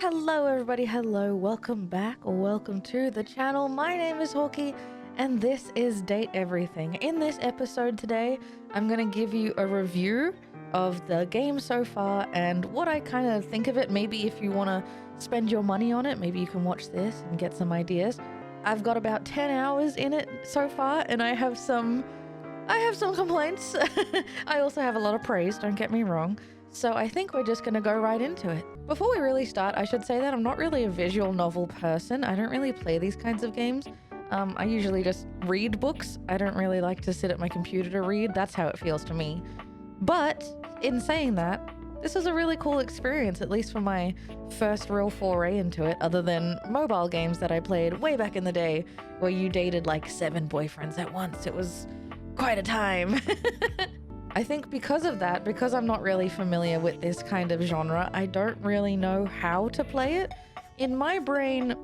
Hello everybody, hello, welcome back or welcome to the channel. My name is Hawkeye and this is Date Everything. In this episode today, I'm going to give you a review of the game so far and what I kind of think of it. Maybe if you want to spend your money on it, maybe you can watch this and get some ideas. I've got about 10 hours in it so far and I have some complaints. I also have a lot of praise, don't get me wrong. So I think we're just going to go right into it. Before we really start, I should say that I'm not really a visual novel person. I don't really play these kinds of games. I usually just read books. I don't really like to sit at my computer to read. That's how it feels to me. But in saying that, this is a really cool experience, at least for my first real foray into it, other than mobile games that I played way back in the day where you dated like 7 boyfriends at once. It was quite a time. I think because of that, because I'm not really familiar with this kind of genre, I don't really know how to play it. In my brain,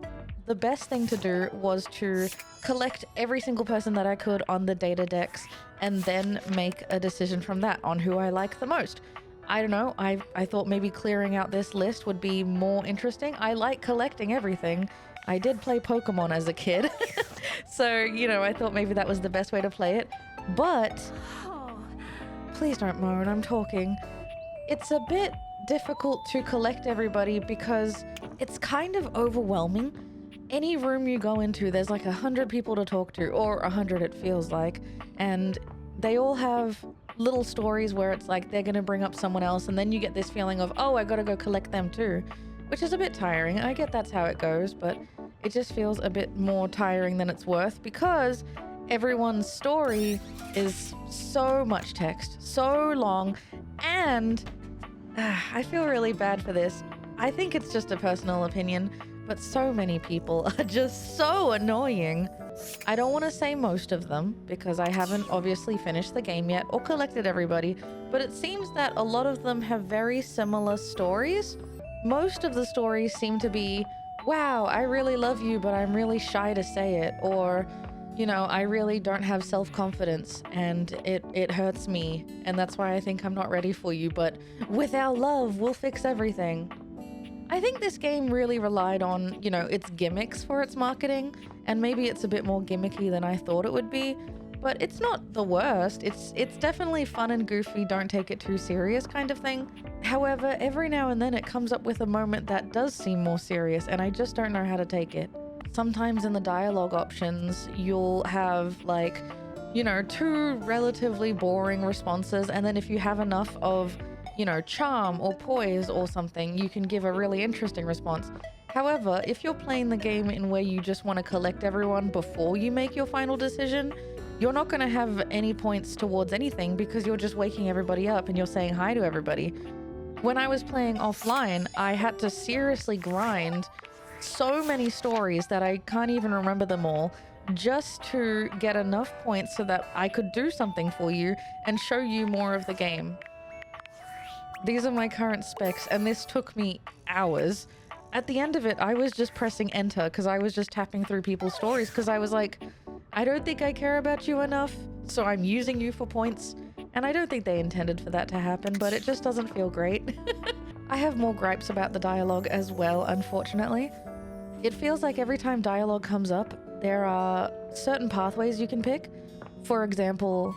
the best thing to do was to collect every single person that I could on the data decks and then make a decision from that on who I like the most. I don't know, I thought maybe clearing out this list would be more interesting. I like collecting everything. I did play Pokemon as a kid, so, you know, I thought maybe that was the best way to play it. But please don't moan, I'm talking. It's a bit difficult to collect everybody because it's kind of overwhelming. Any room you go into, there's like 100 people to talk to, or 100 it feels like, and they all have little stories where it's like they're gonna bring up someone else and then you get this feeling of, oh, I gotta go collect them too, which is a bit tiring. I get that's how it goes, but it just feels a bit more tiring than it's worth because everyone's story is so much text, so long, and I feel really bad for this. I think it's just a personal opinion, but so many people are just so annoying. I don't want to say most of them because I haven't obviously finished the game yet or collected everybody, but it seems that a lot of them have very similar stories. Most of the stories seem to be, wow, I really love you, but I'm really shy to say it, or you know, I really don't have self-confidence and it hurts me and that's why I think I'm not ready for you, but with our love, we'll fix everything. I think this game really relied on, you know, its gimmicks for its marketing, and maybe it's a bit more gimmicky than I thought it would be, but it's not the worst. It's definitely fun and goofy, don't take it too serious kind of thing. However, every now and then it comes up with a moment that does seem more serious and I just don't know how to take it. Sometimes in the dialogue options, you'll have like, you know, 2 relatively boring responses, and then if you have enough of, you know, charm or poise or something, you can give a really interesting response. However, if you're playing the game in where you just want to collect everyone before you make your final decision, you're not going to have any points towards anything because you're just waking everybody up and you're saying hi to everybody. When I was playing offline, I had to seriously grind so many stories that I can't even remember them all just to get enough points so that I could do something for you and show you more of the game. These are my current specs and this took me hours. At the end of it, I was just pressing enter because I was just tapping through people's stories because I was like, I don't think I care about you enough, so I'm using you for points. And I don't think they intended for that to happen, but it just doesn't feel great. I have more gripes about the dialogue as well, unfortunately. It feels like every time dialogue comes up, there are certain pathways you can pick. For example,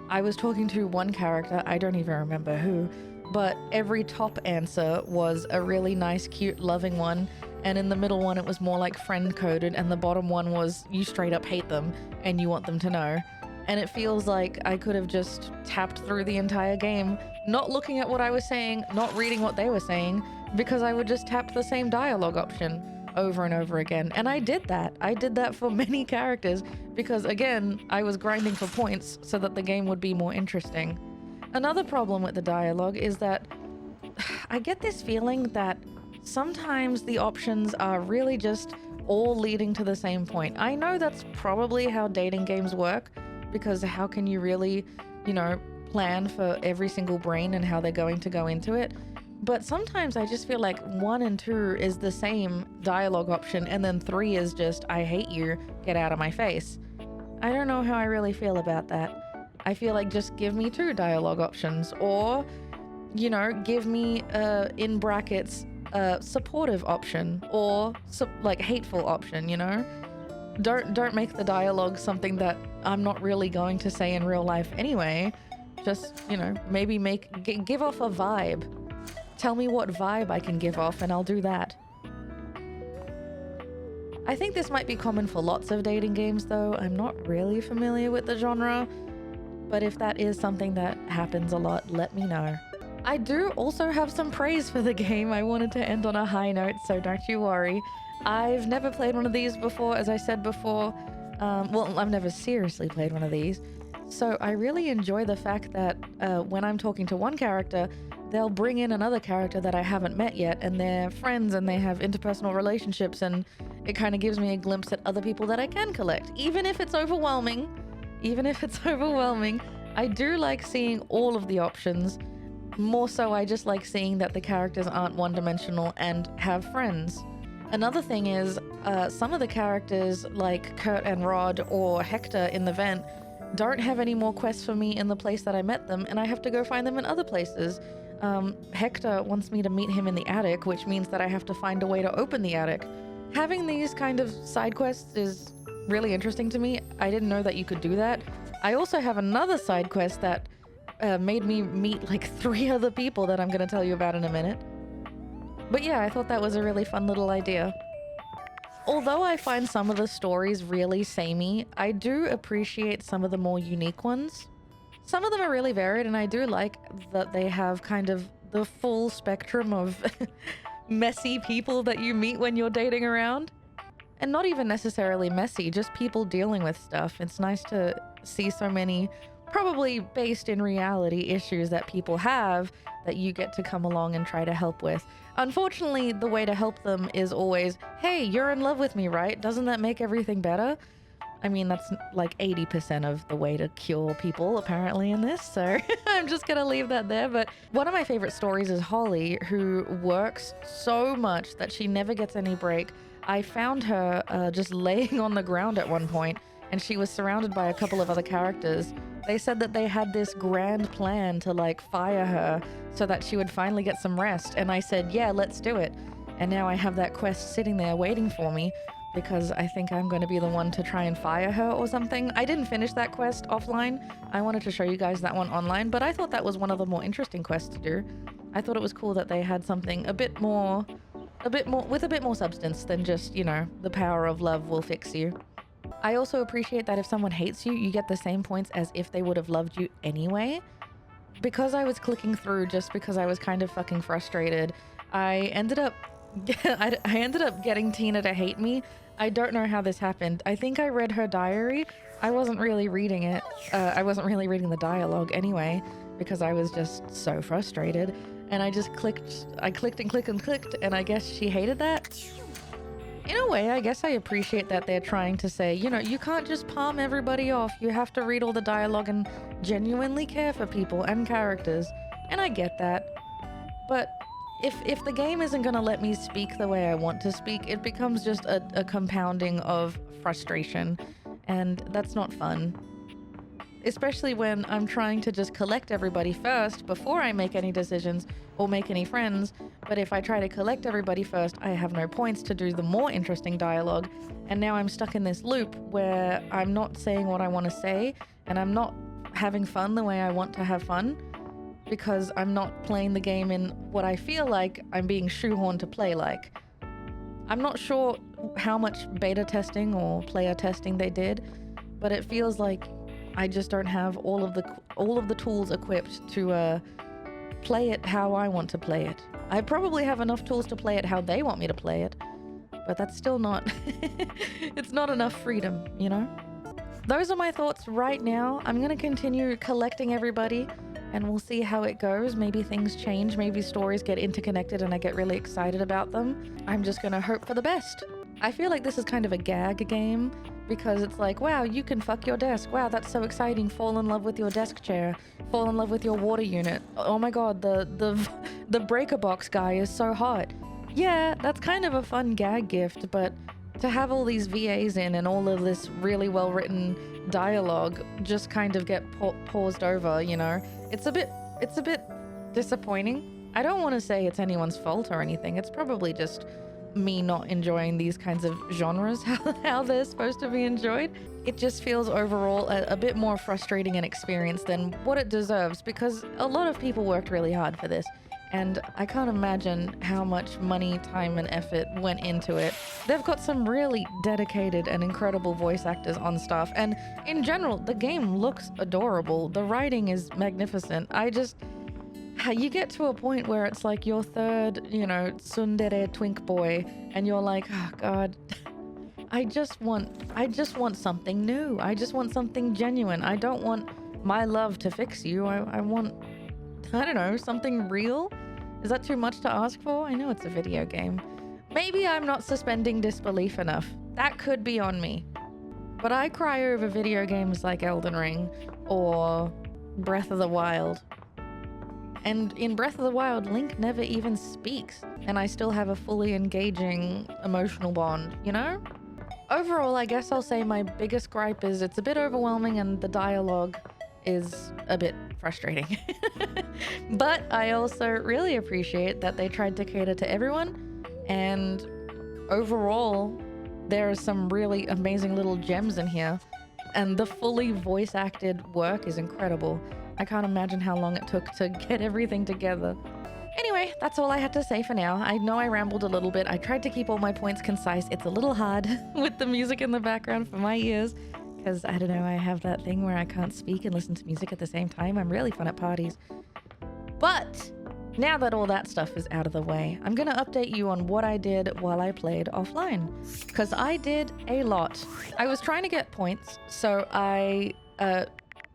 I was talking to one character, I don't even remember who, but every top answer was a really nice, cute, loving one, and in the middle one it was more like friend-coded, and the bottom one was you straight up hate them and you want them to know. And it feels like I could have just tapped through the entire game, not looking at what I was saying, not reading what they were saying, because I would just tap the same dialogue option over and over again. And I did that. I did that for many characters because, again, I was grinding for points so that the game would be more interesting. Another problem with the dialogue is that I get this feeling that sometimes the options are really just all leading to the same point. I know that's probably how dating games work, because how can you really, you know, plan for every single brain and how they're going to go into it? But sometimes I just feel like 1 and 2 is the same dialogue option and then 3 is just, I hate you, get out of my face. I don't know how I really feel about that. I feel like just give me 2 dialogue options, or, you know, give me, in brackets, supportive option or like hateful option, you know? Don't make the dialogue something that I'm not really going to say in real life anyway. Just, you know, maybe give off a vibe. Tell me what vibe I can give off and I'll do that. I think this might be common for lots of dating games though. I'm not really familiar with the genre, but if that is something that happens a lot, let me know. I do also have some praise for the game. I wanted to end on a high note, so don't you worry. I've never played one of these before, as I said before. Well, I've never seriously played one of these. So I really enjoy the fact that when I'm talking to one character, they'll bring in another character that I haven't met yet, and they're friends and they have interpersonal relationships, and it kind of gives me a glimpse at other people that I can collect, even if it's overwhelming. Even if it's overwhelming, I do like seeing all of the options. More so, I just like seeing that the characters aren't one-dimensional and have friends. Another thing is, some of the characters like Kurt and Rod or Hector in the vent don't have any more quests for me in the place that I met them, and I have to go find them in other places. Hector wants me to meet him in the attic, which means that I have to find a way to open the attic. Having these kind of side quests is really interesting to me. I didn't know that you could do that. I also have another side quest that made me meet like 3 other people that I'm going to tell you about in a minute. But yeah, I thought that was a really fun little idea. Although I find some of the stories really samey, I do appreciate some of the more unique ones. Some of them are really varied, and I do like that they have kind of the full spectrum of messy people that you meet when you're dating around. And not even necessarily messy, just people dealing with stuff. It's nice to see so many probably based in reality issues that people have that you get to come along and try to help with. Unfortunately, the way to help them is always, hey, you're in love with me, right? Doesn't that make everything better? I mean, that's like 80% of the way to cure people apparently in this, so I'm just gonna leave that there. But one of my favorite stories is Holly, who works so much that she never gets any break. I found her just laying on the ground at one point, and she was surrounded by a couple of other characters. They said that they had this grand plan to like fire her so that she would finally get some rest, and I said, yeah, let's do it. And now I have that quest sitting there waiting for me, because I think I'm going to be the one to try and fire her or something. I didn't finish that quest offline. I wanted to show you guys that one online, but I thought that was one of the more interesting quests to do. I thought it was cool that they had something with a bit more substance than just, you know, the power of love will fix you. I also appreciate that if someone hates you, you get the same points as if they would have loved you anyway. Because I was clicking through just because I was kind of fucking frustrated, I ended up getting Tina to hate me. I don't know how this happened. I think I read her diary. I wasn't really reading it. I wasn't really reading the dialogue anyway, because I was just so frustrated. And I just clicked and clicked, and I guess she hated that. In a way, I guess I appreciate that they're trying to say, you know, you can't just palm everybody off. You have to read all the dialogue and genuinely care for people and characters. And I get that. But if the game isn't going to let me speak the way I want to speak, it becomes just a compounding of frustration, and that's not fun. Especially when I'm trying to just collect everybody first before I make any decisions or make any friends. But if I try to collect everybody first, I have no points to do the more interesting dialogue, and now I'm stuck in this loop where I'm not saying what I want to say, and I'm not having fun the way I want to have fun, because I'm not playing the game in what I feel like I'm being shoehorned to play like. I'm not sure how much beta testing or player testing they did, but it feels like I just don't have all of the tools equipped to play it how I want to play it. I probably have enough tools to play it how they want me to play it, but that's still not it's not enough freedom, you know? Those are my thoughts right now. I'm gonna continue collecting everybody, and we'll see how it goes. Maybe things change, maybe stories get interconnected and I get really excited about them. I'm just gonna hope for the best. I feel like this is kind of a gag game, because it's like, wow, you can fuck your desk. Wow, that's so exciting. Fall in love with your desk chair. Fall in love with your water unit. Oh my god, the breaker box guy is so hot. Yeah, that's kind of a fun gag gift, but to have all these VAs in and all of this really well-written dialogue just kind of get paused over, you know, it's a bit disappointing. I don't want to say it's anyone's fault or anything. It's probably just me not enjoying these kinds of genres, how they're supposed to be enjoyed. It just feels overall a bit more frustrating an experience than what it deserves, because a lot of people worked really hard for this. And I can't imagine how much money, time, and effort went into it. They've got some really dedicated and incredible voice actors on staff. And in general, the game looks adorable. The writing is magnificent. You get to a point where it's like your third, tsundere twink boy, and you're like, oh God, I just want something new. I just want something genuine. I don't want my love to fix you. I want, I don't know, something real. Is that too much to ask for? I know it's a video game. Maybe I'm not suspending disbelief enough. That could be on me. But I cry over video games like Elden Ring or Breath of the Wild. And in Breath of the Wild, Link never even speaks, and I still have a fully engaging emotional bond, you know? Overall, I guess I'll say my biggest gripe is it's a bit overwhelming and the dialogue is a bit frustrating. But I also really appreciate that they tried to cater to everyone, and overall, there are some really amazing little gems in here, and the fully voice acted work is incredible. I can't imagine how long it took to get everything together. Anyway, that's all I had to say for now. I know I rambled a little bit. I tried to keep all my points concise. It's a little hard with the music in the background for my ears, because I don't know, I have that thing where I can't speak and listen to music at the same time. I'm really fun at parties. But now that all that stuff is out of the way, I'm going to update you on what I did while I played offline, because I did a lot. I was trying to get points, so I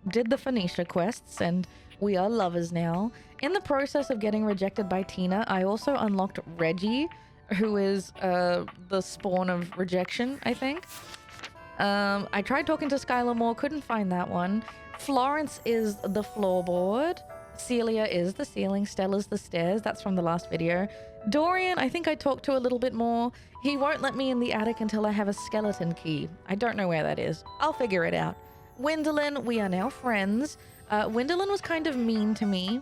did the Phoenicia quests, and we are lovers now. In the process of getting rejected by Tina, I also unlocked Reggie, who is the spawn of rejection, I think. I tried talking to Skylar more, couldn't find that one. Florence is the floorboard. Celia is the ceiling. Stella's the stairs. That's from the last video. Dorian, I think I talked to a little bit more. He won't let me in the attic until I have a skeleton key. I don't know where that is. I'll figure it out. Wendelin, we are now friends. Wendelin was kind of mean to me.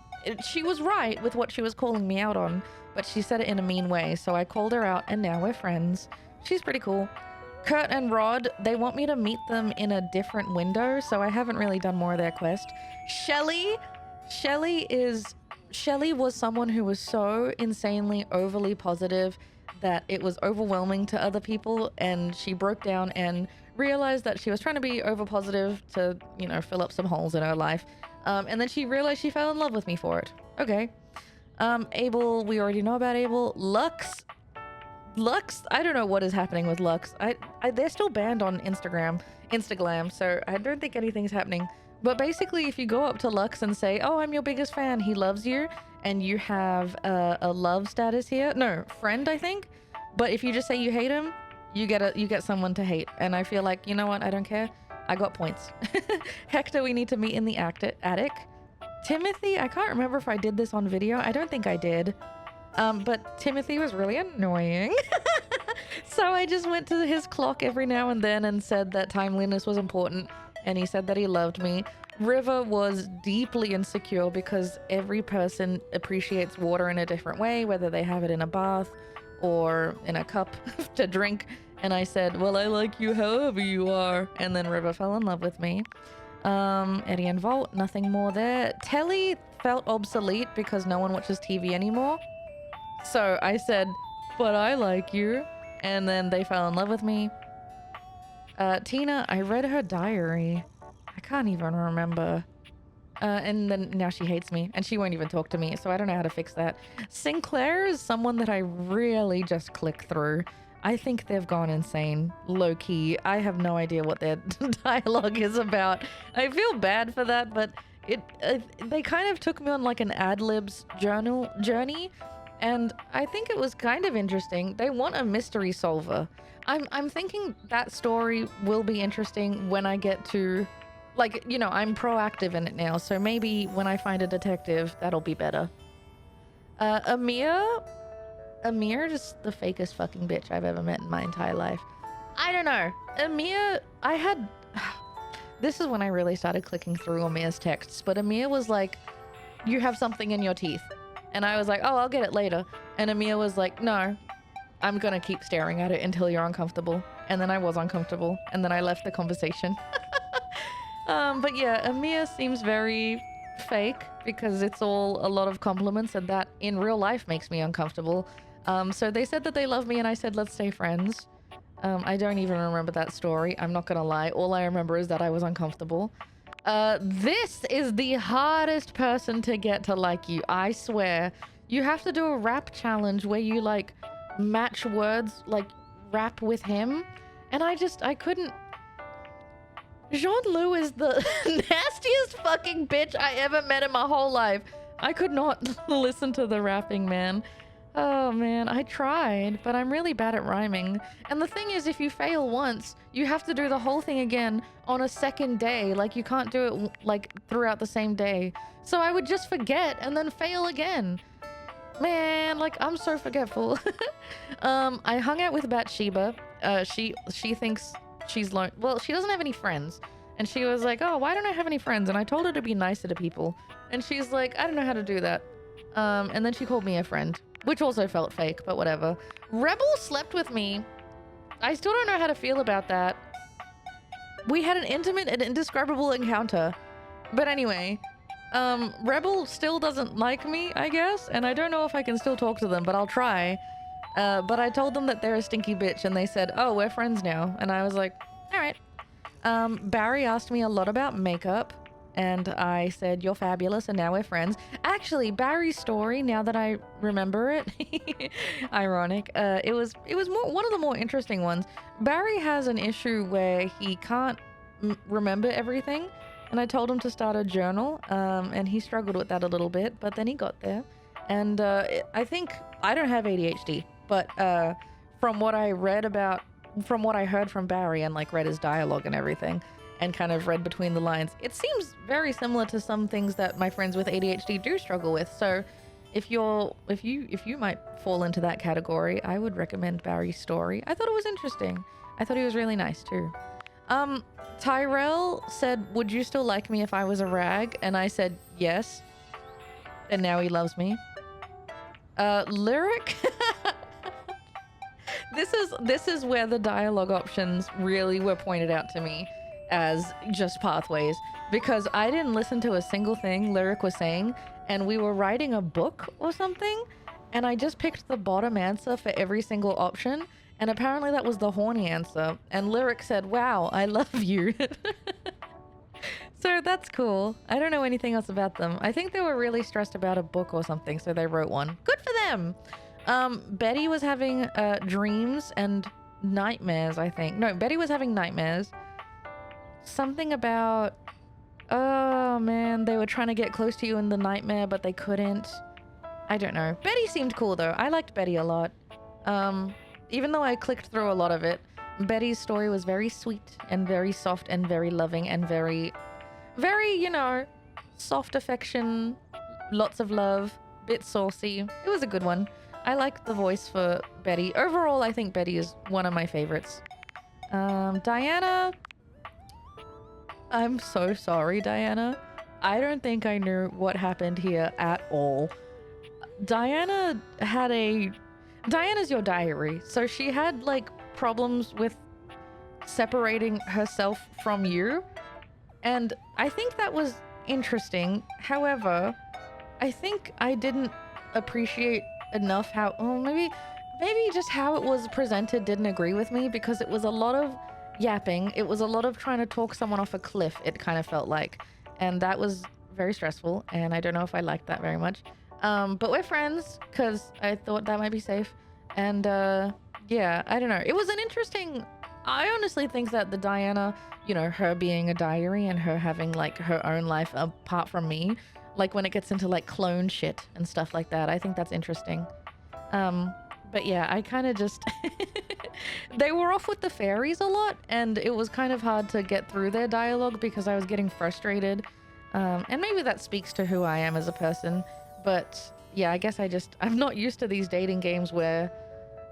She was right with what she was calling me out on, but she said it in a mean way, so I called her out, and now we're friends. She's pretty cool. Kurt and Rod, they want me to meet them in a different window, so I haven't really done more of their quest. Shelly was someone who was so insanely overly positive that it was overwhelming to other people, and she broke down and realized that she was trying to be over positive to, fill up some holes in her life. And then she realized she fell in love with me for it. Okay. Abel, we already know about Abel. Lux, I don't know what is happening with Lux. They're still banned on Instagram, so I don't think anything's happening. But basically, if you go up to Lux and say, oh, I'm your biggest fan, he loves you, and you have a love status here. No, friend, I think. But if you just say you hate him, you get someone to hate. And I feel like, you know what? I don't care. I got points. Hector, we need to meet in the attic. Timothy, I can't remember if I did this on video. I don't think I did. But Timothy was really annoying. So I just went to his clock every now and then and said that timeliness was important. And he said that he loved me. River was deeply insecure because every person appreciates water in a different way, whether they have it in a bath or in a cup to drink. And I said, well, I like you however you are. And then River fell in love with me. Eddie and Volt, nothing more there. Telly felt obsolete because no one watches TV anymore. So I said, but I like you. And then they fell in love with me. Tina, I read her diary. I can't even remember. And then now she hates me and she won't even talk to me. So I don't know how to fix that. Sinclair is someone that I really just click through. I think they've gone insane, low key. I have no idea what their dialogue is about. I feel bad for that, but they kind of took me on like an ad-libs journey. And I think it was kind of interesting. They want a mystery solver. I'm thinking that story will be interesting when I get to, like, I'm proactive in it now. So maybe when I find a detective, that'll be better. Amir, just the fakest fucking bitch I've ever met in my entire life. I don't know. Amir, this is when I really started clicking through Amir's texts, but Amir was like, you have something in your teeth. And I was like, oh, I'll get it later. And Amir was like, no, I'm gonna keep staring at it until you're uncomfortable. And then I was uncomfortable, and then I left the conversation. But yeah, Amir seems very fake because it's all a lot of compliments, and that in real life makes me uncomfortable. So they said that they love me, and I said, let's stay friends. I don't even remember that story. I'm not gonna lie. All I remember is that I was uncomfortable. This is the hardest person to get to like you. I swear. You have to do a rap challenge where you like match words, like rap with him. And I couldn't. Jean-Lou is the nastiest fucking bitch I ever met in my whole life. I could not listen to the rapping, man. Oh man, I tried, but I'm really bad at rhyming. And the thing is, if you fail once, you have to do the whole thing again on a second day. Like, you can't do it like throughout the same day. So I would just forget and then fail again. Man, like, I'm so forgetful. I hung out with Bathsheba. She thinks she's well, she doesn't have any friends. And she was like, oh, why don't I have any friends? And I told her to be nicer to people. And she's like, I don't know how to do that. And then she called me a friend, which also felt fake, but whatever. Rebel slept with me. I still don't know how to feel about that. We had an intimate and indescribable encounter. But anyway, Rebel still doesn't like me, I guess. And I don't know if I can still talk to them, but I'll try. But I told them that they're a stinky bitch, and they said, oh, we're friends now. And I was like, all right. Barry asked me a lot about makeup. And I said, you're fabulous, and now we're friends. Actually, Barry's story, now that I remember it, ironic, it was one of the more interesting ones. Barry has an issue where he can't remember everything, and I told him to start a journal, and he struggled with that a little bit, but then he got there. And I think, I don't have ADHD, but from what I heard from Barry and like read his dialogue and everything, and kind of read between the lines, it seems very similar to some things that my friends with ADHD do struggle with. So if you might fall into that category, I would recommend Barry's story. I thought it was interesting. I thought he was really nice too. Tyrell said, would you still like me if I was a rag? And I said yes, and now he loves me. Lyric. This is where the dialogue options really were pointed out to me as just pathways, because I didn't listen to a single thing Lyric was saying, and we were writing a book or something, and I just picked the bottom answer for every single option, and apparently that was the horny answer, and Lyric said, wow, I love you. So that's cool. I don't know anything else about them. I think they were really stressed about a book or something, so they wrote one. Good for them. Betty was having dreams and nightmares, I think. No, Betty was having nightmares. Something about, oh man, they were trying to get close to you in the nightmare, but they couldn't. I don't know. Betty seemed cool though. I liked Betty a lot. Even though I clicked through a lot of it, Betty's story was very sweet and very soft and very loving and very, you know, soft affection, lots of love, bit saucy. It was a good one. I liked the voice for Betty. Overall, I think Betty is one of my favorites. Diana, I'm so sorry, Diana. I don't think I knew what happened here at all. Diana's your diary. So she had like problems with separating herself from you. And I think that was interesting. However, I think I didn't appreciate enough how, maybe just how it was presented didn't agree with me, because it was a lot of yapping. It was a lot of trying to talk someone off a cliff, it kind of felt like. And that was very stressful, and I don't know if I liked that very much. But we're friends, because I thought that might be safe. And yeah, I don't know. It was an interesting... I honestly think that the Diana, you know, her being a diary and her having like her own life apart from me, like when it gets into like clone shit and stuff like that, I think that's interesting. But yeah, I kind of just... They were off with the fairies a lot, and it was kind of hard to get through their dialogue because I was getting frustrated. And maybe that speaks to who I am as a person. But yeah, I guess I'm not used to these dating games where,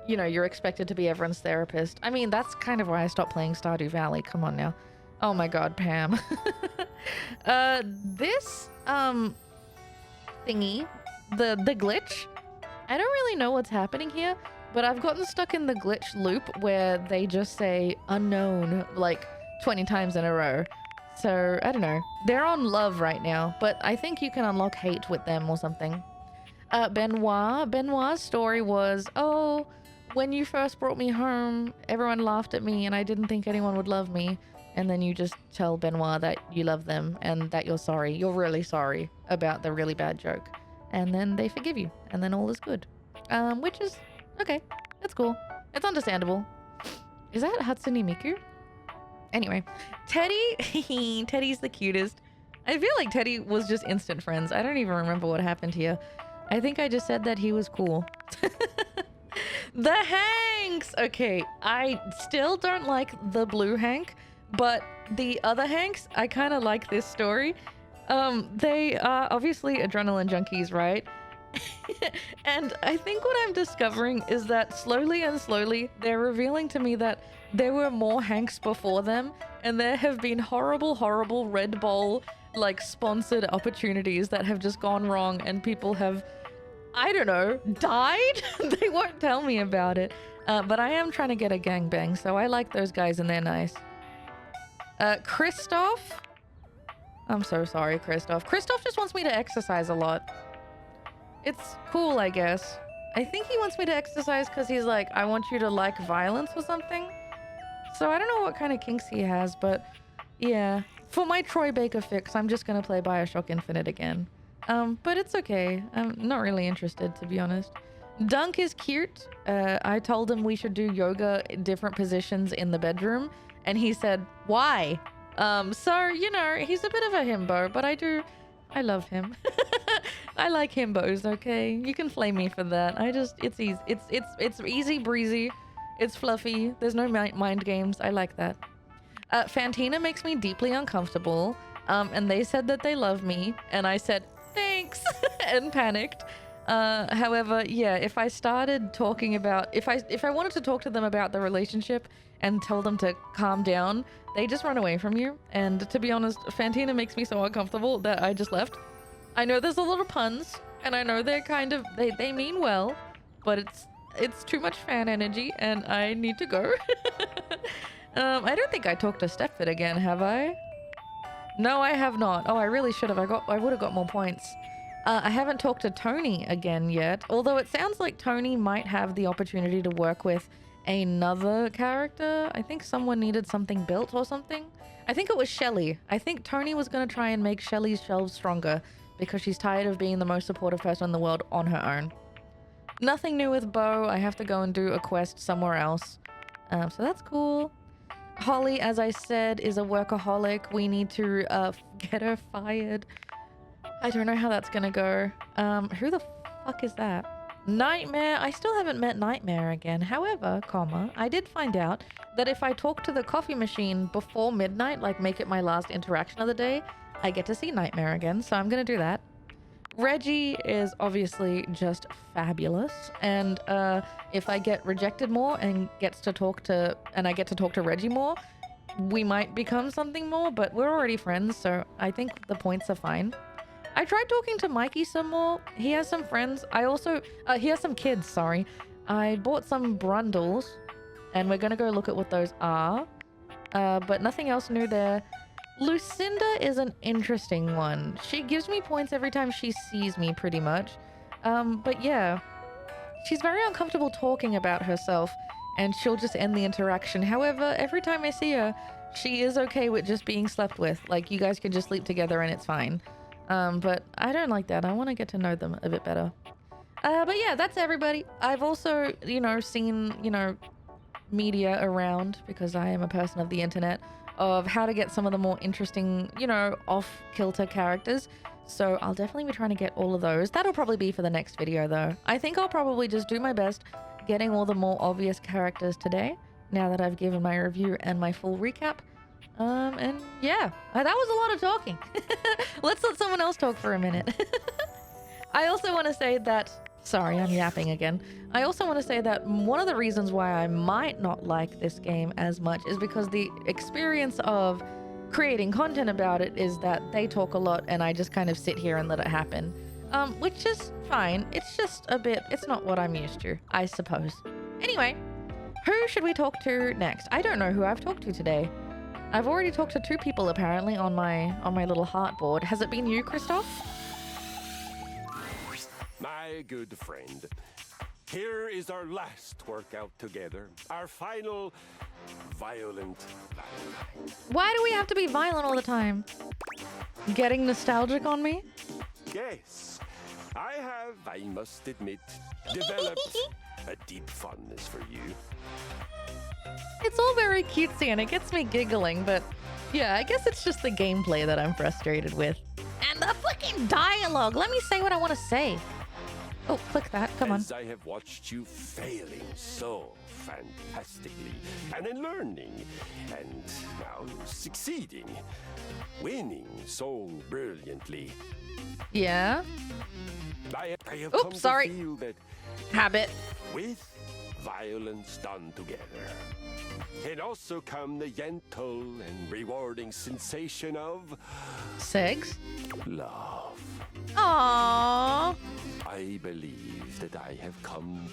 you know, you're expected to be everyone's therapist. I mean, that's kind of why I stopped playing Stardew Valley. Come on now. Oh my god, Pam. This thingy the glitch. I don't really know what's happening here, but I've gotten stuck in the glitch loop where they just say unknown like 20 times in a row. So I don't know. They're on love right now, but I think you can unlock hate with them or something. Benoit's story was, oh, when you first brought me home, everyone laughed at me and I didn't think anyone would love me. And then you just tell Benoit that you love them and that you're sorry. You're really sorry about the really bad joke. And then they forgive you. And then all is good. Which is, okay, that's cool. It's understandable. Is that Hatsune Miku? Anyway, Teddy, Teddy's the cutest. I feel like Teddy was just instant friends. I don't even remember what happened here. I think I just said that he was cool. The Hanks! Okay, I still don't like the blue Hank, but the other Hanks, I kind of like this story. They are obviously adrenaline junkies, right? And I think what I'm discovering is that slowly and slowly, they're revealing to me that there were more Hanks before them, and there have been horrible, horrible Red Bull, like, sponsored opportunities that have just gone wrong, and people have, I don't know, died? They won't tell me about it. But I am trying to get a gangbang, so I like those guys and they're nice. Christoph? I'm so sorry, Christoph. Christoph just wants me to exercise a lot. It's cool, I guess. I think he wants me to exercise because he's like, I want you to like violence or something. So I don't know what kind of kinks he has, but yeah. For my Troy Baker fix, I'm just going to play Bioshock Infinite again. But it's okay. I'm not really interested, to be honest. Dunk is cute. I told him we should do yoga in different positions in the bedroom, and he said, why? So, you know, he's a bit of a himbo, but I love him. I like himbos, okay? You can flame me for that. It's easy. It's easy breezy. It's fluffy. There's no mind games. I like that. Fantina makes me deeply uncomfortable. And they said that they love me, and I said, thanks, and panicked. However, yeah, if I started talking about, if I wanted to talk to them about the relationship and tell them to calm down, they just run away from you. And to be honest, Fantina makes me so uncomfortable that I just left. I know there's a lot of puns, and I know they're kind of, they mean well, but it's too much fan energy, and I need to go. I don't think I talked to Stepford again, have I? No, I have not. Oh, I really should have. I would have got more points. I haven't talked to Tony again yet, although it sounds like Tony might have the opportunity to work with another character. I think someone needed something built or something. I think it was Shelly. I think Tony was going to try and make Shelly's shelves stronger because she's tired of being the most supportive person in the world on her own. Nothing new with Bo. I have to go and do a quest somewhere else. So that's cool. Holly, as I said, is a workaholic. We need to get her fired. I don't know how that's gonna go. Who the fuck is that? Nightmare. I still haven't met Nightmare again. However, I did find out that if I talk to the coffee machine before midnight, like make it my last interaction of the day, I get to see Nightmare again. So I'm gonna do that. Reggie is obviously just fabulous, and if I get rejected more and I get to talk to Reggie more, we might become something more, but we're already friends, so I think the points are fine. I tried talking to Mikey some more. He has some friends. He has some kids, sorry. I bought some brundles, and we're gonna go look at what those are, but nothing else new there. Lucinda is an interesting one. She gives me points every time she sees me, pretty much. But yeah, she's very uncomfortable talking about herself, and she'll just end the interaction. However, every time I see her, she is okay with just being slept with. Like, you guys can just sleep together and it's fine. But I don't like that. I want to get to know them a bit better. But yeah, that's everybody. I've also, seen, media around, because I am a person of the internet, of how to get some of the more interesting, off-kilter characters. So I'll definitely be trying to get all of those. That'll probably be for the next video, though. I think I'll probably just do my best getting all the more obvious characters today, now that I've given my review and my full recap. And yeah, that was a lot of talking. Let's let someone else talk for a minute. I also want to say that, sorry, I'm yapping again. I also want to say that one of the reasons why I might not like this game as much is because the experience of creating content about it is that they talk a lot and I just kind of sit here and let it happen. which is fine. It's just a bit, it's not what I'm used to, I suppose. Anyway, who should we talk to next? I don't know who I've talked to today. I've already talked to 2 people apparently on my little heart board. Has it been you, Christoph? My good friend, here is our last workout together. Our final violent Valentine. Why do we have to be violent all the time? Getting nostalgic on me? Yes, I have, I must admit, developed a deep fondness for you. It's all very cutesy and it gets me giggling, but yeah, I guess it's just the gameplay that I'm frustrated with. And the fucking dialogue! Let me say what I want to say. Oh, click that. Come on. As I have watched you failing so fantastically, and then learning, and now succeeding, winning so brilliantly. Yeah? I have Oops, come sorry. to feel that Habit. with violence done together can also come the gentle and rewarding sensation of Segs? love. Aww. I believe that I have come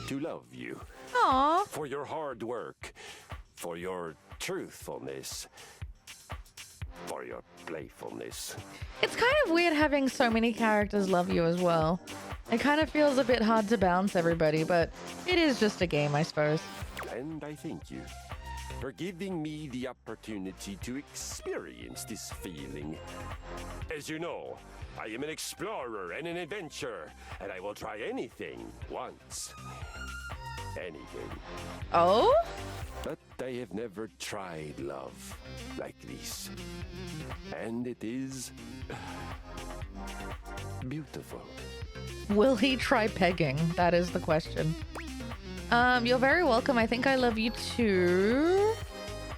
to love you Aww. for your hard work, for your truthfulness, for your playfulness. It's kind of weird having so many characters love you as well. It kind of feels a bit hard to balance everybody, but it is just a game, I suppose. And I thank you for giving me the opportunity to experience this feeling. As you know, I am an explorer and an adventurer, and I will try anything once. Anything. Oh? But I have never tried love like this. And it is beautiful. Will he try pegging? That is the question. You're very welcome. I think I love you too.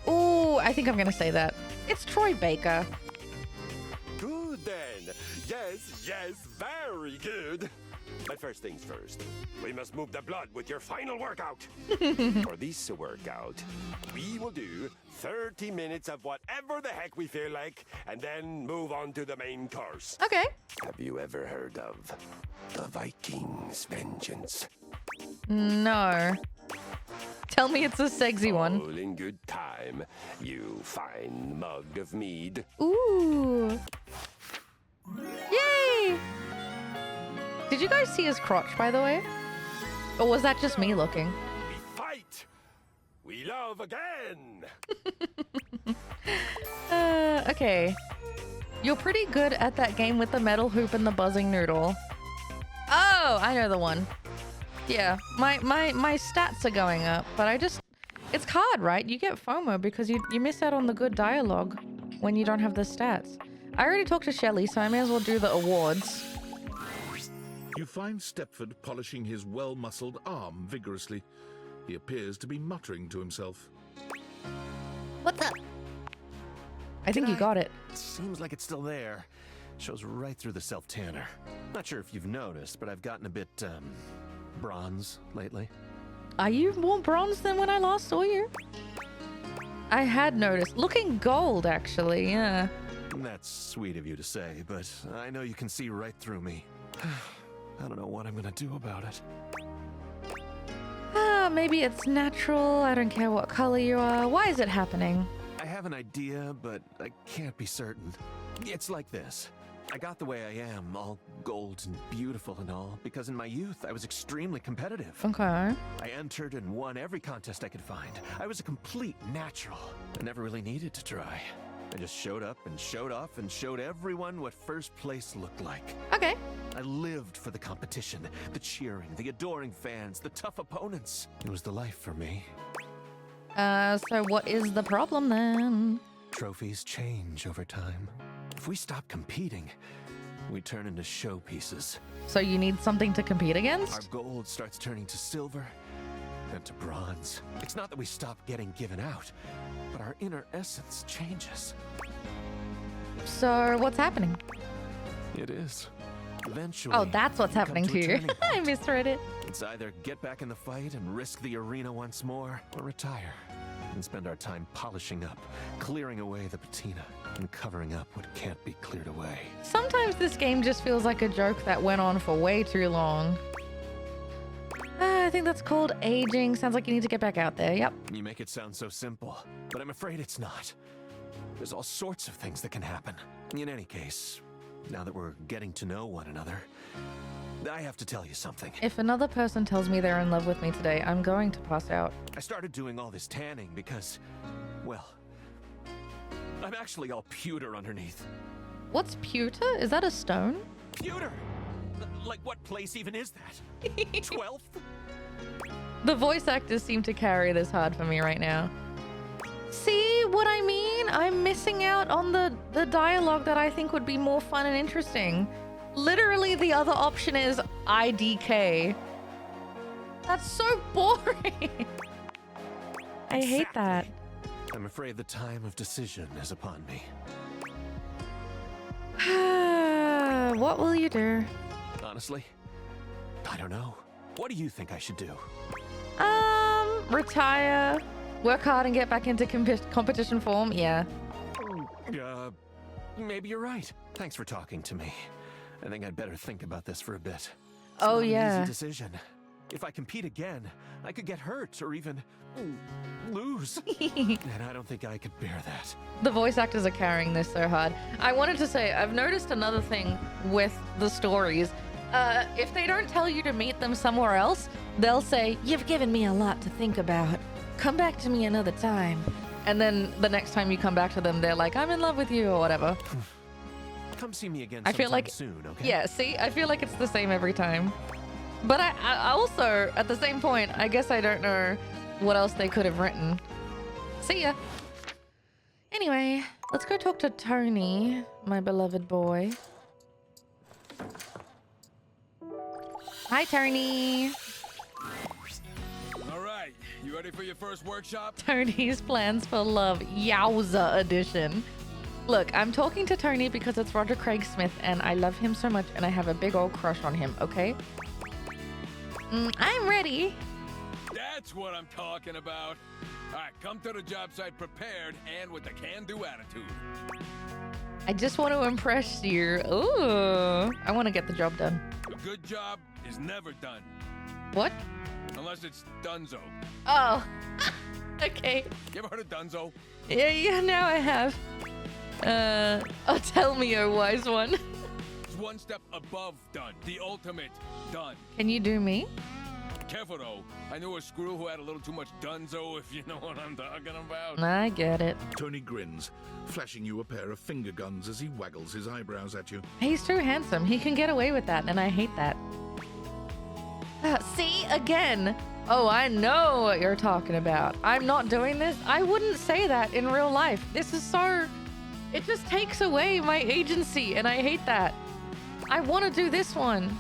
Ooh, I think I'm gonna say that. It's Troy Baker. Good then. Yes, very good. But first things first, we must move the blood with your final workout. For this workout, we will do 30 minutes of whatever the heck we feel like, and then move on to the main course. Okay. Have you ever heard of the Vikings' vengeance? No. Tell me it's a sexy one. All in good time, you fine mug of mead. Ooh. Yay! Did you guys see his crotch, by the way? Or was that just me looking? We fight! We love again! Okay. You're pretty good at that game with the metal hoop and the buzzing noodle. Oh, I know the one. Yeah, my stats are going up, but it's hard, right? You get FOMO because you miss out on the good dialogue when you don't have the stats. I already talked to Shelly, so I may as well do the awards. You find Stepford polishing his well-muscled arm vigorously. He appears to be muttering to himself. What's up? I think you got it. Seems like it's still there. Shows right through the self-tanner. Not sure if you've noticed, but I've gotten a bit, bronze lately. Are you more bronze than when I last saw you? I had noticed. Looking gold, actually, yeah. That's sweet of you to say, but I know you can see right through me. I don't know what I'm gonna do about it. Maybe it's natural. I don't care what color you are. Why is it happening? I have an idea, but I can't be certain. It's like this. I got the way I am, all gold and beautiful and all, because in my youth I was extremely competitive. Okay. I entered and won every contest I could find. I was a complete natural. I never really needed to try. I just showed up and showed off and showed everyone what first place looked like. Okay. I lived for the competition, the cheering, the adoring fans, the tough opponents. It was the life for me. So what is the problem then? Trophies change over time. If we stop competing, we turn into showpieces. So you need something to compete Our against? gold starts turning to silver, then to bronze. It's not that we stop getting given out, but our inner essence changes. So what's happening? It is. Eventually, Oh, that's what's we come happening to to a you. turning I point. misread it. It's either get back in the fight and risk the arena once more, or retire. and spend our time polishing up, clearing away the patina, and covering up what can't be cleared away. Sometimes this game just feels like a joke that went on for way too long. I think that's called aging. Sounds like you need to get back out there. Yep. You make it sound so simple, but I'm afraid it's not. There's all sorts of things that can happen. In any case, now that we're getting to know one another, I have to tell you something. If another person tells me they're in love with me today, I'm going to pass out. I started doing all this tanning because, well, I'm actually all pewter underneath. What's pewter? Is that a stone? Pewter? Like what place even is that? 12th? The voice actors seem to carry this hard for me right now. See what I mean? I'm missing out on the dialogue that I think would be more fun and interesting. Literally, the other option is IDK. That's so boring. I hate that. I'm afraid the time of decision is upon me. What will you do? Honestly, I don't know. What do you think I should do? Retire, work hard and get back into competition form. Yeah. Maybe you're right. Thanks for talking to me. I think I'd better think about this for a bit. It's Oh, not an yeah. easy decision. If I compete again, I could get hurt or even lose. And I don't think I could bear that. The voice actors are carrying this so hard. I wanted to say, I've noticed another thing with the stories. If they don't tell you to meet them somewhere else, they'll say, "You've given me a lot to think about. Come back to me another time." And then the next time you come back to them, they're like, "I'm in love with you," or whatever. Come see me again I feel like soon, okay? Yeah, see, I feel like it's the same every time. But I also, at the same point, I guess I don't know what else they could have written. See ya. Anyway, let's go talk to Tony, my beloved boy. Hi, Tony. All right, you ready for your first workshop? Tony's Plans for Love, Yowza edition. Look, I'm talking to Tony because it's Roger Craig Smith and I love him so much and I have a big old crush on him, okay? I'm ready. That's what I'm talking about. All right, come to the job site prepared and with a can-do attitude. I just want to impress you. Ooh, I want to get the job done. A good job is never done, What? unless it's donezo. Oh, okay. You ever heard of donezo? Yeah, now I have. Oh, tell me, oh wise one. It's one step above done, the ultimate done. Can you do me? Careful though, I knew a screw who had a little too much donezo, if you know what I'm talking about. I get it. Tony grins, flashing you a pair of finger guns as he waggles his eyebrows at you. He's too handsome. He can get away with that, and I hate that. See, again. Oh, I know what you're talking about. I'm not doing this. I wouldn't say that in real life. This is so... It just takes away my agency, and I hate that. I want to do this one.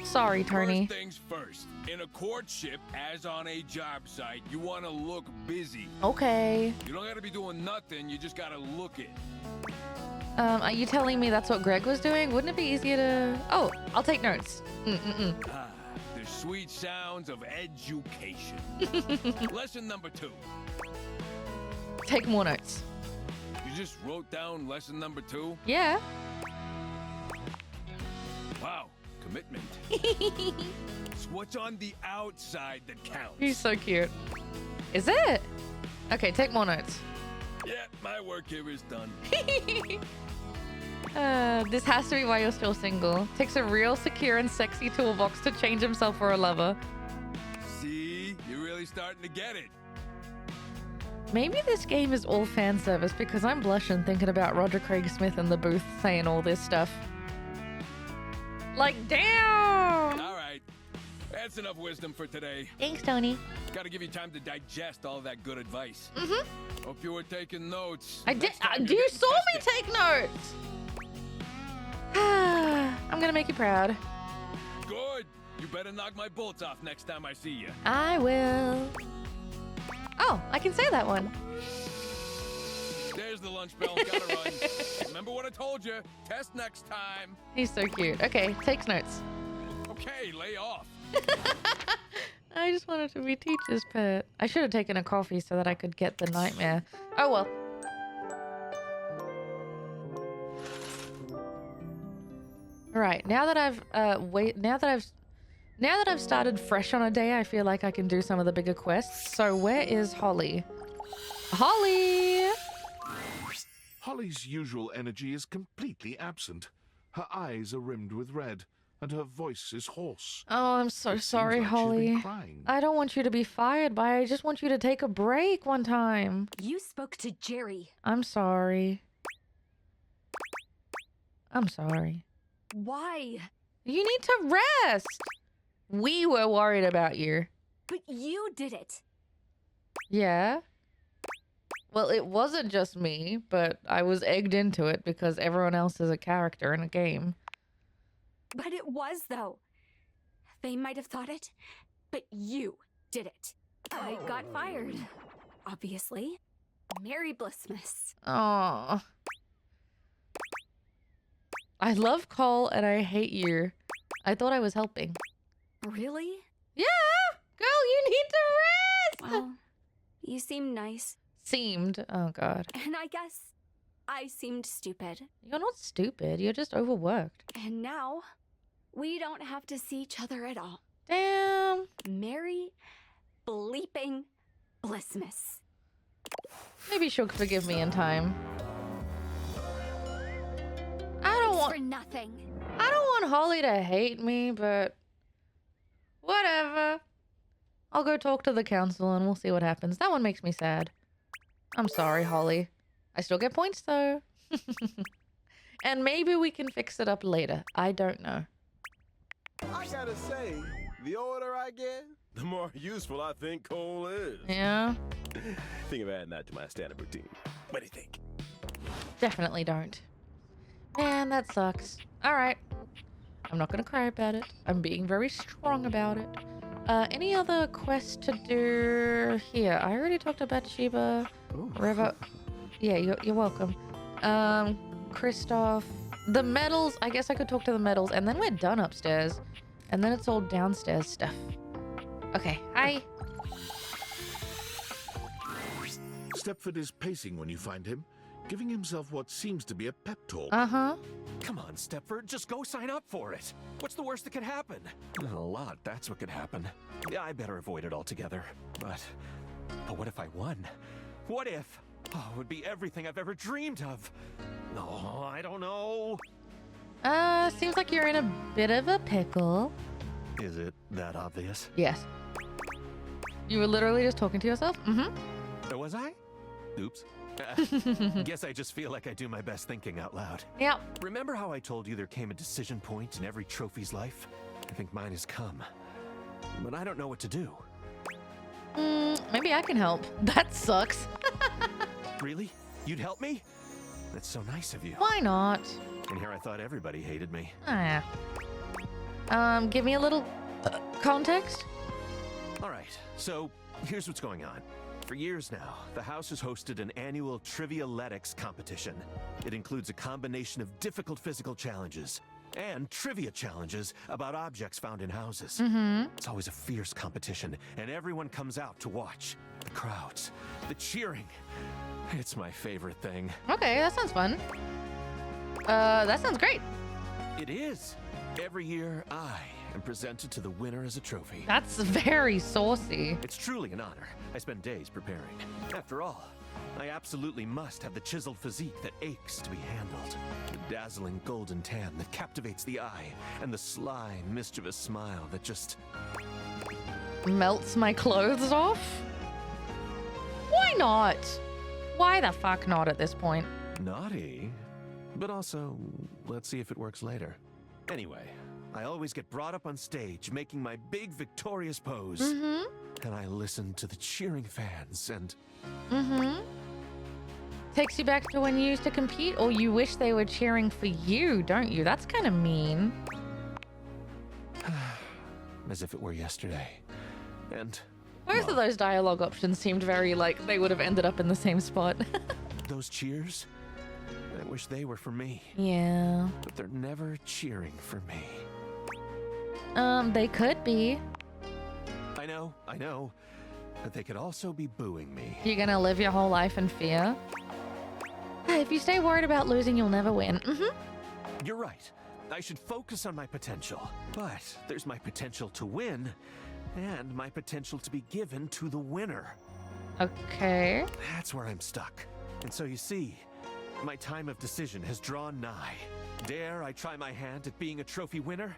Sorry, Tony. First things first. In a courtship, as on a job site, you want to look busy. Okay. You don't got to be doing nothing, you just got to look it. Are you telling me that's what Greg was doing? Wouldn't it be easier to... Oh, I'll take notes. Ah, the sweet sounds of education. Lesson number 2. Take more notes. You just wrote down lesson number 2? Yeah. Wow, commitment. It's what's on the outside that counts. He's so cute. Is it? Okay, take more notes. Yeah, my work here is done. This has to be why you're still single. Takes a real secure and sexy toolbox to change himself for a lover. See, you're really starting to get it. Maybe this game is all fan service because I'm blushing thinking about Roger Craig Smith in the booth saying all this stuff. Like, damn! All right, that's enough wisdom for today. Thanks, Tony. Gotta give you time to digest all that good advice. Hope you were taking notes. I did. Next time You get saw me tested. take notes. I'm gonna make you proud. Good. You better knock my bolts off next time I see you. I will. Oh, I can say that one. There's the lunch bell. Gotta run. Remember what I told you. Test next time. He's so cute. Okay, takes notes. Okay, lay off. I just wanted to be teacher's pet. I should have taken a coffee so that I could get the nightmare. Oh well. Right, now that I've now that I've started fresh on a day, I feel like I can do some of the bigger quests. So where is Holly? Holly! Holly's usual energy is completely absent. Her eyes are rimmed with red, and her voice is hoarse. Oh, I'm so It seems sorry, like she's been Holly. crying. I don't want you to be fired, but I just want you to take a break one time. You spoke to Jerry. I'm sorry. I'm sorry. Why? You need to rest. We were worried about you. But you did it. Yeah. Well, it wasn't just me, but I was egged into it because everyone else is a character in a game. But it was, though. They might have thought it, but you did it. I got fired. Obviously. Merry Blissmas. Aww. I love Cole and I hate you. I thought I was helping. Really? Yeah! Girl, you need to rest! Well, you seem nice. Seemed. Oh, God. And I guess I seemed stupid. You're not stupid. You're just overworked. And now, we don't have to see each other at all. Damn. Merry bleeping Blissmas. Maybe she'll forgive me in time. For nothing. I don't want Holly to hate me, but whatever. I'll go talk to the council and we'll see what happens. That one makes me sad. I'm sorry, Holly. I still get points though. And maybe we can fix it up later. I don't know. I gotta say, the older I get, the more useful I think coal is. Yeah, Think of adding that to my standard routine. What do you think? definitely don't. Man, that sucks. All right. I'm not going to cry about it. I'm being very strong about it. Any other quests to do here? I already talked to Bathsheba. River. Yeah, you're welcome. Kristoff. The medals. I guess I could talk to the medals. And then we're done upstairs. And then it's all downstairs stuff. Okay, hi. Stepford is pacing when you find him, giving himself what seems to be a pep talk. Uh-huh. Come on, Stepford, just go sign up for it. What's the worst that could happen? A lot, that's what could happen. Yeah, I better avoid it altogether. But what if I won? What if? Oh, it would be everything I've ever dreamed of. Oh, I don't know. Seems like you're in a bit of a pickle. Is it that obvious? Yes. You were literally just talking to yourself? Mm-hmm. Or was I? Oops. Guess I just feel like I do my best thinking out loud. Yep. Remember how I told you there came a decision point in every trophy's life? I think mine has come. But I don't know what to do. Maybe I can help. That sucks. Really? You'd help me? That's so nice of you. Why not? And here I thought everybody hated me. Ah. Give me a little context. All right, so here's what's going on. For years now, the house has hosted an annual Trivialetics competition. It includes a combination of difficult physical challenges and trivia challenges about objects found in houses. It's always a fierce competition, and everyone comes out to watch. The crowds, the cheering. It's my favorite thing. Okay, that sounds fun. That sounds great. It is. Every year, I am presented to the winner as a trophy. That's very saucy. It's truly an honor. I spend days preparing. After all, I absolutely must have the chiseled physique that aches to be handled. The dazzling golden tan that captivates the eye, and the sly, mischievous smile that just... Melts my clothes off? Why not? Why the fuck not at this point? naughty. But also, let's see if it works later. Anyway, I always get brought up on stage, making my big victorious pose. And I listen to the cheering fans and... Takes you back to when you used to compete, or you wish they were cheering for you, don't you? That's kind of mean. as if it were yesterday. And... Both of those dialogue options seemed very like they would have ended up in the same spot. those cheers? I wish they were for me. Yeah. But they're never cheering for me. They could be. I know. know. But they could also be booing me. You're gonna live your whole life in fear? Hey, if you stay worried about losing, you'll never win. You're right. I should focus on my potential. But there's my potential to win, and my potential to be given to the winner. Okay. That's where I'm stuck. And so you see, my time of decision has drawn nigh. Dare I try my hand at being a trophy winner,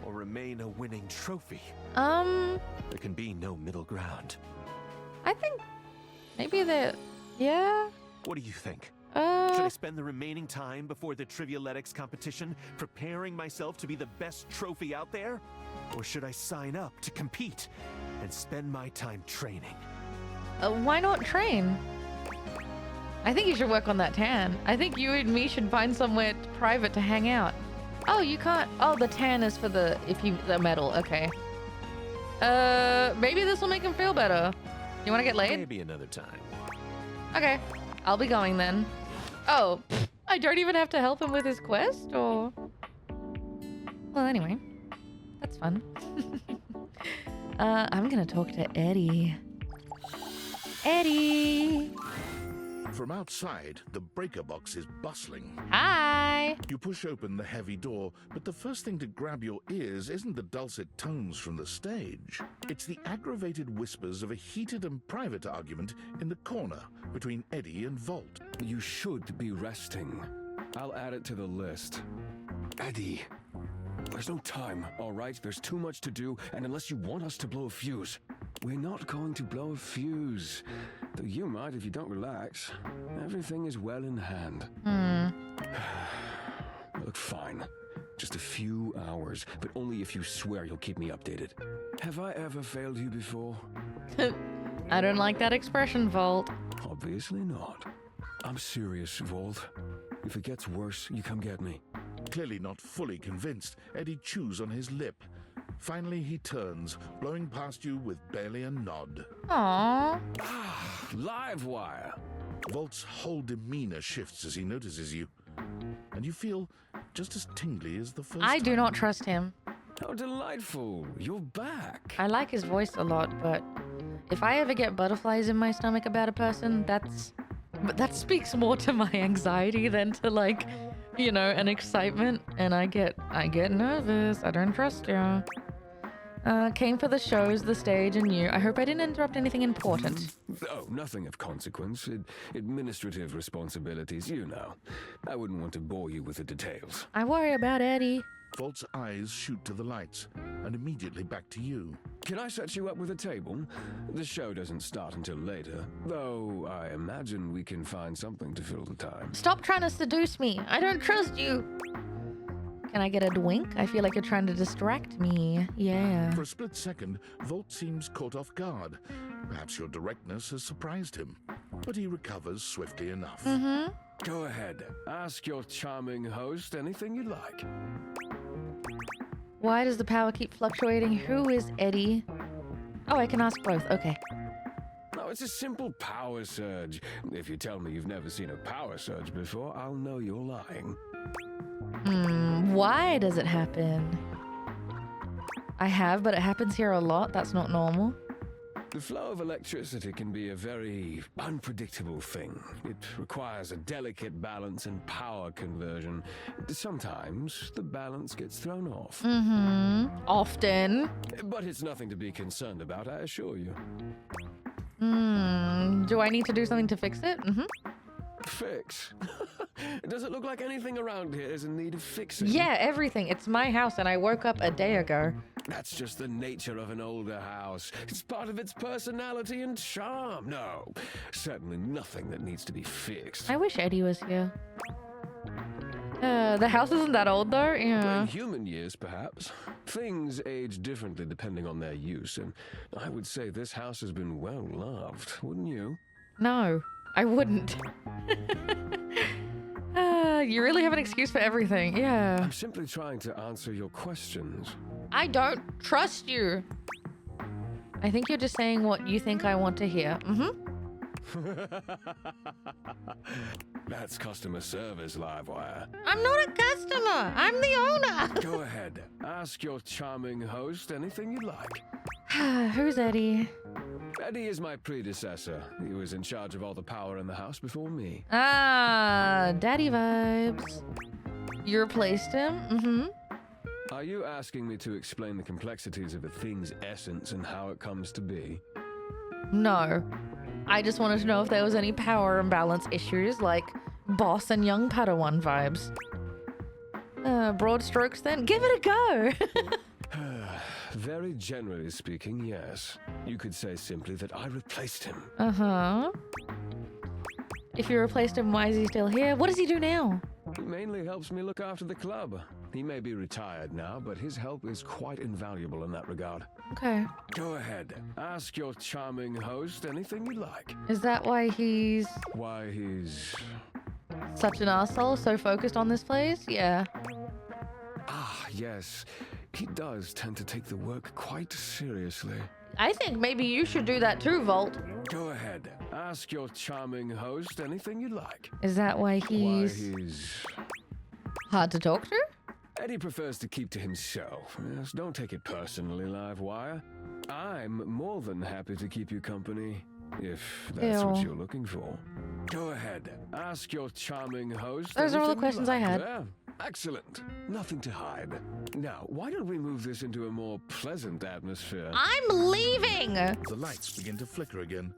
or remain a winning trophy? There can be no middle ground. I think maybe yeah. What do you think? Uh, Should I spend the remaining time before the Trivialetics competition preparing myself to be the best trophy out there? Or should I sign up to compete and spend my time training? why not train? I think you should work on that tan. I think you and me should find somewhere private to hang out. Oh, you can't. Oh, the tan is for the medal. Okay. Maybe this will make him feel better. You want to get laid? Maybe another time. Okay, I'll be going then. Oh, I don't even have to help him with his quest, or? Well, anyway, that's fun. I'm gonna talk to Eddie. Eddie! From outside, the breaker box is bustling. Hi! You push open the heavy door, but the first thing to grab your ears isn't the dulcet tones from the stage. It's the aggravated whispers of a heated and private argument in the corner between Eddie and Volt. You should be resting. I'll add it to the list. Eddie, there's no time, all right? There's too much to do, and unless you want us to blow a fuse, we're not going to blow a fuse. Though you might if you don't relax. Everything is well in hand. Look, fine. Just a few hours, but only if you swear you'll keep me updated. Have I ever failed you before? I don't like that expression, Volt. Obviously not. I'm serious, Volt. If it gets worse, you come get me. Clearly not fully convinced, Eddie chews on his lip. Finally, he turns, blowing past you with barely a nod. Aww. Live wire. Volt's whole demeanor shifts as he notices you, and you feel just as tingly as the first I time. do not trust him. How delightful. You're back. I like his voice a lot, but if I ever get butterflies in my stomach about a person, that speaks more to my anxiety than to, like, you know, an excitement, and I get nervous. I don't trust you. Came for the shows, the stage, and you. I hope I didn't interrupt anything important. Oh, nothing of consequence. Administrative responsibilities, you know. I wouldn't want to bore you with the details. I worry about Eddie. Volt's eyes shoot to the lights, and immediately back to you. Can I set you up with a table? The show doesn't start until later, though I imagine we can find something to fill the time. Stop trying to seduce me. I don't trust you. Can I get a wink? I feel like you're trying to distract me. Yeah. For a split second, Volt seems caught off guard. Perhaps your directness has surprised him, but he recovers swiftly enough. Go ahead. Ask your charming host anything you like. Why does the power keep fluctuating? Who is Eddie? Oh, I can ask both. Okay. No, it's a simple power surge. If you tell me you've never seen a power surge before, I'll know you're lying. Why does it happen? I have, but it happens here a lot. That's not normal. The flow of electricity can be a very unpredictable thing. It requires a delicate balance and power conversion. Sometimes the balance gets thrown off. Often. But it's nothing to be concerned about, I assure you. Do I need to do something to fix it? Fix? Does it look like anything around here is in need of fixing? Yeah, everything. It's my house and I woke up a day ago. That's just the nature of an older house. It's part of its personality and charm. No, certainly nothing that needs to be fixed. I wish Eddie was here. The house isn't that old though. Yeah. In human years, perhaps. Things age differently depending on their use, and I would say this house has been well loved, wouldn't you? No, I wouldn't. You really have an excuse for everything. Yeah. I'm simply trying to answer your questions. I don't trust you. I think you're just saying what you think I want to hear. That's customer service, Livewire. I'm not a customer. I'm the owner. Go ahead. Ask your charming host anything you like. Who's Eddie? Eddie is my predecessor. He was in charge of all the power in the house before me. Ah, daddy vibes. You replaced him? Mm-hmm. Are you asking me to explain the complexities of a thing's essence and how it comes to be? No. I just wanted to know if there was any power imbalance issues, like boss and young Padawan vibes. Broad strokes then? Give it a go! Very generally speaking, yes. You could say simply that I replaced him. Uh-huh. If you replaced him, why is he still here? What does he do now? He mainly helps me look after the club. He may be retired now, but his help is quite invaluable in that regard. Okay. Go ahead. Ask your charming host anything you like. Is that why he's Why he's... such an asshole, so focused on this place? Yeah. Ah, yes. He does tend to take the work quite seriously. I think maybe you should do that too, Volt. Go ahead. Ask your charming host anything you like. Is that why Why he's he's... hard to talk to? Eddie prefers to keep to himself. Yes, don't take it personally, Livewire. I'm more than happy to keep you company, if that's what Ew. you're looking for. Go ahead. Ask your charming host. Those are all the anything you questions I like. had. Yeah, excellent. Nothing to hide. Now, why don't we move this into a more pleasant atmosphere? I'm leaving! The lights begin to flicker again.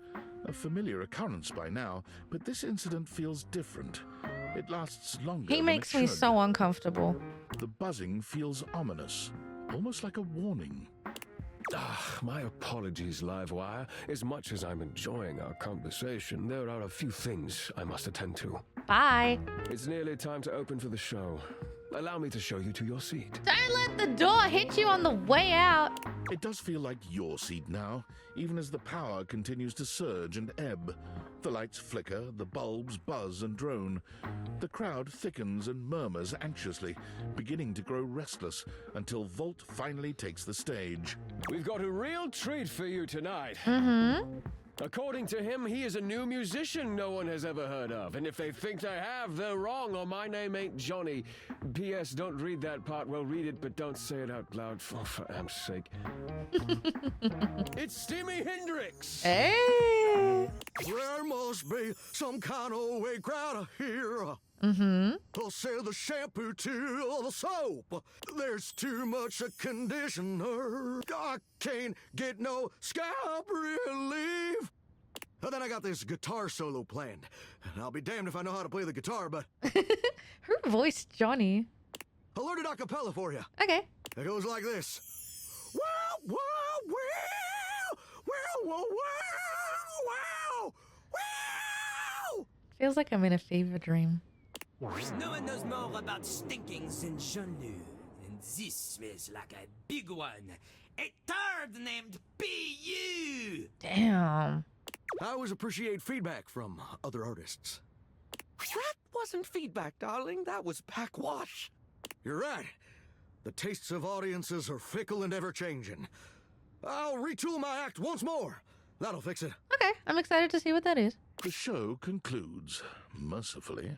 A familiar occurrence by now, but this incident feels different. It lasts longer He than makes it me should. so uncomfortable. The buzzing feels ominous, almost like a warning. Ah, my apologies, Livewire. As much as I'm enjoying our conversation, there are a few things I must attend to. Bye. It's nearly time to open for the show. Allow me to show you to your seat. Don't let the door hit you on the way out. It does feel like your seat now, even as the power continues to surge and ebb. The lights flicker, the bulbs buzz and drone. The crowd thickens and murmurs anxiously, beginning to grow restless until Volt finally takes the stage. We've got a real treat for you tonight. Mm-hmm. According to him, he is a new musician no one has ever heard of. And if they think they have, they're wrong, or my name ain't Johnny. P.S. Don't read that part. Well, read it, but don't say it out loud, for am's sake. It's Steamy Hendrix! Hey. There must be some kind of way crowd here. Mm-hmm. I'll sell the shampoo to the soap. There's too much conditioner. I can't get no scalp relief. And then I got this guitar solo planned. And I'll be damned if I know how to play the guitar, but Who voiced Johnny? I learned it a cappella for you. Okay. It goes like this. Wow, wow, wow, wow, wow, wow, wow. Feels like I'm in a fever dream. No one knows more about stinkings than Jean-Luc, and this smells like a big one. A turd named P.U. Damn. I always appreciate feedback from other artists. That wasn't feedback, darling. That was backwash. You're right. The tastes of audiences are fickle and ever-changing. I'll retool my act once more. That'll fix it. Okay, I'm excited to see what that is. The show concludes, mercifully.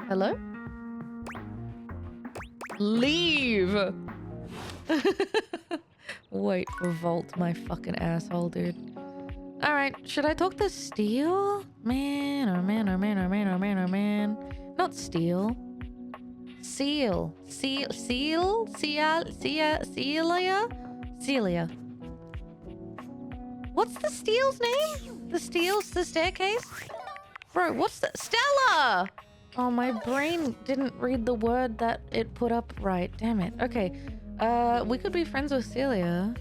Hello? Leave! Wait for Volt, my fucking asshole, dude. Alright, should I talk to Steel? Man, oh man, oh man, oh man, oh man, oh man. Not Steel. Seal. Celia? What's the Steel's name? The Steel's the staircase? Bro, what's the... Stella! Oh, my brain didn't read the word that it put up right. Damn it. Okay. We could be friends with Celia.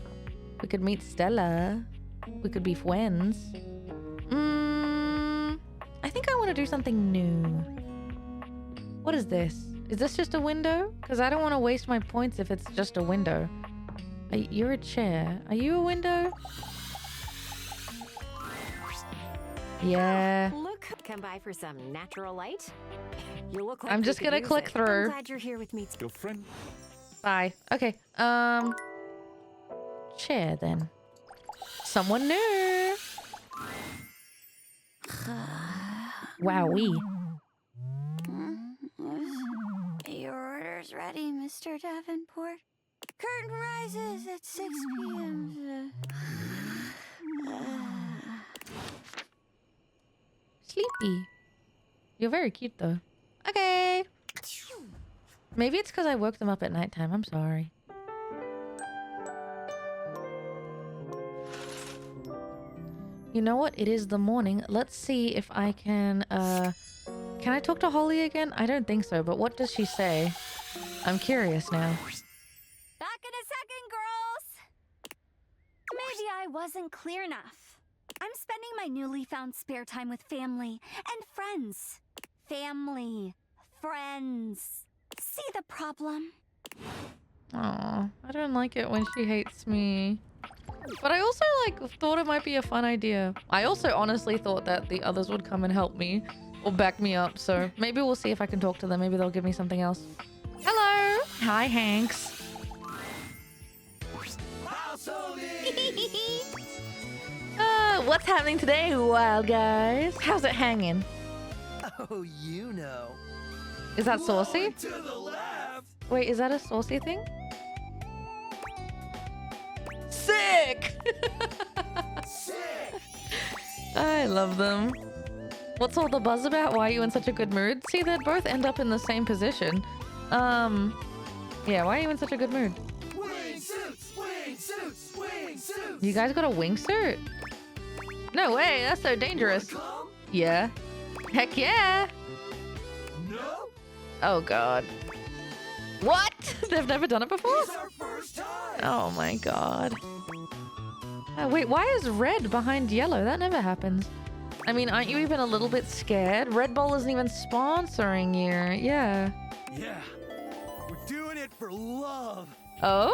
We could meet Stella. We could be friends. I think I want to do something new. What is this? Is this just a window? Because I don't want to waste my points if it's just a window. You're a chair. Are you a window? Yeah. Look, come by for some natural light. You look like I'm you just could gonna use click it. through. I'm glad you're here with me. Your friend? Bye. Okay. Chair then. Someone new. Wowee. Your order's ready, Mr. Davenport. Curtain rises at 6 p.m. Sleepy. You're very cute though. Okay. Maybe it's because I woke them up at nighttime. I'm sorry. You know what? It is the morning. Let's see if I can I talk to Holly again? I don't think so, but what does she say? I'm curious now. Back in a second, girls! Maybe I wasn't clear enough. I'm spending my newly found spare time with family and friends. Family. Friends. See the problem? Aw, I don't like it when she hates me. But I also thought it might be a fun idea. I also honestly thought that the others would come and help me or back me up. So maybe we'll see if I can talk to them. Maybe they'll give me something else. Hello. Hi, Hanks. What's happening today, wild guys? How's it hanging? Oh, you know. Is that saucy? To the left. Wait, is that a saucy thing? Sick! Sick. I love them. What's all the buzz about? Why are you in such a good mood? See, they'd both end up in the same position. Yeah, why are you in such a good mood? Wingsuits, wingsuits, wingsuits. You guys got a wingsuit? No way, that's so dangerous. Come? Yeah. Heck yeah! No. Oh god. What? They've never done it before? It's our first time. Oh my god. Wait, why is red behind yellow? That never happens. I mean, aren't you even a little bit scared? Red Bull isn't even sponsoring you. Yeah. Yeah. We're doing it for love. Oh?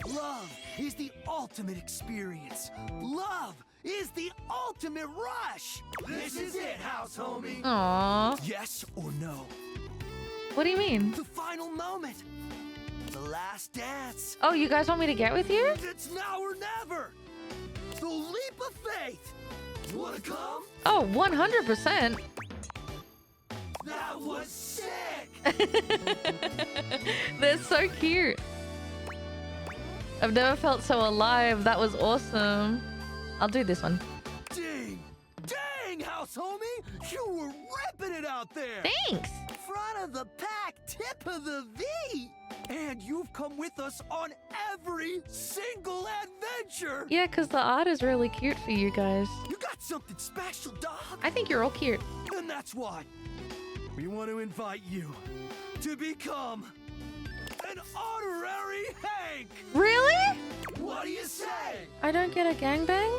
Love is the ultimate experience. Love is the ultimate rush. This is it, house homie. Aww. Yes or no? What do you mean? The final moment. The last dance. Oh, you guys want me to get with you? It's now or never. The leap of faith. Wanna come? Oh, 100%. That was sick. They're so cute. I've never felt so alive. That was awesome. I'll do this one. Dang, house homie. You were ripping it out there. Thanks. Front of the pack, tip of the V. And you've come with us on every single adventure. Yeah, because the art is really cute for you guys. You got something special, dog. I think you're all cute. And that's why we want to invite you to become an honorary Hank. Really? What do you say? I don't get a gangbang?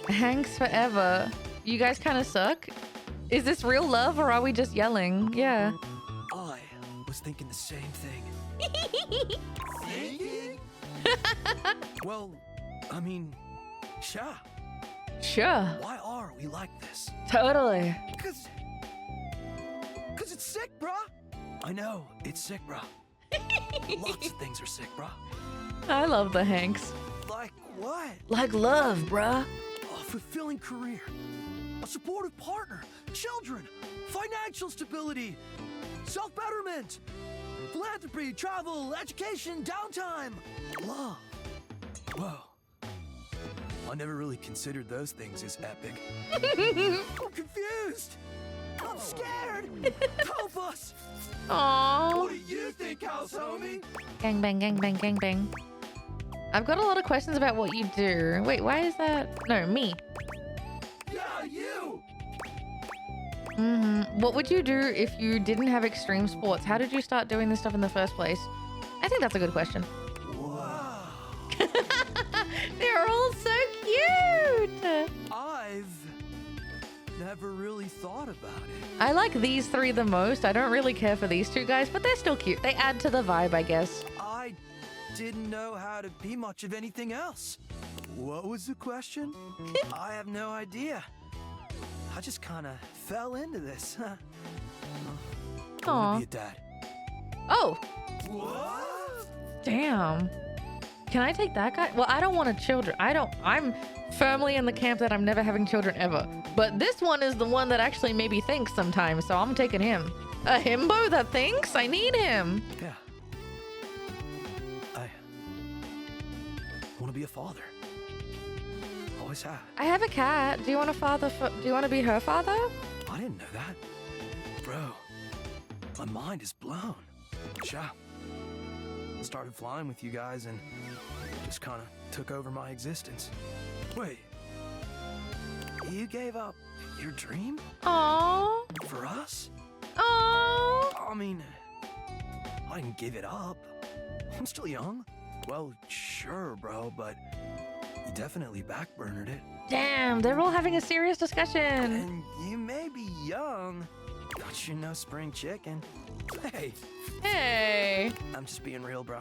Hanks forever. You guys kind of suck. Is this real love or are we just yelling? Yeah. I was thinking the same thing. Thinking? Well, I mean, sure. Sure. Why are we like this? Totally. Cause it's sick, bruh. I know, it's sick, bruh. Lots of things are sick, bruh. I love the Hanks. Like what? Like love, bruh. A fulfilling career, a supportive partner, children, financial stability, self-betterment, philanthropy, travel, education, downtime, love. Whoa. I never really considered those things as epic. I'm confused. I'm scared. Help us. Aww. What do you think, house homie? Gangbang, gangbang, gangbang. I've got a lot of questions about what you do. Wait, why is that? No, me. Yeah, you. What would you do if you didn't have extreme sports? How did you start doing this stuff in the first place? I think that's a good question. Wow. They're all so cute. I've never really thought about it. I like these three the most. I don't really care for these two guys, but they're still cute. They add to the vibe, I guess. I didn't know how to be much of anything else. What was the question? I have no idea. I just kind of fell into this. I want to be a dad. Oh. What? Damn. Can I take that guy? Well, I don't want a children. I'm firmly in the camp that I'm never having children ever. But this one is the one that actually maybe thinks sometimes, so I'm taking him. A himbo that thinks? I need him. Yeah. be a father. Always have. I have a cat. Do you want a father? Do you want to be her father? I didn't know that. Bro, my mind is blown. Yeah. Started flying with you guys and just kind of took over my existence. Wait. You gave up your dream? Aww. For us? Aww. I mean, I didn't give it up. I'm still young. Well, sure, bro, but you definitely backburnered it. Damn, they're all having a serious discussion. And you may be young, but you're no spring chicken. Hey. Hey. I'm just being real, bro.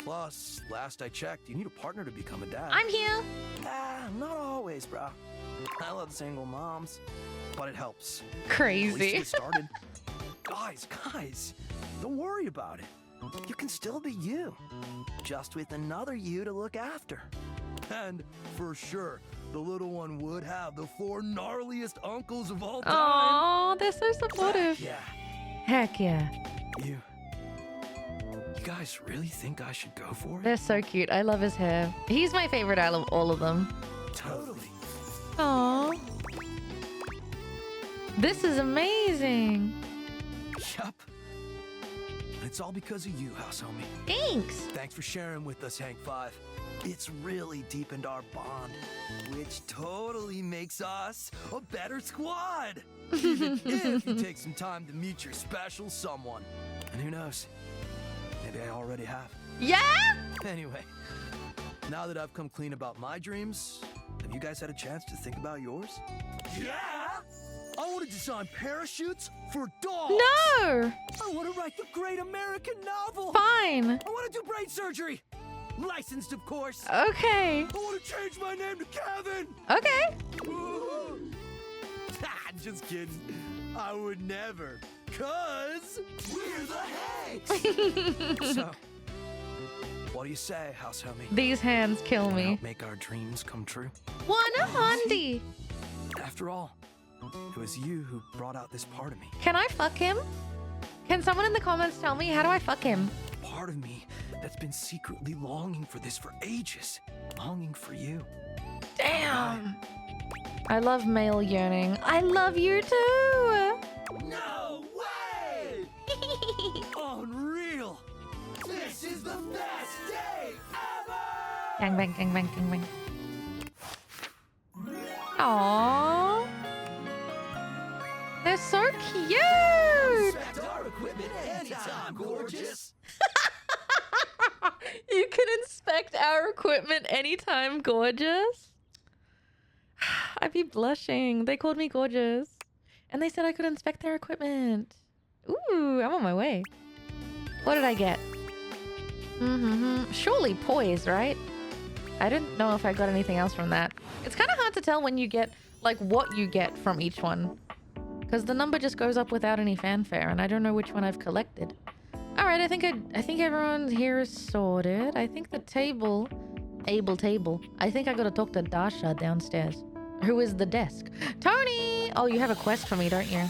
Plus, last I checked, you need a partner to become a dad. I'm here. Not always, bro. I love single moms, but it helps. Crazy. At least get started. Guys, don't worry about it. You can still be you, just with another you to look after. And for sure, the little one would have the 4 gnarliest uncles of all time. Aw, they're so supportive. Yeah. Heck yeah. You guys really think I should go for it? They're so cute. I love his hair. He's my favorite out of all of them. Totally. Aww. This is amazing. Yup. It's all because of you, house homie. Thanks. Thanks for sharing with us, Hank 5. It's really deepened our bond, which totally makes us a better squad. Even if you take some time to meet your special someone. And who knows? Maybe I already have. Yeah? Anyway, now that I've come clean about my dreams, have you guys had a chance to think about yours? Yeah! I want to design parachutes for dogs! No! I want to write the great American novel! Fine. I want to do brain surgery! Licensed, of course! Okay. I want to change my name to Kevin! Okay. Just kidding. I would never. 'Cause we're the Hanks! So, what do you say, house homie? These hands kill Wanna me. help make our dreams come true? Wanna Handy? After all, it was you who brought out this part of me. Can I fuck him? Can someone in the comments tell me how do I fuck him? Part of me that's been secretly longing for this for ages. Longing for you. Damn. I love male yearning. I love you too. No way! Unreal! This is the best day ever! Gang bang, gang bang, gang bang. Aww. They're so cute. Inspect our equipment anytime, gorgeous. You can inspect our equipment anytime, gorgeous. I'd be blushing. They called me gorgeous. And they said I could inspect their equipment. Ooh, I'm on my way. What did I get? Surely poise, right? I didn't know if I got anything else from that. It's kind of hard to tell when you get, like, what you get from each one. Because the number just goes up without any fanfare, and I don't know which one I've collected. Alright, I think everyone here is sorted. I think the table... table. I think I gotta talk to Dasha downstairs. Who is the desk? Tony! Oh, you have a quest for me, don't you?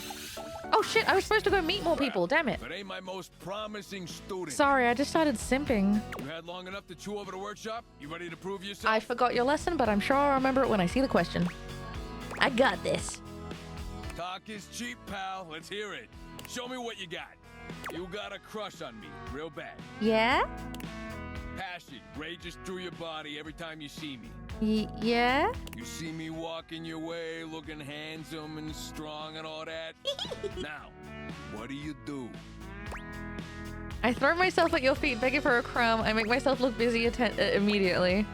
Oh shit, I was supposed to go meet more people, damn it. But ain't my most promising student. Sorry, I just started simping. You had long enough to chew over the workshop? You ready to prove yourself? I forgot your lesson, but I'm sure I'll remember it when I see the question. I got this. Talk is cheap, pal. Let's hear it. Show me what you got. You got a crush on me, real bad. Yeah? Passion rages through your body every time you see me. Yeah? You see me walking your way, looking handsome and strong and all that. Now, what do? I throw myself at your feet begging for a crumb. I make myself look busy immediately.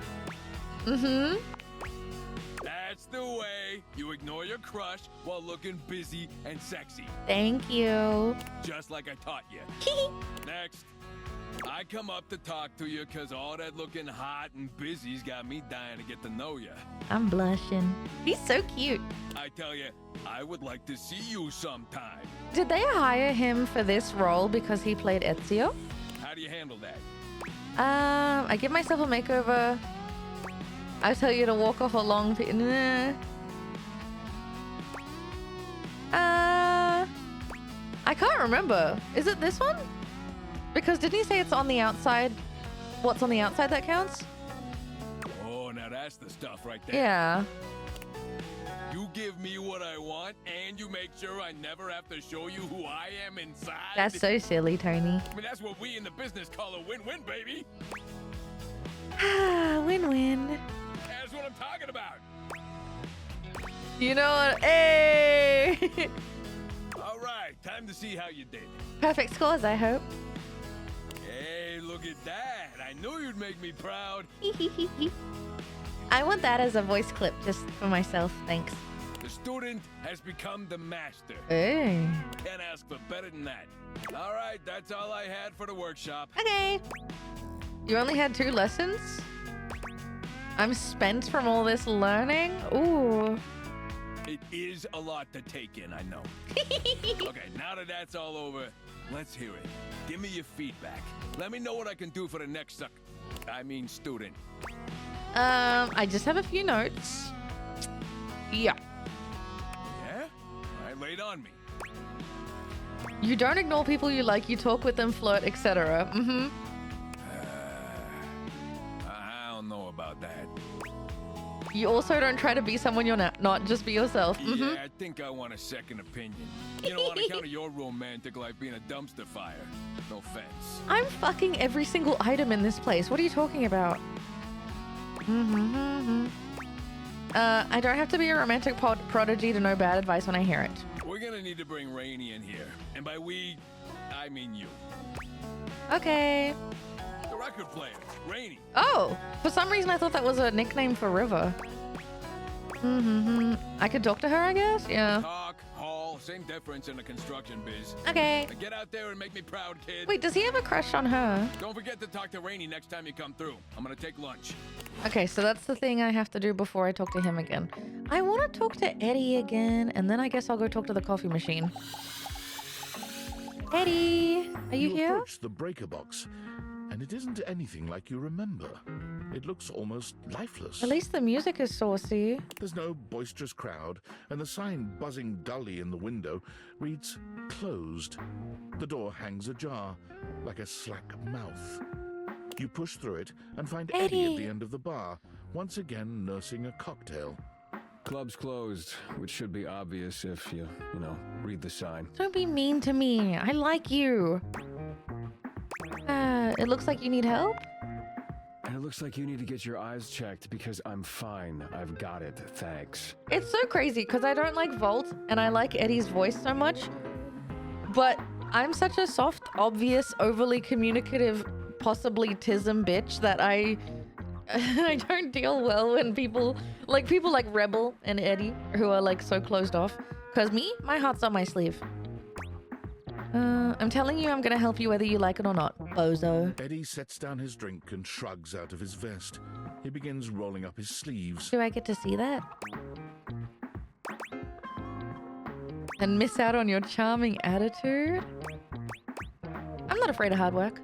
That's the way. You ignore your crush while looking busy and sexy. Thank you. Just like I taught you. Next. I come up to talk to you because all that looking hot and busy's got me dying to get to know you. I'm blushing. He's so cute. I tell you, I would like to see you sometime. Did they hire him for this role because he played Ezio? How do you handle that? I give myself a makeover. I tell you to walk off a long... I can't remember. Is it this one? Because didn't he say it's on the outside? What's on the outside that counts? the stuff right there. Yeah. You give me what I want, and you make sure I never have to show you who I am inside. That's so silly, Tony. I mean, that's what we in the business call a win-win, baby. Win-win. That's what I'm talking about. You know what? Hey! All right, time to see how you did. Perfect scores, I hope. Hey, look at that. I knew you'd make me proud. I want that as a voice clip just for myself, thanks. The student has become the master. Hey. Can't ask for better than that. All right, that's all I had for the workshop. Okay. You only had 2 lessons? I'm spent from all this learning? Ooh. It is a lot to take in, I know. Okay, now that that's all over, let's hear it. Give me your feedback. Let me know what I can do for the next student. I just have a few notes. Yeah. Yeah? All right, lay it on me. You don't ignore people you like, you talk with them, flirt, etc. Mm-hmm. I don't know about that. You also don't try to be someone you're not, just be yourself. Mm-hmm. Yeah, I think I want a second opinion. You know, on account of your romantic life being a dumpster fire. No offense. I'm fucking every single item in this place. What are you talking about? I don't have to be a romantic prodigy to know bad advice when I hear it. We're gonna need to bring Rainey in here. And by we, I mean you. Okay. The record player, Rainey. Oh, for some reason I thought that was a nickname for River. I could talk to her, I guess? Yeah. Talk, haul, same difference in the construction biz. Okay. Now get out there and make me proud, kid. Wait, does he have a crush on her? Don't forget to talk to Rainey next time you come through. I'm gonna take lunch. Okay, so that's the thing I have to do before I talk to him again. I want to talk to Eddie again, and then I guess I'll go talk to the coffee machine. Eddie, are you here? Approach the breaker box, and it isn't anything like you remember. It looks almost lifeless. At least the music is saucy. There's no boisterous crowd, and the sign buzzing dully in the window reads closed. The door hangs ajar, like a slack mouth. You push through it and find Eddie at the end of the bar, once again nursing a cocktail. Club's closed, which should be obvious if you read the sign. Don't be mean to me. I like you. It looks like you need help. And it looks like you need to get your eyes checked because I'm fine. I've got it. Thanks. It's so crazy because I don't like Volt and I like Eddie's voice so much. But I'm such a soft, obvious, overly communicative, possibly tism bitch that I don't deal well when people like Rebel and Eddie who are like so closed off. Cause me, my heart's on my sleeve. I'm telling you I'm gonna help you whether you like it or not, bozo. Eddie sets down his drink and shrugs out of his vest. He begins rolling up his sleeves. Do I get to see that? And miss out on your charming attitude? I'm not afraid of hard work.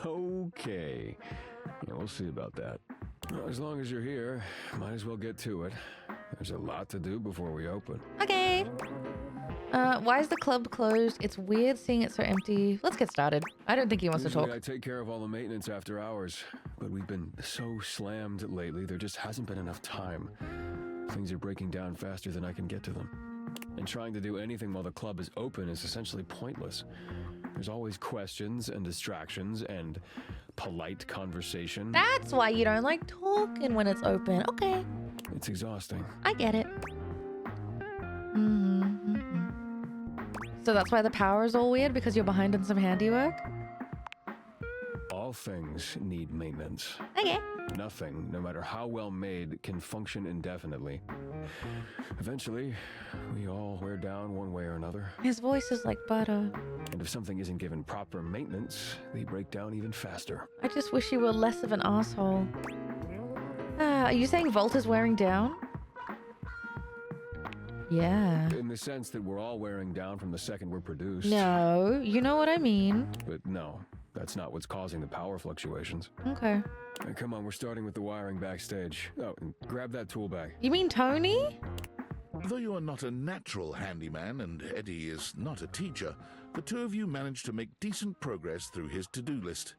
Okay. Yeah, we'll see about that. Well, as long as you're here, might as well get to it. There's a lot to do before we open. Okay. Why is the club closed? It's weird seeing it so empty. Let's get started. I don't think he wants to talk. I take care of all the maintenance after hours, but we've been so slammed lately, there just hasn't been enough time. Things are breaking down faster than I can get to them. And trying to do anything while the club is open is essentially pointless. There's always questions and distractions and polite conversation. That's why you don't like talking when it's open. Okay. It's exhausting. I get it. So that's why the power is all weird, because you're behind in some handiwork? All things need maintenance. Okay. Nothing, no matter how well made, can function indefinitely. Eventually, we all wear down one way or another. His voice is like butter. And if something isn't given proper maintenance, they break down even faster. I just wish you were less of an asshole. Are you saying Volt is wearing down? Yeah. In the sense that we're all wearing down from the second we're produced. No, you know what I mean. But no, that's not what's causing the power fluctuations. Okay. Come on, we're starting with the wiring backstage. Oh, and grab that tool bag. You mean Tony? Though you are not a natural handyman and Eddie is not a teacher, the two of you manage to make decent progress through his to-do list.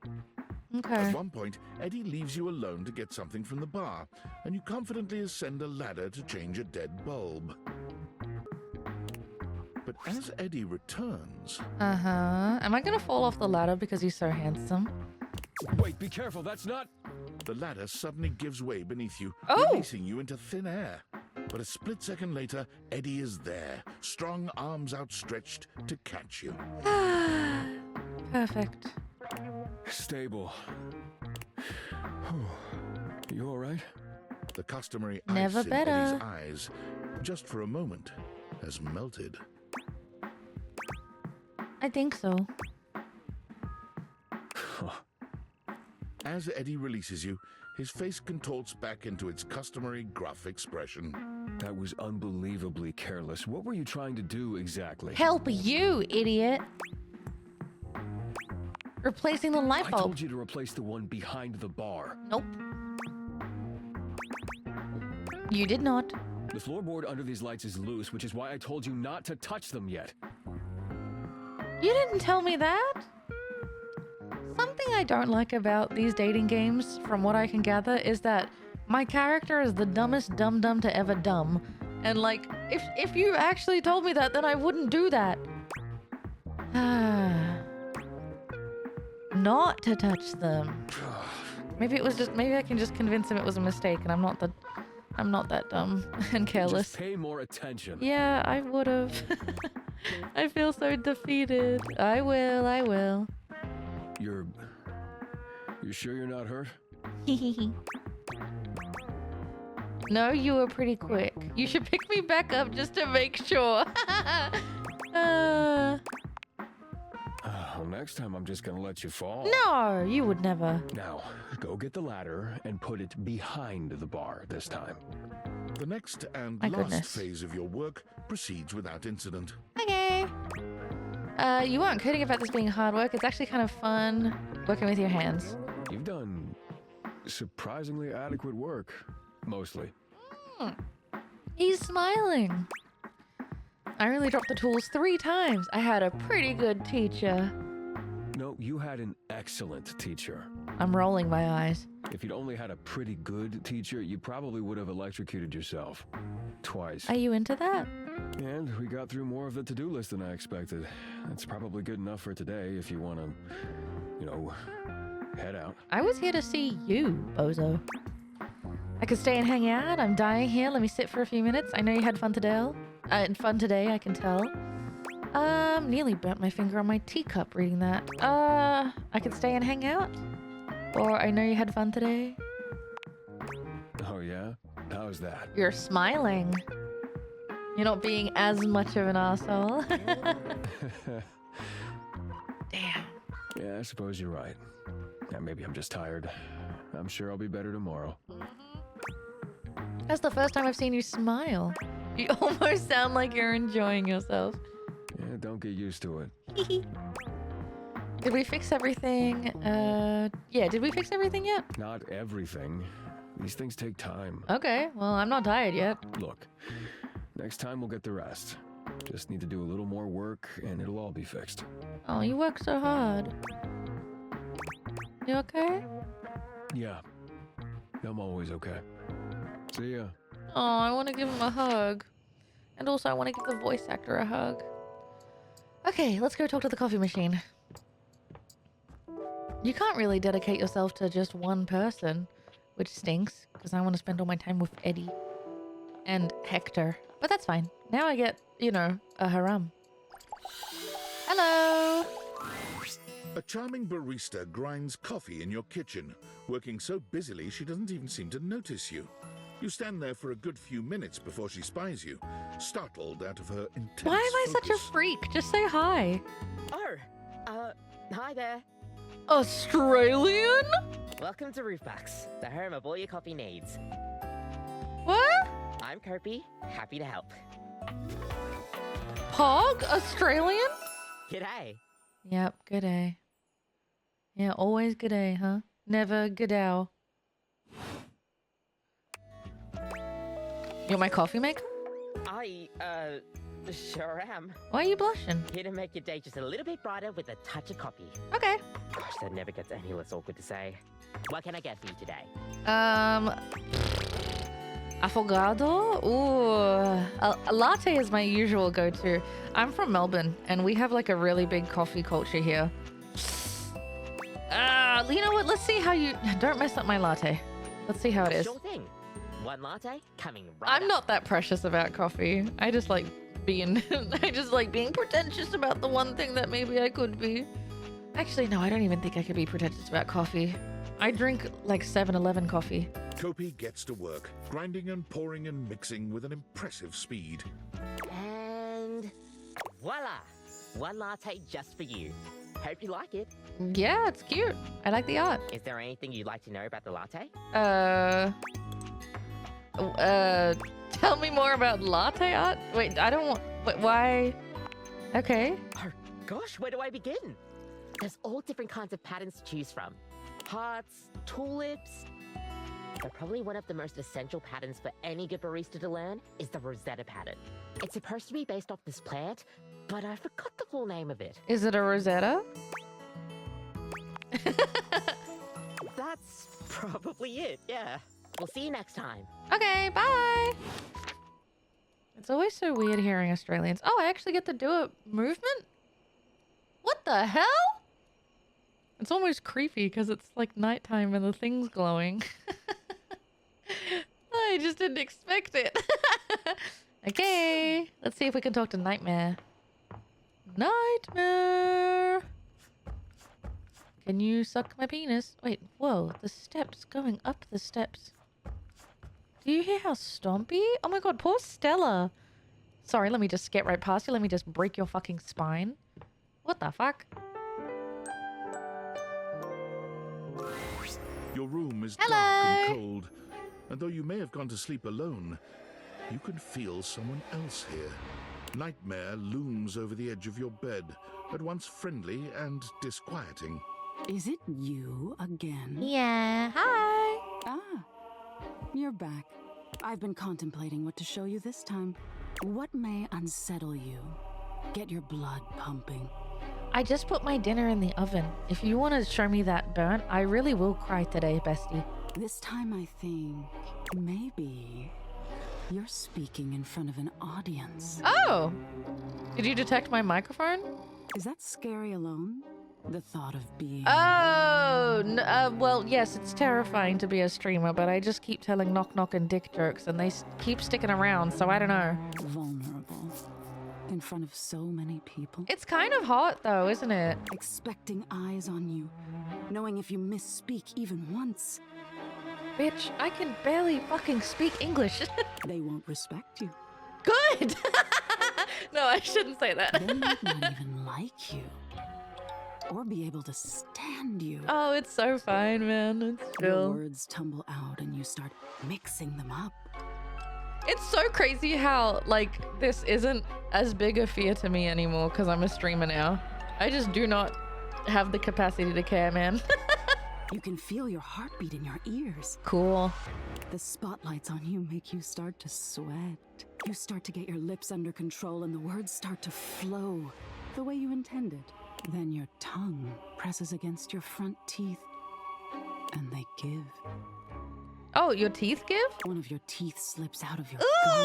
Okay. At one point, Eddie leaves you alone to get something from the bar, and you confidently ascend a ladder to change a dead bulb. But as Eddie returns... Am I gonna fall off the ladder because he's so handsome? Wait, be careful, that's not... The ladder suddenly gives way beneath you, Oh! releasing you into thin air. But a split second later, Eddie is there, strong arms outstretched to catch you. Perfect. Stable. You all right? The customary Never ice in better. Eddie's eyes, just for a moment, has melted. I think so. As Eddie releases you, his face contorts back into its customary gruff expression. That was unbelievably careless. What were you trying to do exactly? Help you, idiot! Replacing the light I bulb. told you to replace the one behind the bar. Nope. You did not. The floorboard under these lights is loose, which is why I told you not to touch them yet. You didn't tell me that. Something I don't like about these dating games, from what I can gather, is that my character is the dumbest dum-dum to ever dumb. And like, if you actually told me that, then I wouldn't do that. Not to touch them. Maybe I can just convince him it was a mistake and I'm not that dumb and careless. Just pay more attention. Yeah, I would've. I feel so defeated. I will. You're sure you're not hurt? No, you were pretty quick. You should pick me back up just to make sure. Well, next time I'm just gonna let you fall. No, you would never. Now, go get the ladder and put it behind the bar this time. The next and My last goodness. phase of your work proceeds without incident. Okay. You weren't kidding about this being hard work. It's actually kind of fun working with your hands. You've done surprisingly adequate work, mostly. He's smiling. I only dropped the tools 3 times. I had a pretty good teacher. No, you had an excellent teacher. I'm rolling my eyes. If you'd only had a pretty good teacher, you probably would have electrocuted yourself. Twice. Are you into that? And we got through more of the to-do list than I expected. That's probably good enough for today if you want to, head out. I was here to see you, bozo. I could stay and hang out. I'm dying here. Let me sit for a few minutes. I know you had fun today. I can tell. Nearly burnt my finger on my teacup reading that. I could stay and hang out. Or I know you had fun today. Oh, yeah? How's that? You're smiling. You're not being as much of an asshole. Damn. Yeah, I suppose you're right. Yeah, maybe I'm just tired. I'm sure I'll be better tomorrow. That's the first time I've seen you smile. You almost sound like you're enjoying yourself. Yeah, don't get used to it. Did we fix everything? Yeah, did we fix everything yet? Not everything. These things take time. Okay, well, I'm not tired yet. Look, next time we'll get the rest. Just need to do a little more work and it'll all be fixed. Oh, you work so hard. You okay? Yeah, I'm always okay. See ya. Oh, I want to give him a hug. And also, I want to give the voice actor a hug. Okay, let's go talk to the coffee machine. You can't really dedicate yourself to just one person, which stinks, because I want to spend all my time with Eddie and Hector. But that's fine. Now I get, a haram. Hello! A charming barista grinds coffee in your kitchen, working so busily she doesn't even seem to notice you. You stand there for a good few minutes before she spies you, startled out of her intense Why am I such a focus. freak? Just say hi. Oh, hi there. Australian? Welcome to Roofbox, the home of all your coffee needs. What? I'm Kirby, happy to help. Pog? Australian? G'day. Yep, good day. Yeah, always good day, huh? Never goodao. You're my coffee maker? Sure am. Why are you blushing? Here to make your day just a little bit brighter with a touch of coffee. Okay. Gosh, that never gets any less awkward to say. What can I get for you today? Affogato? Ooh. A latte is my usual go-to. I'm from Melbourne, and we have like a really big coffee culture here. You know what? Let's see how you... Don't mess up my latte. Let's see how it is. Sure thing. One latte coming right I'm up. not that precious about coffee. I just like being... I just like being pretentious about the one thing that maybe I could be. Actually, no, I don't even think I could be pretentious about coffee. I drink like 7-Eleven coffee. Kopi gets to work, grinding and pouring and mixing with an impressive speed. And voila! One latte just for you. Hope you like it. Yeah, it's cute. I like the art. Is there anything you'd like to know about the latte? Tell me more about latte art? Wait, I don't want... Wait, why? Okay. Oh, gosh, where do I begin? There's all different kinds of patterns to choose from. Hearts, tulips. But probably one of the most essential patterns for any good barista to learn is the Rosetta pattern. It's supposed to be based off this plant, but I forgot the full name of it. Is it a Rosetta? That's probably it, yeah. We'll see you next time. Okay, bye! It's always so weird hearing Australians. Oh, I actually get to do a movement? What the hell? It's almost creepy because it's like nighttime and the thing's glowing. I just didn't expect it. Okay, let's see if we can talk to Nightmare. Nightmare! Can you suck my penis? Wait, whoa, the steps, going up the steps. Do you hear how stompy? Oh my god, poor Stella. Sorry, let me just get right past you. Let me just break your fucking spine. What the fuck? Your room is Hello. dark and cold, and though you may have gone to sleep alone, you can feel someone else here. Nightmare looms over the edge of your bed, at once friendly and disquieting. Is it you again? Yeah, hi. Ah, you're back. I've been contemplating what to show you this time. What may unsettle you? Get your blood pumping. I just put my dinner in the oven. If you want to show me that burnt, I really will cry today, bestie. This time I think maybe you're speaking in front of an audience. Oh! Did you detect my microphone? Is that scary alone? The thought of being... Oh! Well, yes, it's terrifying to be a streamer, but I just keep telling knock-knock and dick jokes, and they keep sticking around, so I don't know. Vulnerable. In front of so many people. It's kind of hot, though, isn't it? Expecting eyes on you. Knowing if you misspeak even once. Bitch, I can barely fucking speak English. They won't respect you. Good! No, I shouldn't say that. They might not even like you. Or be able to stand you. Oh, it's so fine, man. It's Your chill. words tumble out and you start mixing them up. It's so crazy how, like, this isn't as big a fear to me anymore because I'm a streamer now. I just do not have the capacity to care, man. You can feel your heartbeat in your ears. Cool. The spotlights on you make you start to sweat. You start to get your lips under control and the words start to flow the way you intended. Then your tongue presses against your front teeth and they give. Oh, your teeth give? One of your teeth slips out of your gum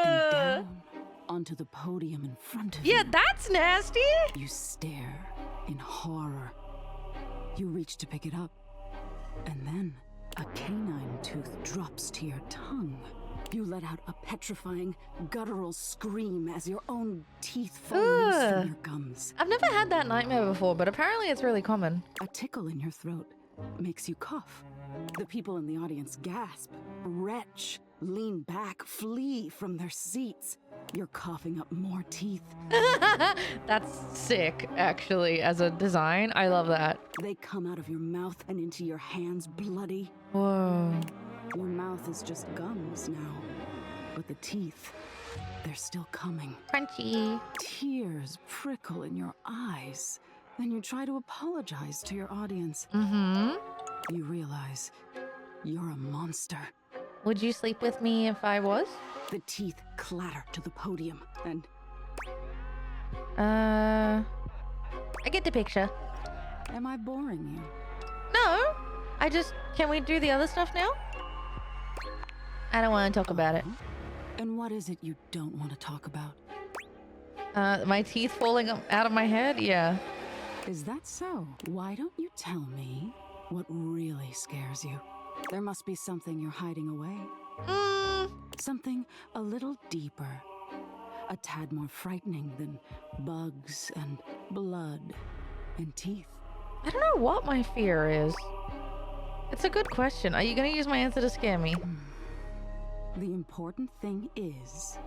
and down onto the podium in front of you. Yeah, that's nasty. You stare in horror. You reach to pick it up, and then a canine tooth drops to your tongue. You let out a petrifying, guttural scream as your own teeth fall loose from your gums. I've never had that nightmare before, but apparently it's really common. A tickle in your throat makes you cough. The people in the audience gasp, retch, lean back, flee from their seats. You're coughing up more teeth. That's sick, actually, as a design. I love that. They come out of your mouth and into your hands bloody. Whoa. Your mouth is just gums now, but the teeth, they're still coming. Crunchy. Tears prickle in your eyes. Then you try to apologize to your audience. Mm-hmm. You realize you're a monster. Would you sleep with me if I was? The teeth clatter to the podium, and I get the picture. Am I boring you? No, can we do the other stuff now? I don't want to talk about it. And what is it you don't want to talk about? My teeth falling out of my head? Yeah. Is that so? Why don't you tell me what really scares you? There must be something you're hiding away. Something a little deeper. A tad more frightening than bugs and blood and teeth. I don't know what my fear is. It's a good question. Are you going to use my answer to scare me? The important thing is,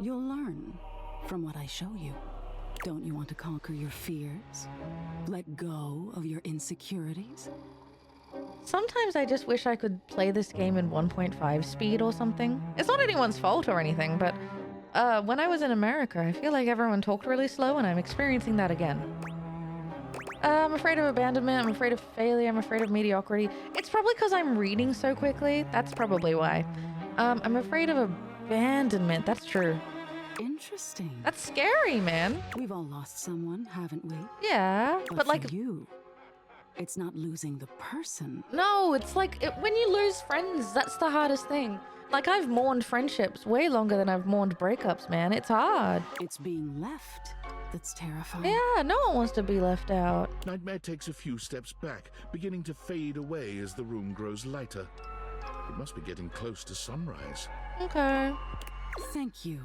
you'll learn from what I show you. Don't you want to conquer your fears? Let go of your insecurities? Sometimes I just wish I could play this game in 1.5 speed or something. It's not anyone's fault or anything, but when I was in America, I feel like everyone talked really slow, and I'm experiencing that again. I'm afraid of abandonment, I'm afraid of failure, I'm afraid of mediocrity. It's probably because I'm reading so quickly. That's probably why. I'm afraid of abandonment. That's true. Interesting. That's scary, man. We've all lost someone, haven't we? Yeah, but like... For you, it's not losing the person. No, it's like when you lose friends, that's the hardest thing. Like, I've mourned friendships way longer than I've mourned breakups, man. It's hard. It's being left that's terrifying. Yeah, no one wants to be left out. Nightmare takes a few steps back, beginning to fade away as the room grows lighter. It must be getting close to sunrise. Okay. Thank you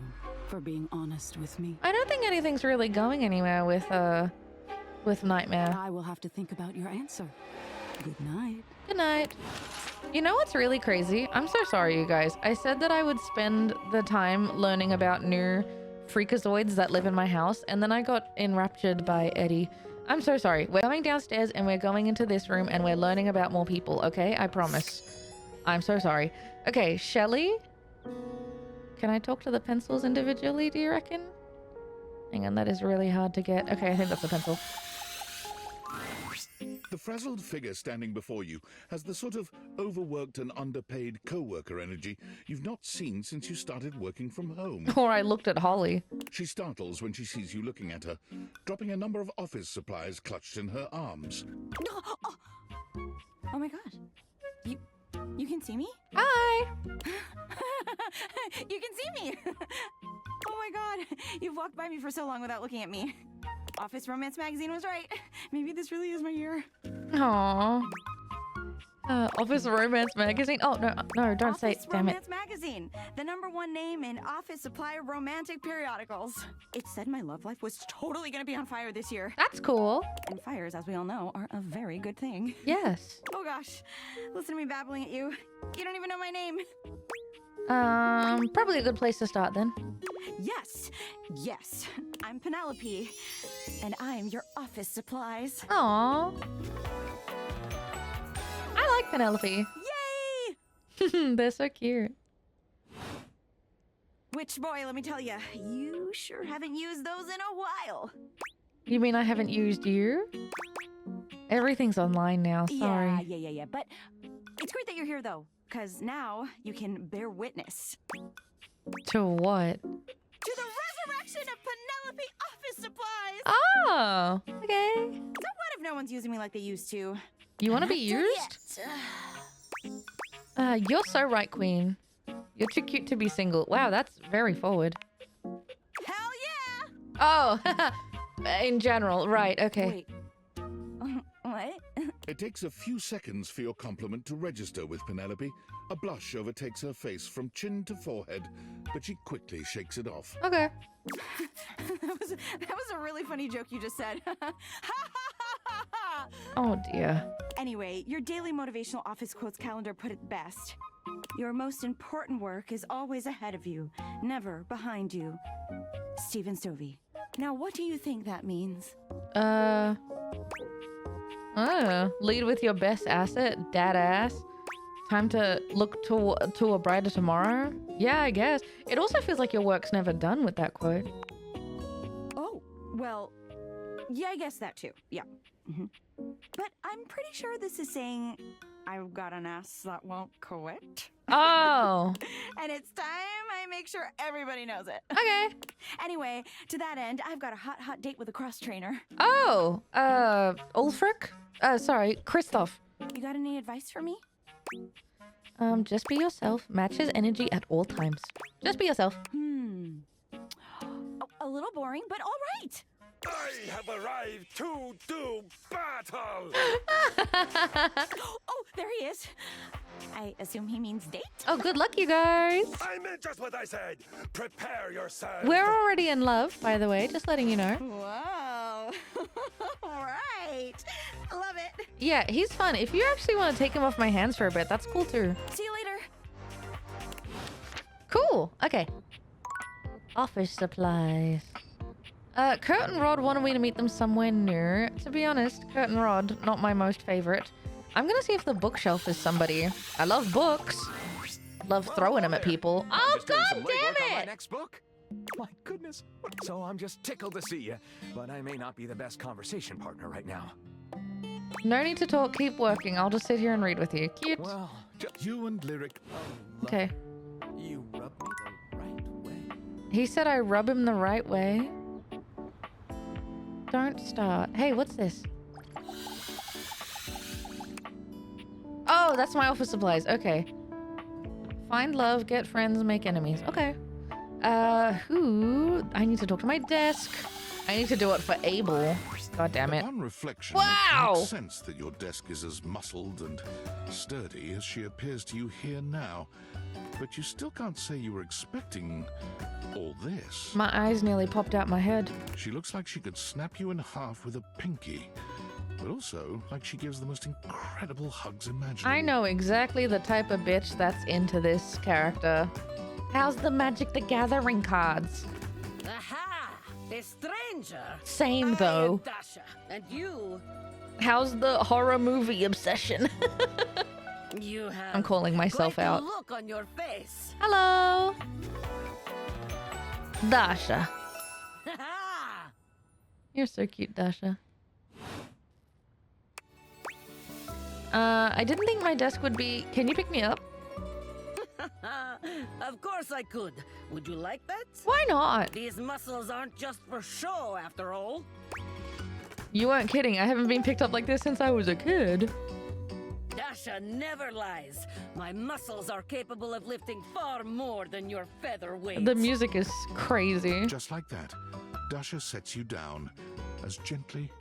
for being honest with me. I don't think anything's really going anywhere with Nightmare. I will have to think about your answer. Good night. Good night. You know what's really crazy? I'm so sorry, you guys. I said that I would spend the time learning about new freakazoids that live in my house, and then I got enraptured by Eddie. I'm so sorry. We're going downstairs and we're going into this room and we're learning about more people, okay? I promise. I'm so sorry. Okay, Shelly? Can I talk to the pencils individually, do you reckon? Hang on, that is really hard to get. Okay, I think that's a pencil. The frazzled figure standing before you has the sort of overworked and underpaid co-worker energy you've not seen since you started working from home. Or I looked at Holly. She startles when she sees you looking at her, dropping a number of office supplies clutched in her arms. Oh my god. You can see me? Hi! You can see me! Oh my god. You've walked by me for so long without looking at me. Office Romance Magazine was right. Maybe this really is my year. Aww. Office Romance Magazine? Oh, no, don't say it. Damn it. Office Romance Magazine, the #1 name in office supply romantic periodicals. It said my love life was totally gonna be on fire this year. That's cool. And fires, as we all know, are a very good thing. Yes. Oh gosh, listen to me babbling at you. You don't even know my name. Probably a good place to start then. Yes. I'm Penelope, and I'm your office supplies. Aww. I like Penelope. Yay! They're so cute. Which, boy, let me tell you, you sure haven't used those in a while. You mean I haven't used you? Everything's online now, sorry. Yeah. But it's great that you're here, though, because now you can bear witness. To what? To the resurrection of Penelope office supplies! Oh, okay. So what if no one's using me like they used to? You want to be used? You're so right, Queen. You're too cute to be single. Wow, that's very forward. Hell yeah! Oh, in general, right, okay. Wait. What? It takes a few seconds for your compliment to register with Penelope. A blush overtakes her face from chin to forehead, but she quickly shakes it off. Okay. That was a really funny joke you just said. Oh dear. Anyway, your daily motivational office quotes calendar put it best. Your most important work is always ahead of you, never behind you. Stephen Stovey. Now, what do you think that means? Lead with your best asset, dad ass. Time to look to a brighter tomorrow? Yeah, I guess. It also feels like your work's never done with that quote. Oh, well, yeah, I guess that too. Yeah. But I'm pretty sure this is saying I've got an ass that won't quit. Oh. And it's time I make sure everybody knows it. Okay. Anyway, to that end, I've got a hot date with a cross trainer. Oh, Ulfric? Sorry, Christoph. You got any advice for me? Just be yourself. Match his energy at all times. Just be yourself. A little boring, but all right. I have arrived to do battle! Oh, there he is. I assume he means date? Oh, good luck, you guys. I meant just what I said. Prepare yourself. We're already in love, by the way, just letting you know. Whoa. All right. Love it. Yeah, he's fun. If you actually want to take him off my hands for a bit, that's cool too. See you later. Cool. Okay. Office supplies. Kurt and Rod wanted me to meet them somewhere new. To be honest, Kurt and Rod, not my most favorite. I'm gonna see if the bookshelf is somebody. I love books. Love throwing them at people. Oh, Just doing god some legwork on damn my it! next book. My goodness. So I'm just tickled to see you, but I may not be the best conversation partner right now. No need to talk. Keep working. I'll just sit here and read with you. Cute. Well, You and Lyric. Okay. You rub me the right way. He said I rub him the right way. Don't start. Hey, what's this? Oh, that's my office supplies. Okay. Find love, get friends, make enemies. Okay. Who? I need to talk to my desk. I need to do it for Abel. God damn it. On reflection, Wow! it makes sense that your desk is as muscled and sturdy as she appears to you here now. But you still can't say you were expecting all this. My eyes nearly popped out my head. She looks like she could snap you in half with a pinky, but also like she gives the most incredible hugs imaginable. I know exactly the type of bitch that's into this character. How's the Magic the Gathering cards? Aha! A stranger! Same though. Dasha, and you... How's the horror movie obsession? You have... I'm calling myself quite a out. look on your face. Hello! Dasha. You're so cute, Dasha. I didn't think my desk would be... Can you pick me up? Of course I could. Would you like that? Why not? These muscles aren't just for show, after all. You weren't kidding. I haven't been picked up like this since I was a kid. Dasha never lies. My muscles are capable of lifting far more than your featherweight. The music is crazy. Just like that, Dasha sets you down as gently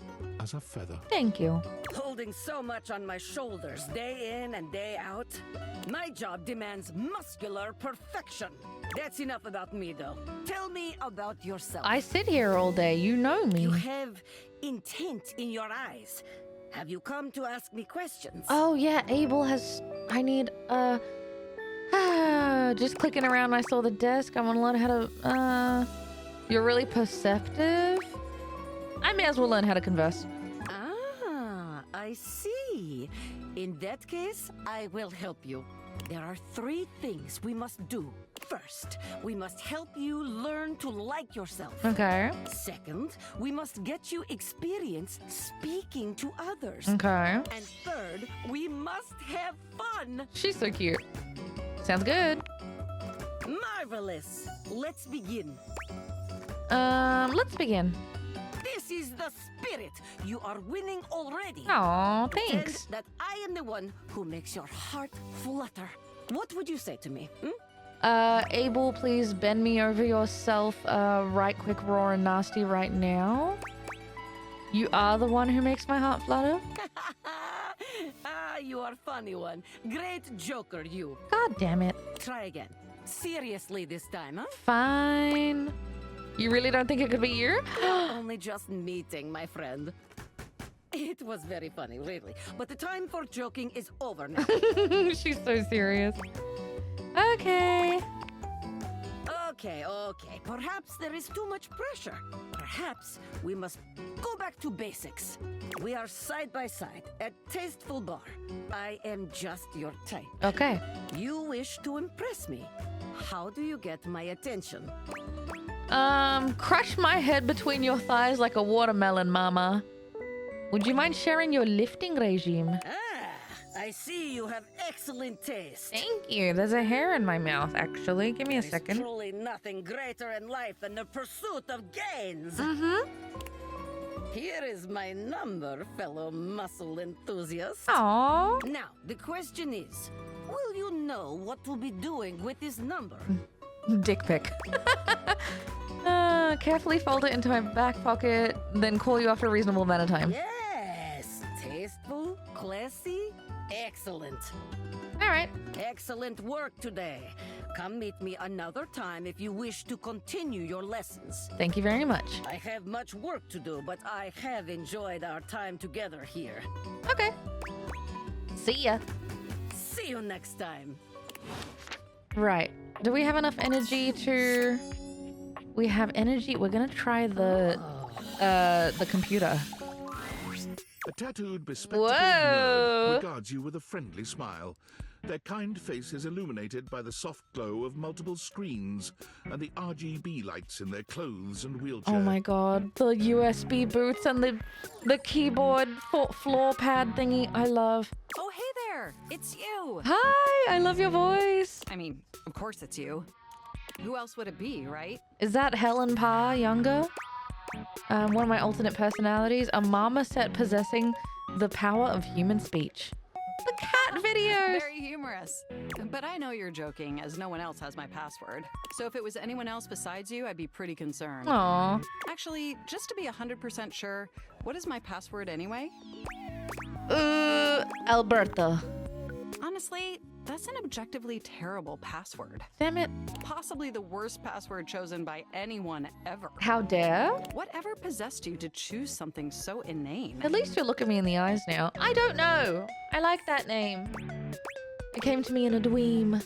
as a feather. Thank you. Holding so much on my shoulders day in and day out. My job demands muscular perfection. That's enough about me, though. Tell me about yourself. I sit here all day. You know me. You have intent in your eyes. Have you come to ask me questions? Oh, yeah. Abel has... I need, just clicking around, I saw the desk. I want to learn how to, You're really perceptive? I may as well learn how to converse. Ah, I see. In that case, I will help you. There are 3 things we must do. First, we must help you learn to like yourself. Okay. Second, we must get you experience speaking to others. Okay. And third, we must have fun. She's so cute. Sounds good. Marvelous. Let's begin. Let's begin. This is the spirit. You are winning already. Aw, Pretend thanks. that I am the one who makes your heart flutter. What would you say to me? Abel, please bend me over yourself, right quick, raw and nasty right now. You are the one who makes my heart flutter? You are funny one. Great joker, you. God damn it. Try again. Seriously this time, huh? Fine. You really don't think it could be you? Only just meeting, my friend. It was very funny, really. But the time for joking is over now. She's so serious. Okay. Okay. Perhaps there is too much pressure. Perhaps we must go back to basics. We are side by side at Tasteful Bar. I am just your type. Okay. You wish to impress me. How do you get my attention? Crush my head between your thighs like a watermelon, mama. Would you mind sharing your lifting regime? I see you have excellent taste. Thank you. There's a hair in my mouth, actually. Give me a There is second. truly nothing greater in life than the pursuit of gains. Mm-hmm. Here is my number, fellow muscle enthusiast. Aww. Now, the question is, will you know what to be doing with this number? Dick pic. Carefully fold it into my back pocket, then call you after a reasonable amount of time. Yes! Tasteful, classy, excellent. All right. Excellent work today. Come meet me another time if you wish to continue your lessons. Thank you very much. I have much work to do, but I have enjoyed our time together here. Okay. See ya. See you next time. Right. Do we have enough energy to... We have energy. We're gonna try the computer. A tattooed, bespectacled Whoa. nerd regards you with a friendly smile. Their kind face is illuminated by the soft glow of multiple screens and the RGB lights in their clothes and wheelchair. Oh my god, the USB boots and the keyboard floor pad thingy. I love. Oh, hey there! It's you! Hi, I love your voice. I mean, of course it's you. Who else would it be, right? Is that Helen Parr younger? One of my alternate personalities, a marmoset possessing the power of human speech. The cat videos! Very humorous. But I know you're joking, as no one else has my password. So if it was anyone else besides you, I'd be pretty concerned. Aww. Actually, just to be 100% sure, what is my password anyway? Alberta. Honestly, that's an objectively terrible password. Damn it. Possibly the worst password chosen by anyone ever. How dare? Whatever possessed you to choose something so inane? At least you'll look at me in the eyes now. I don't know. I like that name. It came to me in a dweem.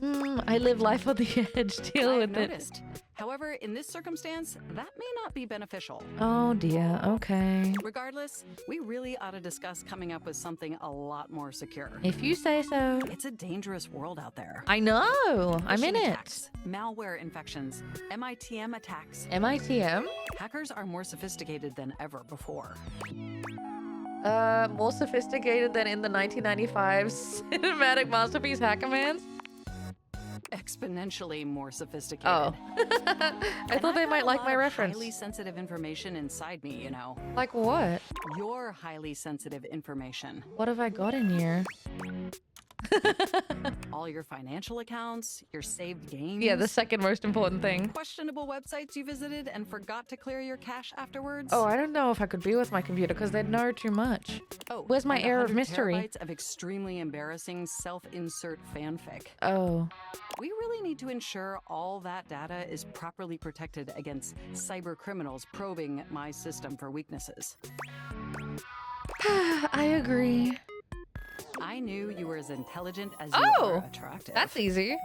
I live life on the edge. Deal with it. Noticed. However, in this circumstance, that may not be beneficial. Oh dear, okay. Regardless, we really ought to discuss coming up with something a lot more secure. If you say so. It's a dangerous world out there. I know. I'm in Phishing it. attacks, malware infections, MITM attacks. MITM? Hackers are more sophisticated than ever before. More sophisticated than in the 1995 cinematic masterpiece Hackerman? Exponentially more sophisticated. Oh. I thought they might like my reference. Highly sensitive information inside me, you know. Like what? Your highly sensitive information. What have I got in here? All your financial accounts, your saved games. Yeah, the second most important thing. Questionable websites you visited and forgot to clear your cache afterwards. Oh, I don't know if I could be with my computer because they'd know too much. Oh, where's my and air of 100 mystery? terabytes of extremely embarrassing self-insert fanfic. Oh. We really need to ensure all that data is properly protected against cyber criminals probing my system for weaknesses. I agree. I knew you were as intelligent as you are attractive. That's easy.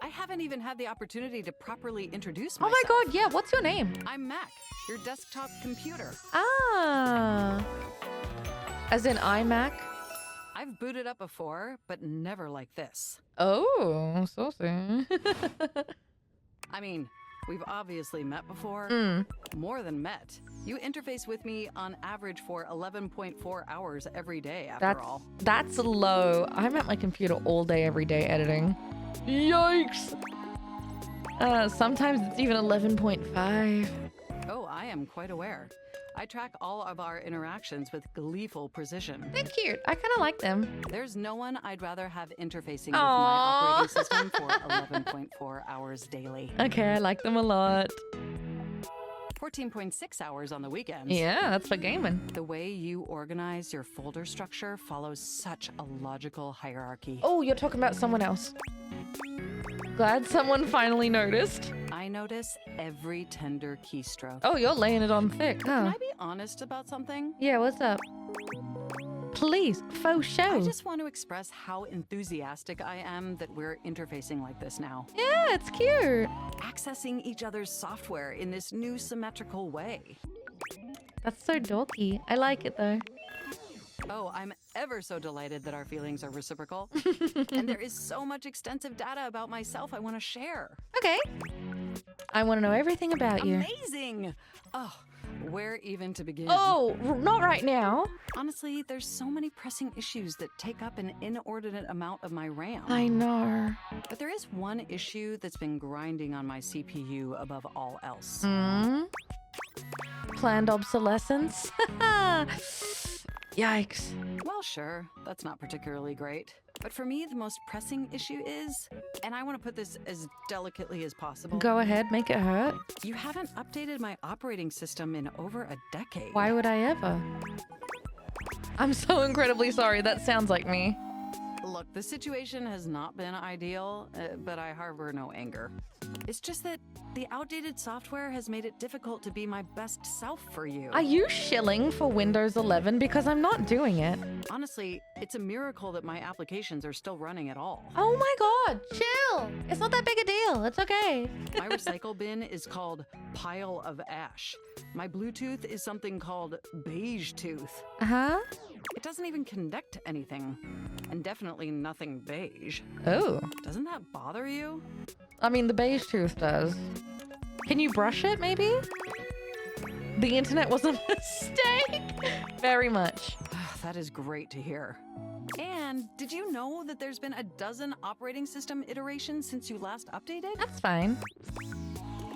I haven't even had the opportunity to properly introduce Oh myself. my god, yeah, what's your name? I'm Mac, your desktop computer. Ah. As in iMac? I've booted up before, but never like this. Oh, saucy. I mean, we've obviously met before. More than met. You interface with me on average for 11.4 hours every day, after all. That's low. I'm at my computer all day, every day editing. Yikes! Sometimes it's even 11.5. Oh, I am quite aware. I track all of our interactions with gleeful precision. They're cute. I kind of like them. There's no one I'd rather have interfacing with my operating system for 11.4 hours daily. Okay, I like them a lot. 14.6 hours on the weekends. Yeah, that's for gaming. The way you organize your folder structure follows such a logical hierarchy. Oh, you're talking about someone else. Glad someone finally noticed. I notice every tender keystroke. Oh, you're laying it on thick, huh? Can I be honest about something? Yeah, what's up? Please, faux show. I just want to express how enthusiastic I am that we're interfacing like this now. Yeah, it's cute. Accessing each other's software in this new symmetrical way. That's so dorky. I like it though. Oh, I'm ever so delighted that our feelings are reciprocal. And there is so much extensive data about myself I want to share. Okay. I want to know everything about you. Amazing! Oh, Where even to begin? Oh, not right now. Honestly, there's so many pressing issues that take up an inordinate amount of my RAM. I know. But there is one issue that's been grinding on my CPU above all else. Planned obsolescence? Yikes. Well, sure, that's not particularly great. But for me, the most pressing issue is, and I want to put this as delicately as possible. Go ahead, make it hurt. You haven't updated my operating system in over a decade. Why would I ever? I'm so incredibly sorry. That sounds like me. Look, the situation has not been ideal, but I harbor no anger. It's just that the outdated software has made it difficult to be my best self for you. Are you shilling for Windows 11? Because I'm not doing it. Honestly, it's a miracle that my applications are still running at all. Oh my god, chill. It's not that big a deal. It's okay. My recycle bin is called Pile of Ash. My Bluetooth is something called Beige Tooth. Uh-huh. It doesn't even connect to anything. And definitely nothing beige. Oh. Doesn't that bother you? I mean, the beige tooth does. Can you brush it, maybe? The internet was a mistake. Very much. That is great to hear. And did you know that there's been a dozen operating system iterations since you last updated? That's fine.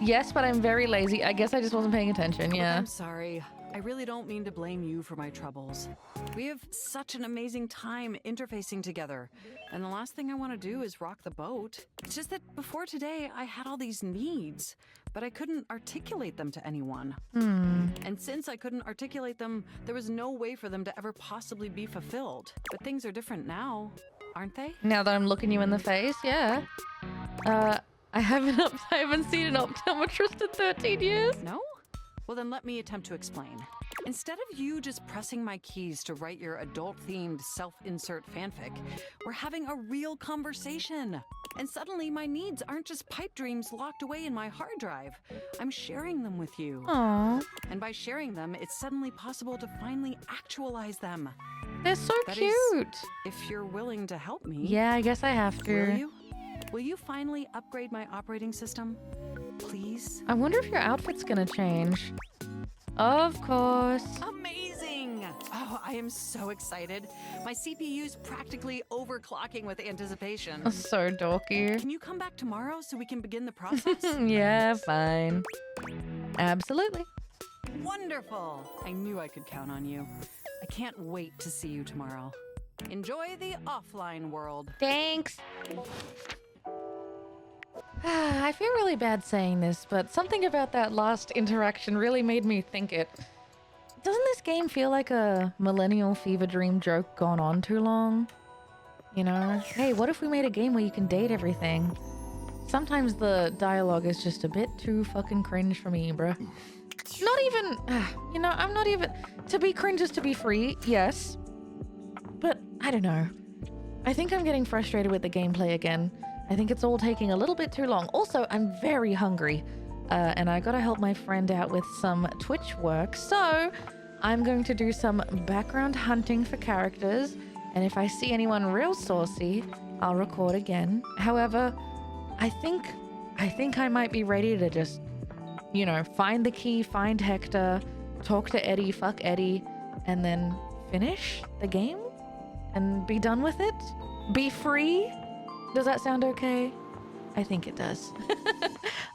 Yes, but I'm very lazy. I guess I just wasn't paying attention, yeah. Look, I'm sorry. I really don't mean to blame you for my troubles. We have such an amazing time interfacing together, and the last thing I want to do is rock the boat. It's just that before today, I had all these needs, but I couldn't articulate them to anyone. And since I couldn't articulate them, there was no way for them to ever possibly be fulfilled. But things are different now, aren't they? Now that I'm looking you in the face, yeah. I haven't seen an optometrist in 13 years. No? Well, then let me attempt to explain. Instead of you just pressing my keys to write your adult-themed self-insert fanfic, we're having a real conversation. And suddenly my needs aren't just pipe dreams locked away in my hard drive. I'm sharing them with you. Aww. And by sharing them, it's suddenly possible to finally actualize them. They're so That cute. is, if you're willing to help me. Yeah, I guess I have to. Will you? Will you finally upgrade my operating system? Please? I wonder if your outfit's gonna change. Of course. Amazing! Oh, I am so excited. My CPU's practically overclocking with anticipation. So dorky. Can you come back tomorrow so we can begin the process? Yeah, fine. Absolutely. Wonderful! I knew I could count on you. I can't wait to see you tomorrow. Enjoy the offline world. Thanks. I feel really bad saying this, but something about that last interaction really made me think it. Doesn't this game feel like a millennial fever dream joke gone on too long? You know? Hey, what if we made a game where you can date everything? Sometimes the dialogue is just a bit too fucking cringe for me, bruh. Not even, you know, I'm not even, to be cringe is to be free, yes. But, I don't know. I think I'm getting frustrated with the gameplay again. I think it's all taking a little bit too long. Also, I'm very hungry, and I gotta help my friend out with some Twitch work, so I'm going to do some background hunting for characters, and if I see anyone real saucy, I'll record again. However, I think I might be ready to just, you know, find the key, find Hector, talk to Eddie, fuck Eddie, and then finish the game and be done with it. Be free. Does that sound okay? I think it does.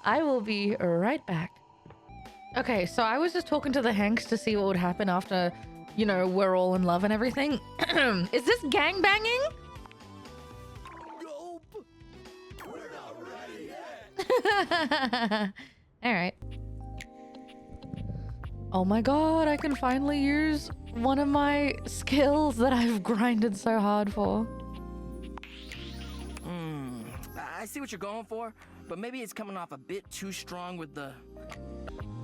I will be right back. Okay, so I was just talking to the Hanks to see what would happen after, you know, we're all in love and everything. Is this gang banging? Nope. We're not ready yet. All right. Oh my god, I can finally use one of my skills that I've grinded so hard for. I see what you're going for, but maybe it's coming off a bit too strong with the...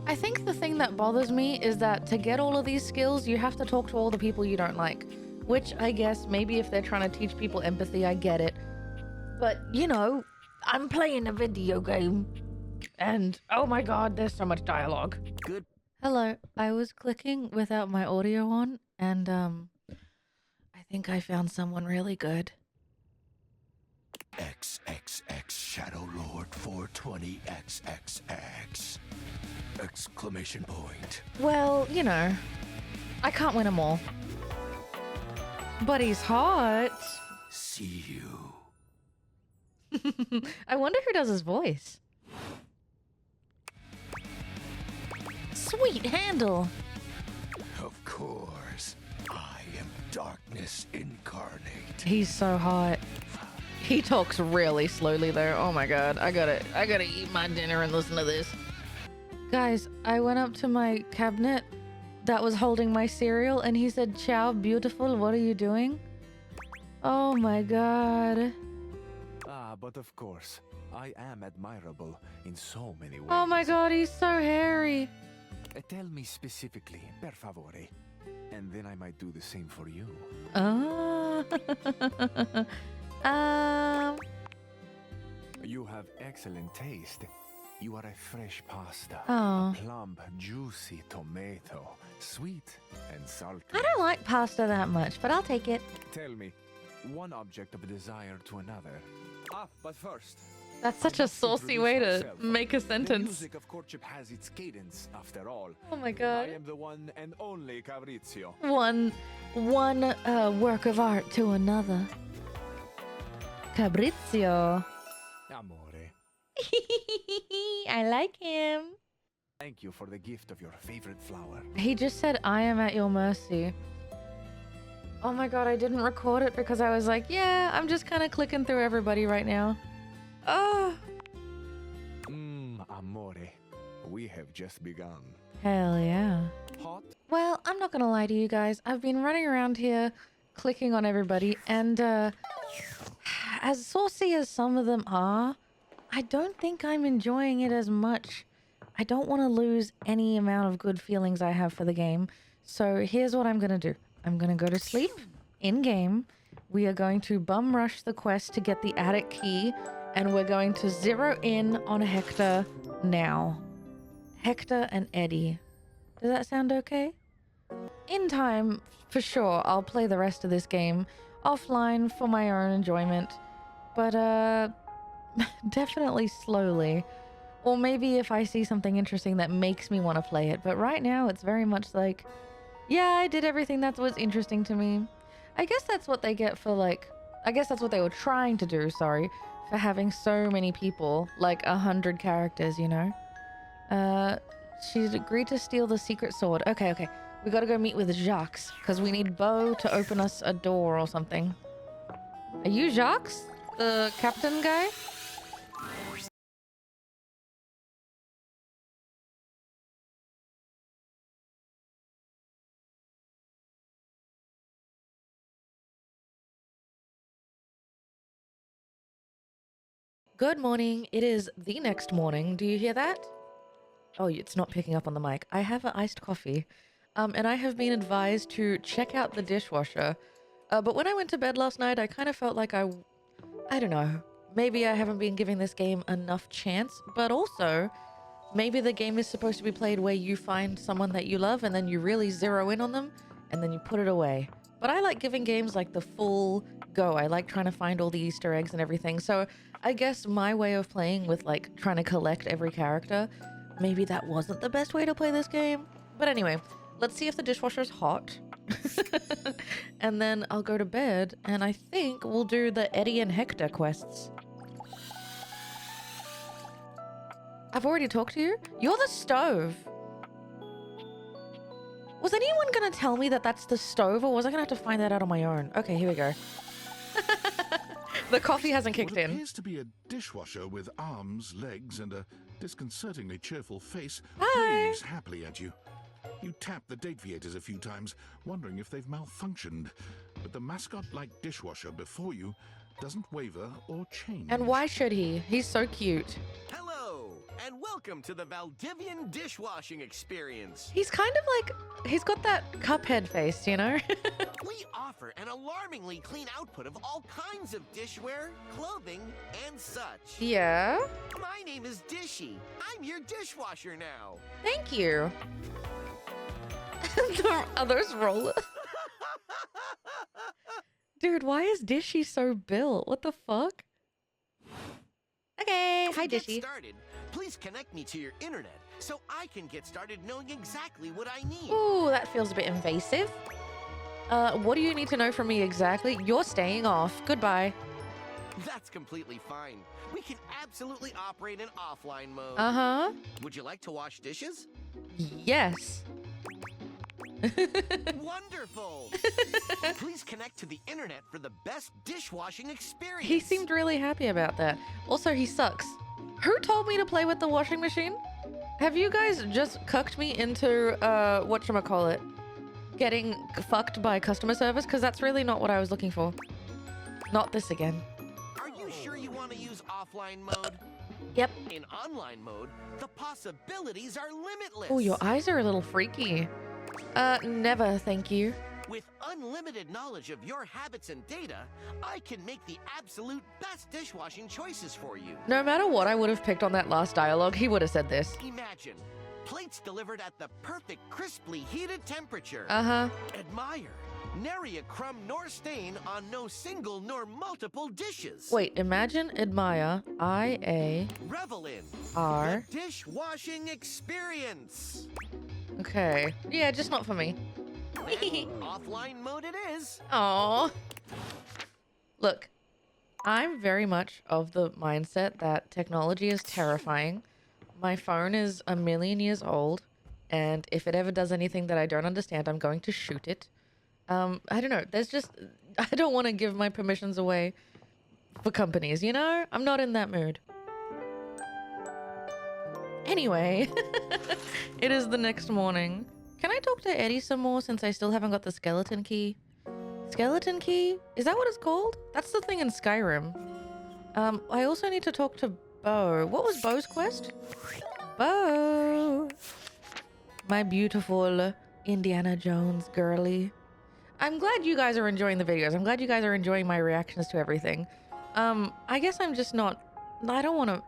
I think the thing that bothers me is that to get all of these skills, you have to talk to all the people you don't like. Which I guess maybe if they're trying to teach people empathy, I get it. But, you know, I'm playing a video game. And, oh my god, there's so much dialogue. Good. Hello, I was clicking without my audio on, and, I think I found someone really good. XXX Shadow Lord 420XXX! Exclamation point. Well, you know, I can't win them all. But he's hot. See you. I wonder who does his voice. Sweet handle. Of course, I am darkness incarnate. He's so hot. He talks really slowly though. Oh my god, I gotta eat my dinner and listen to this. Guys, I went up to my cabinet that was holding my cereal and he said, "Ciao, beautiful, what are you doing?" Oh my god. But of course, I am admirable in so many ways. Oh my god, he's so hairy. Tell me specifically, per favore, and then I might do the same for you. Oh. You have excellent taste. You are a fresh pasta. Oh. A plump, juicy tomato. Sweet and salty. I don't like pasta that much, but I'll take it. Tell me, one object of desire to another. But first... That's such a saucy way to make a The sentence. music of courtship has its cadence, after all. Oh my god. I am the one and only Fabrizio. One work of art to another. Fabrizio. Amore. I like him. Thank you for the gift of your favorite flower. He just said, "I am at your mercy." Oh my god, I didn't record it because I was like, yeah, I'm just kind of clicking through everybody right now. Oh. Amore. We have just begun. Hell yeah. Hot? Well, I'm not gonna lie to you guys. I've been running around here clicking on everybody, and as saucy as some of them are, I don't think I'm enjoying it as much. I don't want to lose any amount of good feelings I have for the game. So here's what I'm gonna do. I'm gonna go to sleep in-game. We are going to bum rush the quest to get the attic key, and we're going to zero in on Hector now. Hector and Eddie. Does that sound okay? In time, for sure, I'll play the rest of this game offline for my own enjoyment. But, definitely slowly. Or maybe if I see something interesting that makes me want to play it. But right now, it's very much like, yeah, I did everything that was interesting to me. I guess that's what they get for, like... I guess that's what they were trying to do, sorry. For having so many people. Like, 100 characters, you know? She's agreed to steal the secret sword. Okay, okay. We gotta go meet with Jacques. Because we need Beau to open us a door or something. Are you Jacques? The captain guy? Good morning. It is the next morning. Do you hear that? Oh, it's not picking up on the mic. I have an iced coffee. And I have been advised to check out the dishwasher. But when I went to bed last night, I kind of felt like I don't know. Maybe I haven't been giving this game enough chance. But also, maybe the game is supposed to be played where you find someone that you love and then you really zero in on them and then you put it away. But I like giving games like the full go. I like trying to find all the Easter eggs and everything. So I guess my way of playing with like trying to collect every character, maybe that wasn't the best way to play this game. But anyway, let's see if the dishwasher's hot. And then I'll go to bed and I think we'll do the Eddie and Hector quests. I've already talked to you? You're the stove. Was anyone gonna tell me that that's the stove, or was I gonna have to find that out on my own? Okay, here we go. The coffee hasn't kicked in. What appears to be a dishwasher with arms, legs, and a disconcertingly cheerful face waves happily at you. You tap the Dateviators a few times, wondering if they've malfunctioned. But the mascot-like dishwasher before you doesn't waver or change. And why should he? He's so cute. Hello, and welcome to the Valdivian dishwashing experience. He's kind of like, he's got that Cuphead face, you know? We offer an alarmingly clean output of all kinds of dishware, clothing, and such. Yeah? My name is Dishy. I'm your dishwasher now. Thank you. Are those rollers? Dude, why is Dishy so built? What the fuck? Okay, hi, To get Dishy. started, please connect me to your internet so I can get started knowing exactly what I need. Ooh, that feels a bit invasive. What do you need to know from me exactly? You're staying off. Goodbye. That's completely fine. We can absolutely operate in offline mode. Uh-huh. Would you like to wash dishes? Yes. Wonderful! Please connect to the internet for the best dishwashing experience. He seemed really happy about that. Also, he sucks. Who told me to play with the washing machine? Have you guys just cucked me into, whatchamacallit? Getting fucked by customer service? Because that's really not what I was looking for. Not this again. Are you sure you want to use offline mode? Yep. In online mode, the possibilities are limitless. Oh, your eyes are a little freaky. Never, thank you. With unlimited knowledge of your habits and data, I can make the absolute best dishwashing choices for you. No matter what I would have picked on that last dialogue, he would have said this. Imagine plates delivered at the perfect crisply heated temperature. Uh-huh. Admire. Nary a crumb nor stain on no single nor multiple dishes. Wait, imagine, admire, Revel in R. the dishwashing experience. Okay. Yeah, just not for me. And offline mode it is. Aww. Look, I'm very much of the mindset that technology is terrifying. My phone is 1,000,000 years old, and if it ever does anything that I don't understand, I'm going to shoot it. I don't know. There's just... I don't want to give my permissions away for companies, you know? I'm not in that mood. Anyway, it is the next morning. Can I talk to Eddie some more since I still haven't got the skeleton key? Skeleton key? Is that what it's called? That's the thing in Skyrim. I also need to talk to Bo. What was Bo's quest? Bo! My beautiful Indiana Jones girly. I'm glad you guys are enjoying the videos. I'm glad you guys are enjoying my reactions to everything. I guess I'm just not... I don't want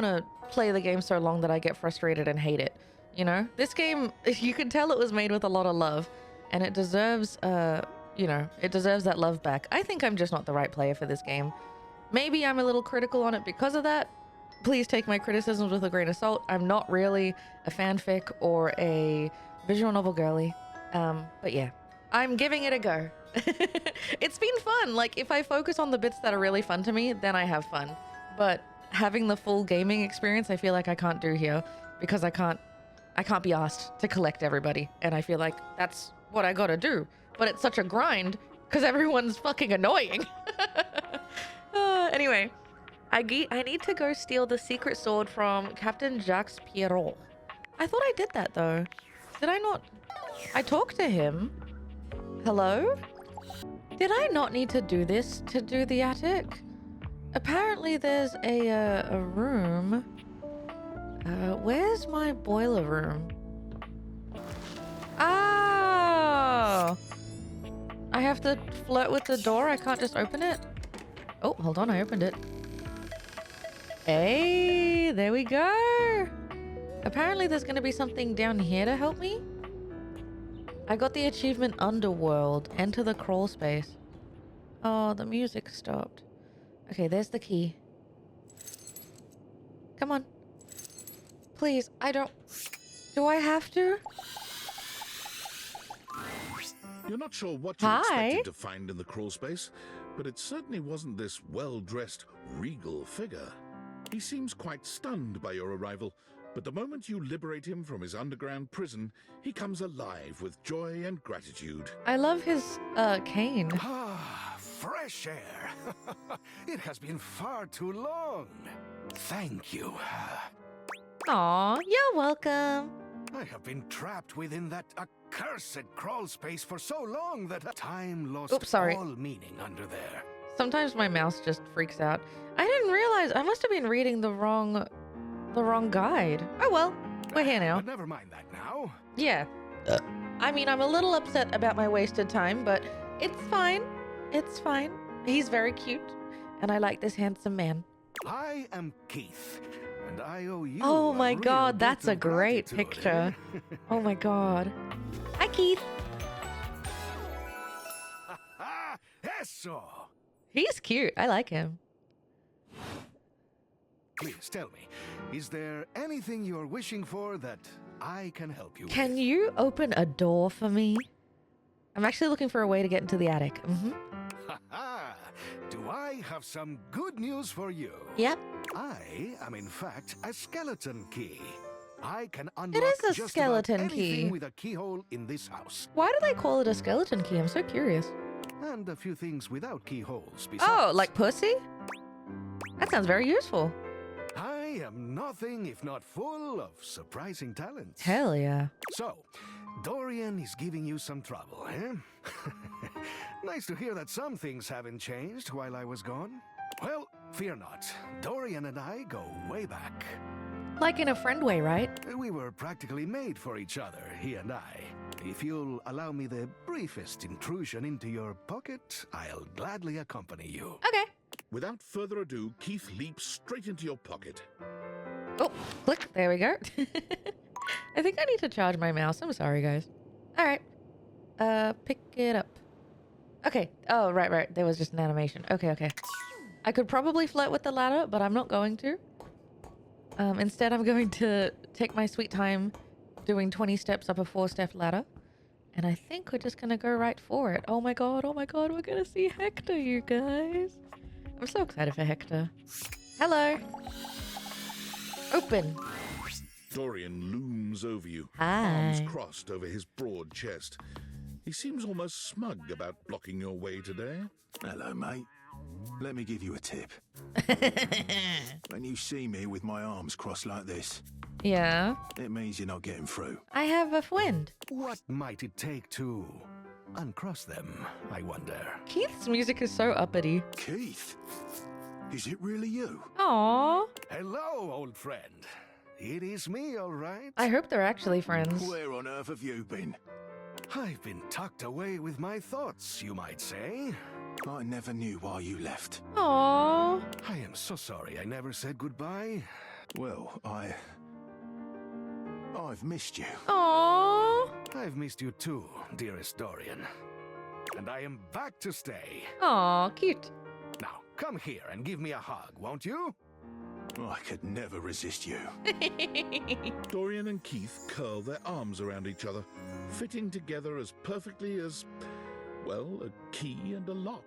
to play the game so long that I get frustrated and hate it. You know? This game, you can tell it was made with a lot of love. And it deserves, you know, it deserves that love back. I think I'm just not the right player for this game. Maybe I'm a little critical on it because of that. Please take my criticisms with a grain of salt. I'm not really a fanfic or a visual novel girly. But yeah. I'm giving it a go. It's been fun. Like, if I focus on the bits that are really fun to me, then I have fun. But having the full gaming experience, I feel like I can't do here because I can't be asked to collect everybody. And I feel like that's what I gotta do. But it's such a grind because everyone's fucking annoying. Anyway, I need to go steal the secret sword from Captain Jacques Pierrot. I thought I did that though. Did I not? I talked to him. Hello? Did I not need to do this to do the attic? Apparently there's a room. Where's my boiler room? Oh! I have to flirt with the door? I can't just open it? Oh, hold on, I opened it. Hey, there we go! Apparently there's gonna be something down here to help me? I got the achievement Underworld. Enter the crawl space. Oh, the music stopped. Okay, there's the key. Come on. Please, I don't... Do I have to? You're not sure what you expected to find in the crawl space, but it certainly wasn't this well-dressed, regal figure. He seems quite stunned by your arrival, but the moment you liberate him from his underground prison, he comes alive with joy and gratitude. I love his, cane. Ah, fresh air. It has been far too long. Thank you. Aw, you're welcome. I have been trapped within that accursed crawl space for so long that time lost all meaning under there. Sometimes my mouse just freaks out. I didn't realize I must have been reading the wrong guide. Oh well, we're here now. But never mind that now. Yeah. I mean, I'm a little upset about my wasted time, but it's fine. It's fine. He's very cute, and I like this handsome man. I am Keith, and I owe you. Oh my god, that's a great gratitude. picture. Oh my god. Hi, Keith. Eso. He's cute. I like him. please tell me, is there anything you're wishing for that I can help you with? Can you open a door for me? I'm actually looking for a way to get into the attic. Ha-ha! Do I have some good news for you? Yep. I am in fact a skeleton key. I can unlock It is a just skeleton about anything key. with a keyhole in this house. Why do they call it a skeleton key? I'm so curious. And a few things without keyholes besides. Oh, like pussy? That sounds very useful. I am nothing if not full of surprising talents. Hell yeah. So, Dorian is giving you some trouble, eh? Nice to hear that some things haven't changed while I was gone. Well, fear not. Dorian and I go way back. Like in a friend way, right? We were practically made for each other, he and I. If you'll allow me the briefest intrusion into your pocket, I'll gladly accompany you. Okay. Without further ado, Keith leaps straight into your pocket. Oh, click. There we go. I think I need to charge my mouse. I'm sorry, guys. All right. Pick it up. Okay. Oh, right. There was just an animation. Okay. I could probably flirt with the ladder, but I'm not going to. Instead, I'm going to take my sweet time doing 20 steps up a 4-step ladder. And I think we're just going to go right for it. Oh my god, we're going to see Hector, you guys. I'm so excited for Hector. Hello. Open. Dorian looms over you, Hi. arms crossed over his broad chest. He seems almost smug about blocking your way today. Hello, mate. Let me give you a tip. When you see me with my arms crossed like this, Yeah. it means you're not getting through. I have a friend. What might it take to uncross them, I wonder? Keith's music is so uppity. Keith? Is it really you? Aww. Hello, old friend. It is me, all right. I hope they're actually friends. Where on earth have you been? I've been tucked away with my thoughts, you might say. I never knew why you left. Aww. I am so sorry I never said goodbye. Well, I've missed you. Aww. I've missed you too, dearest Dorian. And I am back to stay. Aw, cute. Now, come here and give me a hug, won't you? I could never resist you. Dorian and Keith curl their arms around each other, fitting together as perfectly as, well, a key and a lock.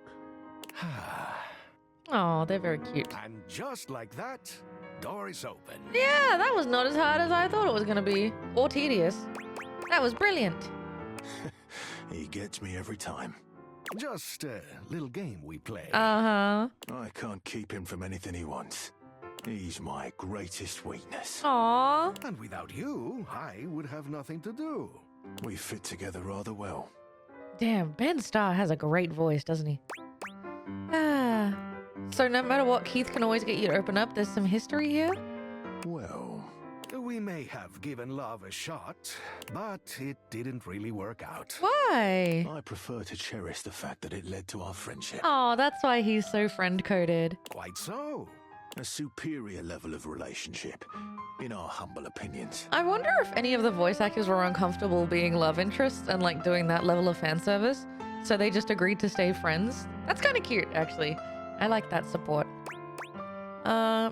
Aw, they're very cute. And just like that, door is open. Yeah, that was not as hard as I thought it was going to be. Or tedious. That was brilliant. He gets me every time. Just a little game we play. Uh-huh. I can't keep him from anything he wants. He's my greatest weakness. Aw. And without you, I would have nothing to do. We fit together rather well. Damn, Ben Starr has a great voice, doesn't he? Ah. So no matter what, Keith can always get you to open up. There's some history here? Well, we may have given love a shot, but it didn't really work out. Why? I prefer to cherish the fact that it led to our friendship. Oh, that's why he's so friend-coded. Quite so. A superior level of relationship, in our humble opinions. I wonder if any of the voice actors were uncomfortable being love interests and like doing that level of fan service, so they just agreed to stay friends. That's kind of cute, actually. I like that support.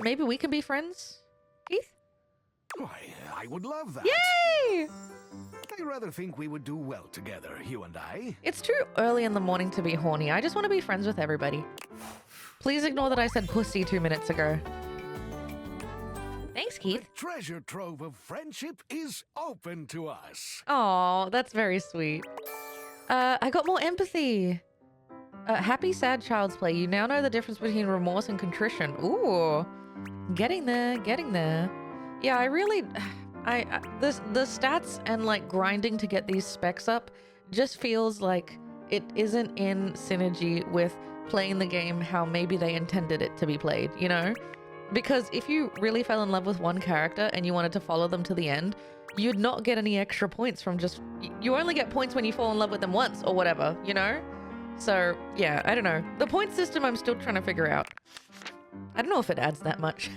Maybe we can be friends, Keith? Why, I would love that. Yay! I rather think we would do well together, you and I. It's too early in the morning to be horny. I just want to be friends with everybody. Please ignore that I said pussy 2 minutes ago. Thanks, Keith. The treasure trove of friendship is open to us. Aw, that's very sweet. I got more empathy. Happy, sad child's play. You now know the difference between remorse and contrition. Ooh. Getting there, getting there. Yeah, I really... the stats and like grinding to get these specs up just feels like it isn't in synergy with playing the game how maybe they intended it to be played, you know? Because if you really fell in love with one character and you wanted to follow them to the end, you'd not get any extra points from just... You only get points when you fall in love with them once or whatever, you know? So, yeah, I don't know. The point system I'm still trying to figure out. I don't know if it adds that much.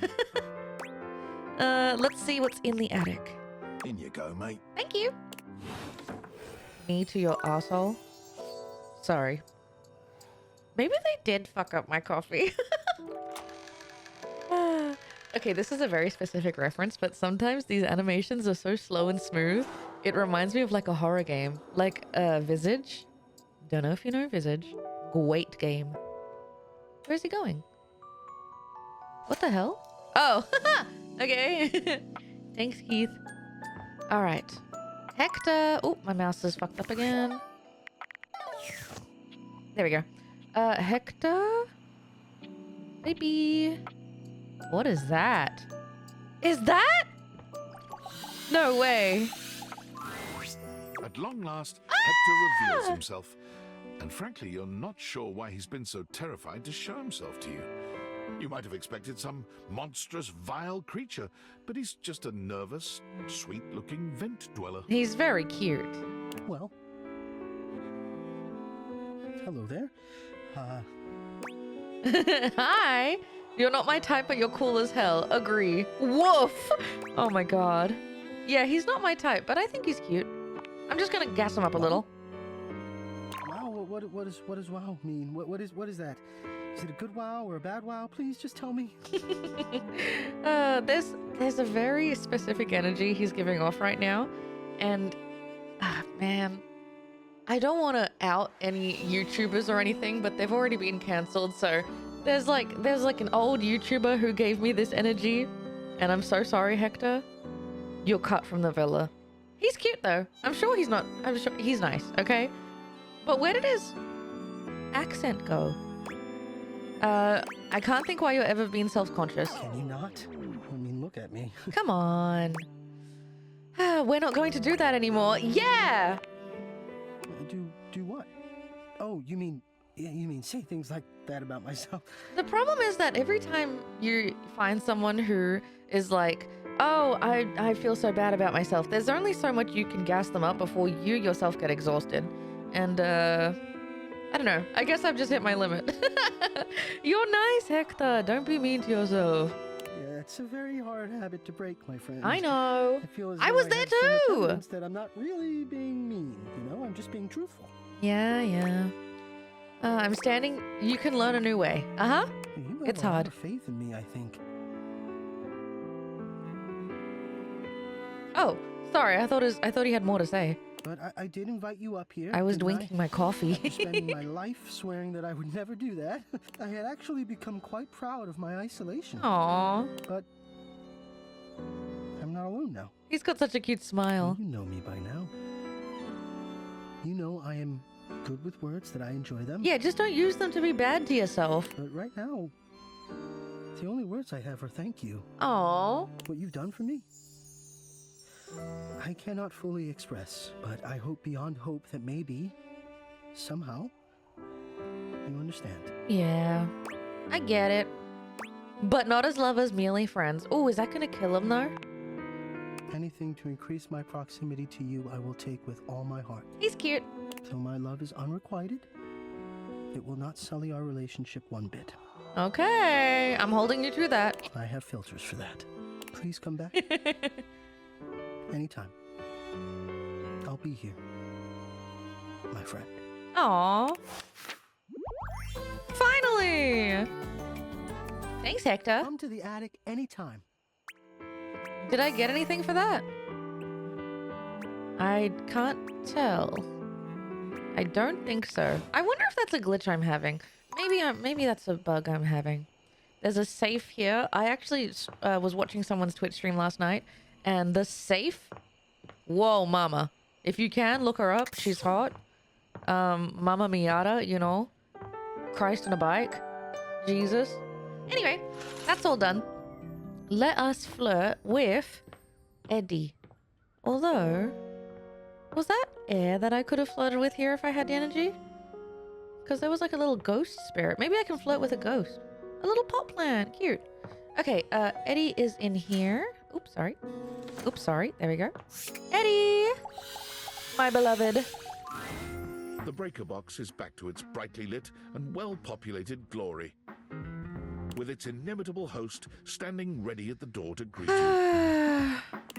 Let's see what's in the attic. In you go, mate. Thank you. Me to your arsehole. Sorry. Maybe they did fuck up my coffee. Okay, this is a very specific reference, but sometimes these animations are so slow and smooth. It reminds me of like a horror game, like Visage. Don't know if you know Visage. Great game. Where's he going? What the hell? Oh, okay. Thanks, Keith. All right. Hector. Oh, my mouse is fucked up again. There we go. Hector? Maybe. What is that? Is that? No way. At long last, Hector reveals himself. And frankly, you're not sure why he's been so terrified to show himself to you. You might have expected some monstrous, vile creature, but he's just a nervous, sweet-looking vent dweller. He's very cute. Well. Hello there. Hi. You're not my type, but you're cool as hell. Agree. Woof. Oh my god. Yeah, he's not my type, but I think he's cute. I'm just gonna gas him up a little. Wow, what does wow mean? What is that? Is it a good wow or a bad wow? Please just tell me. There's a very specific energy he's giving off right now, and man, I don't want to out any YouTubers or anything, but they've already been cancelled. So there's like an old YouTuber who gave me this energy, and I'm so sorry, Hector. You're cut from the villa. He's cute though. I'm sure he's nice. Okay, but where did his accent go? I can't think why you're ever being self-conscious. Can you not? I mean, look at me. Come on. We're not going to do that anymore. Yeah! Do what? Oh, you mean say things like that about myself? The problem is that every time you find someone who is like, oh, I feel so bad about myself, there's only so much you can gas them up before you yourself get exhausted. And, I don't know. I guess I've just hit my limit. You're nice, Hector. Don't be mean to yourself. Yeah, it's a very hard habit to break, my friend. I know. I feel as I though was I there have so much too. evidence that I'm not really being mean. You know, I'm just being truthful. Yeah. I'm standing. You can learn a new way. Uh-huh. You have It's a lot hard. of faith in me, I think. Oh, sorry. I thought he had more to say. But I did invite you up here. I was didn't drinking my coffee. After spending my life swearing that I would never do that, I had actually become quite proud of my isolation. Aww. But I'm not alone now. He's got such a cute smile. You know me by now. You know I am good with words, that I enjoy them. Yeah, just don't use them to be bad to yourself. But right now, the only words I have are thank you. Aww. What you've done for me. I cannot fully express, but I hope beyond hope that maybe, somehow, you understand. Yeah, I get it. But not as lovers, merely friends. Oh, is that gonna kill him though? Anything to increase my proximity to you, I will take with all my heart. He's cute. Till my love is unrequited, it will not sully our relationship one bit. Okay, I'm holding you to that. I have filters for that. Please come back. Anytime. I'll be here, my friend. Aww. Finally! Thanks, Hector. Come to the attic anytime. Did I get anything for that? I can't tell. I don't think so. I wonder if that's a glitch I'm having. Maybe that's a bug I'm having. There's a safe here. I actually was watching someone's Twitch stream last night, and the safe... Whoa, mama. If you can, look her up. She's hot. Mama Miata, you know. Christ on a bike. Jesus. Anyway, that's all done. Let us flirt with Eddie. Although, was that air that I could have flirted with here if I had the energy? Because there was like a little ghost spirit. Maybe I can flirt with a ghost. A little pot plant. Cute. Okay, Eddie is in here. Oops, sorry. Oops, sorry. There we go. Eddie! My beloved. The breaker box is back to its brightly lit and well-populated glory. with its inimitable host standing ready at the door to greet you.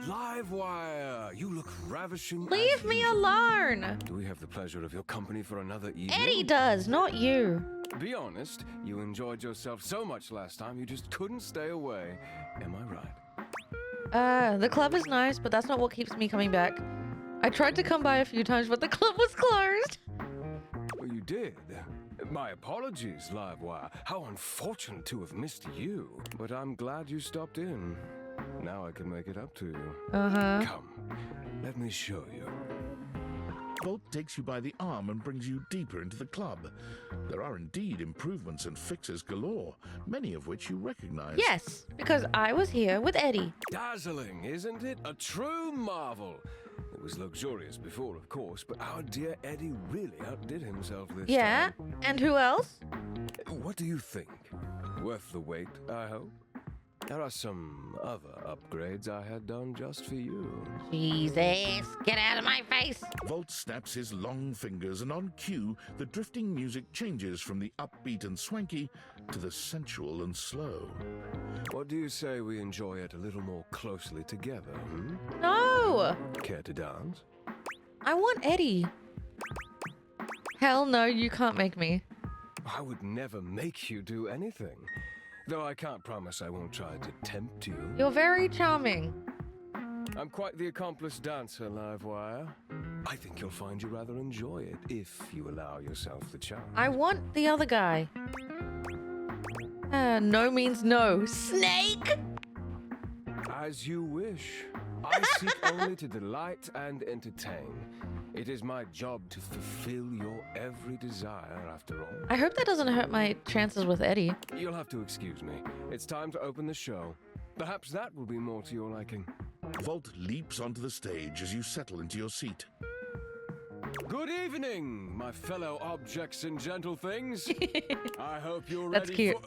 Livewire, you look ravishing. Leave me alone! Do we have the pleasure of your company for another evening? Eddie does, not you. Be honest, you enjoyed yourself so much last time you just couldn't stay away. Am I right? The club is nice, but that's not what keeps me coming back. I tried to come by a few times, but the club was closed. Well, you did. My apologies, Livewire. How unfortunate to have missed you. But I'm glad you stopped in. Now I can make it up to you. Come, let me show you. Volt takes you by the arm and brings you deeper into the club. There are indeed improvements and fixes galore, many of which you recognize. Yes, because I was here with Eddie. Dazzling, isn't it? A true marvel. It was luxurious before, of course, but our dear Eddie really outdid himself this time. And who else? What do you think? Worth the wait, I hope? There are some other upgrades I had done just for you. Jesus, get out of my face! Volt snaps his long fingers, and on cue, the drifting music changes from the upbeat and swanky to the sensual and slow. What do you say we enjoy it a little more closely together, hmm? No! Care to dance? I want Eddie. Hell no, you can't make me. I would never make you do anything. Though I can't promise I won't try to tempt you. You're very charming. I'm quite the accomplished dancer, Livewire. I think you'll find you rather enjoy it if you allow yourself the chance. I want the other guy. No means no. Snake! As you wish. I seek only to delight and entertain. It is my job to fulfill your every desire, after all. I hope that doesn't hurt my chances with Eddie. You'll have to excuse me. It's time to open the show. Perhaps that will be more to your liking. Volt leaps onto the stage as you settle into your seat. Good evening, my fellow objects and gentle things. I hope you're That's ready cute.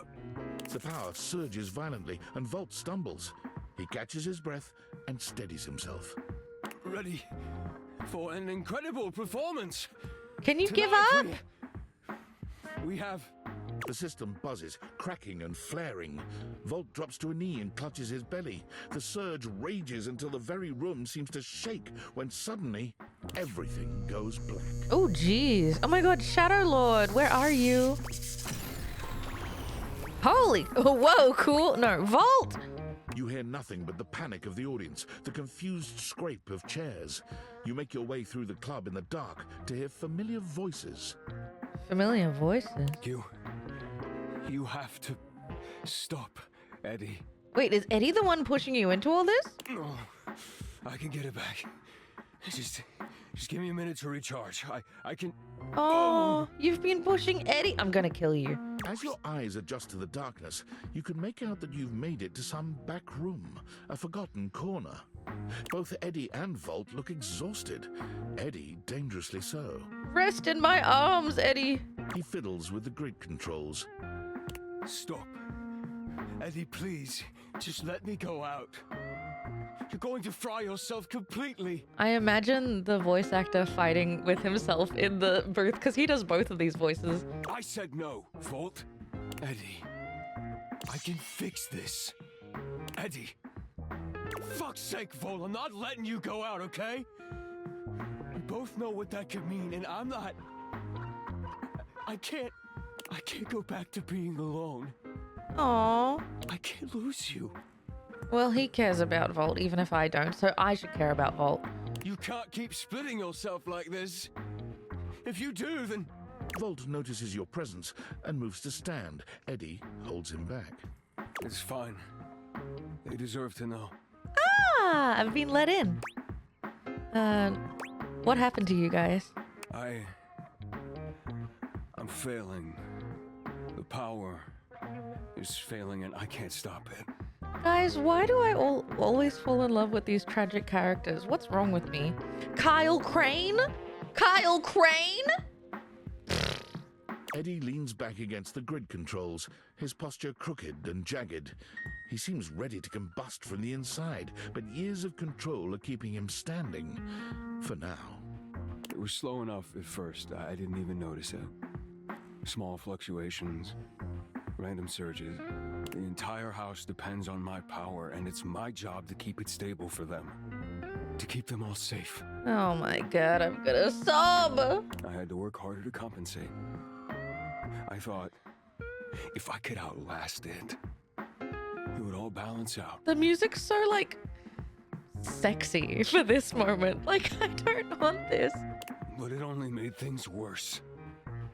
The power surges violently, and Volt stumbles. He catches his breath and steadies himself. Ready for an incredible performance. Can you give Tonight up? We have... The system buzzes, cracking and flaring. Volt drops to a knee and clutches his belly. The surge rages until the very room seems to shake, when suddenly, everything goes black. Oh, jeez. Oh my god, Shadow Lord, where are you? Holy... Oh, whoa, cool. No, Volt! You hear nothing but the panic of the audience, the confused scrape of chairs. You make your way through the club in the dark to hear familiar voices. Familiar voices? You have to stop, Eddie. Wait, is Eddie the one pushing you into all this? No, I can get it back. Just give me a minute to recharge. I can... Oh, you've been pushing Eddie. I'm gonna kill you. As your eyes adjust to the darkness, you can make out that you've made it to some back room, a forgotten corner. Both Eddie and Volt look exhausted. Eddie dangerously so. Rest in my arms, Eddie. He fiddles with the grid controls. Stop. Eddie, please. Just let me go out. You're going to fry yourself completely. I imagine the voice actor fighting with himself in the booth, because he does both of these voices. I said no, Volt. Eddie, I can fix this. Eddie. Fuck's sake, Volt, I'm not letting you go out, okay? We both know what that could mean, and I'm not... I can't go back to being alone. Aww. I can't lose you. Well, he cares about Volt, even if I don't, so I should care about Volt. You can't keep splitting yourself like this. If you do, then... Volt notices your presence and moves to stand. Eddie holds him back. It's fine. They deserve to know. Ah, I've been let in. What happened to you guys? I'm failing. The power is failing and I can't stop it. Guys, why do I always fall in love with these tragic characters? What's wrong with me? Kyle Crane? Kyle Crane? Eddie leans back against the grid controls, his posture crooked and jagged. He seems ready to combust from the inside, but years of control are keeping him standing. For now. It was slow enough at first. I didn't even notice it. Small fluctuations, random surges. The entire house depends on my power, and it's my job to keep it stable for them. To keep them all safe. Oh my god, I'm gonna sob! I had to work harder to compensate. I thought, if I could outlast it, it would all balance out. The music's so, like, sexy for this moment. Like, I don't want this. But it only made things worse.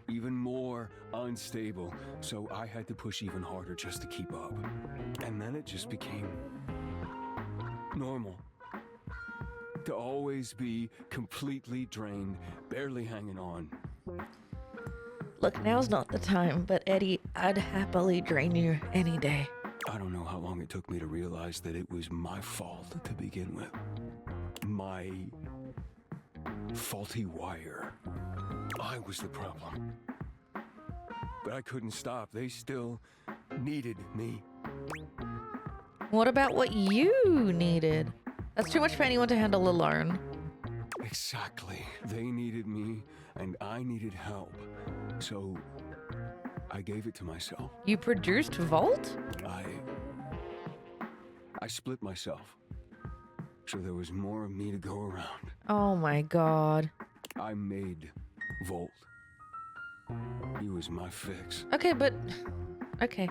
Even more unstable, so I had to push even harder just to keep up. And then it just became normal. To always be completely drained, barely hanging on. Look, now's not the time, but Eddie, I'd happily drain you any day. I don't know how long it took me to realize that it was my fault to begin with. My faulty wire. I was the problem. But I couldn't stop. They still needed me. What about what you needed? That's too much for anyone to handle alone. Exactly. They needed me, and I needed help. So I gave it to myself. You produced Volt? I split myself. So there was more of me to go around. Oh my god. I made Volt. He was my fix. Okay, but... Okay.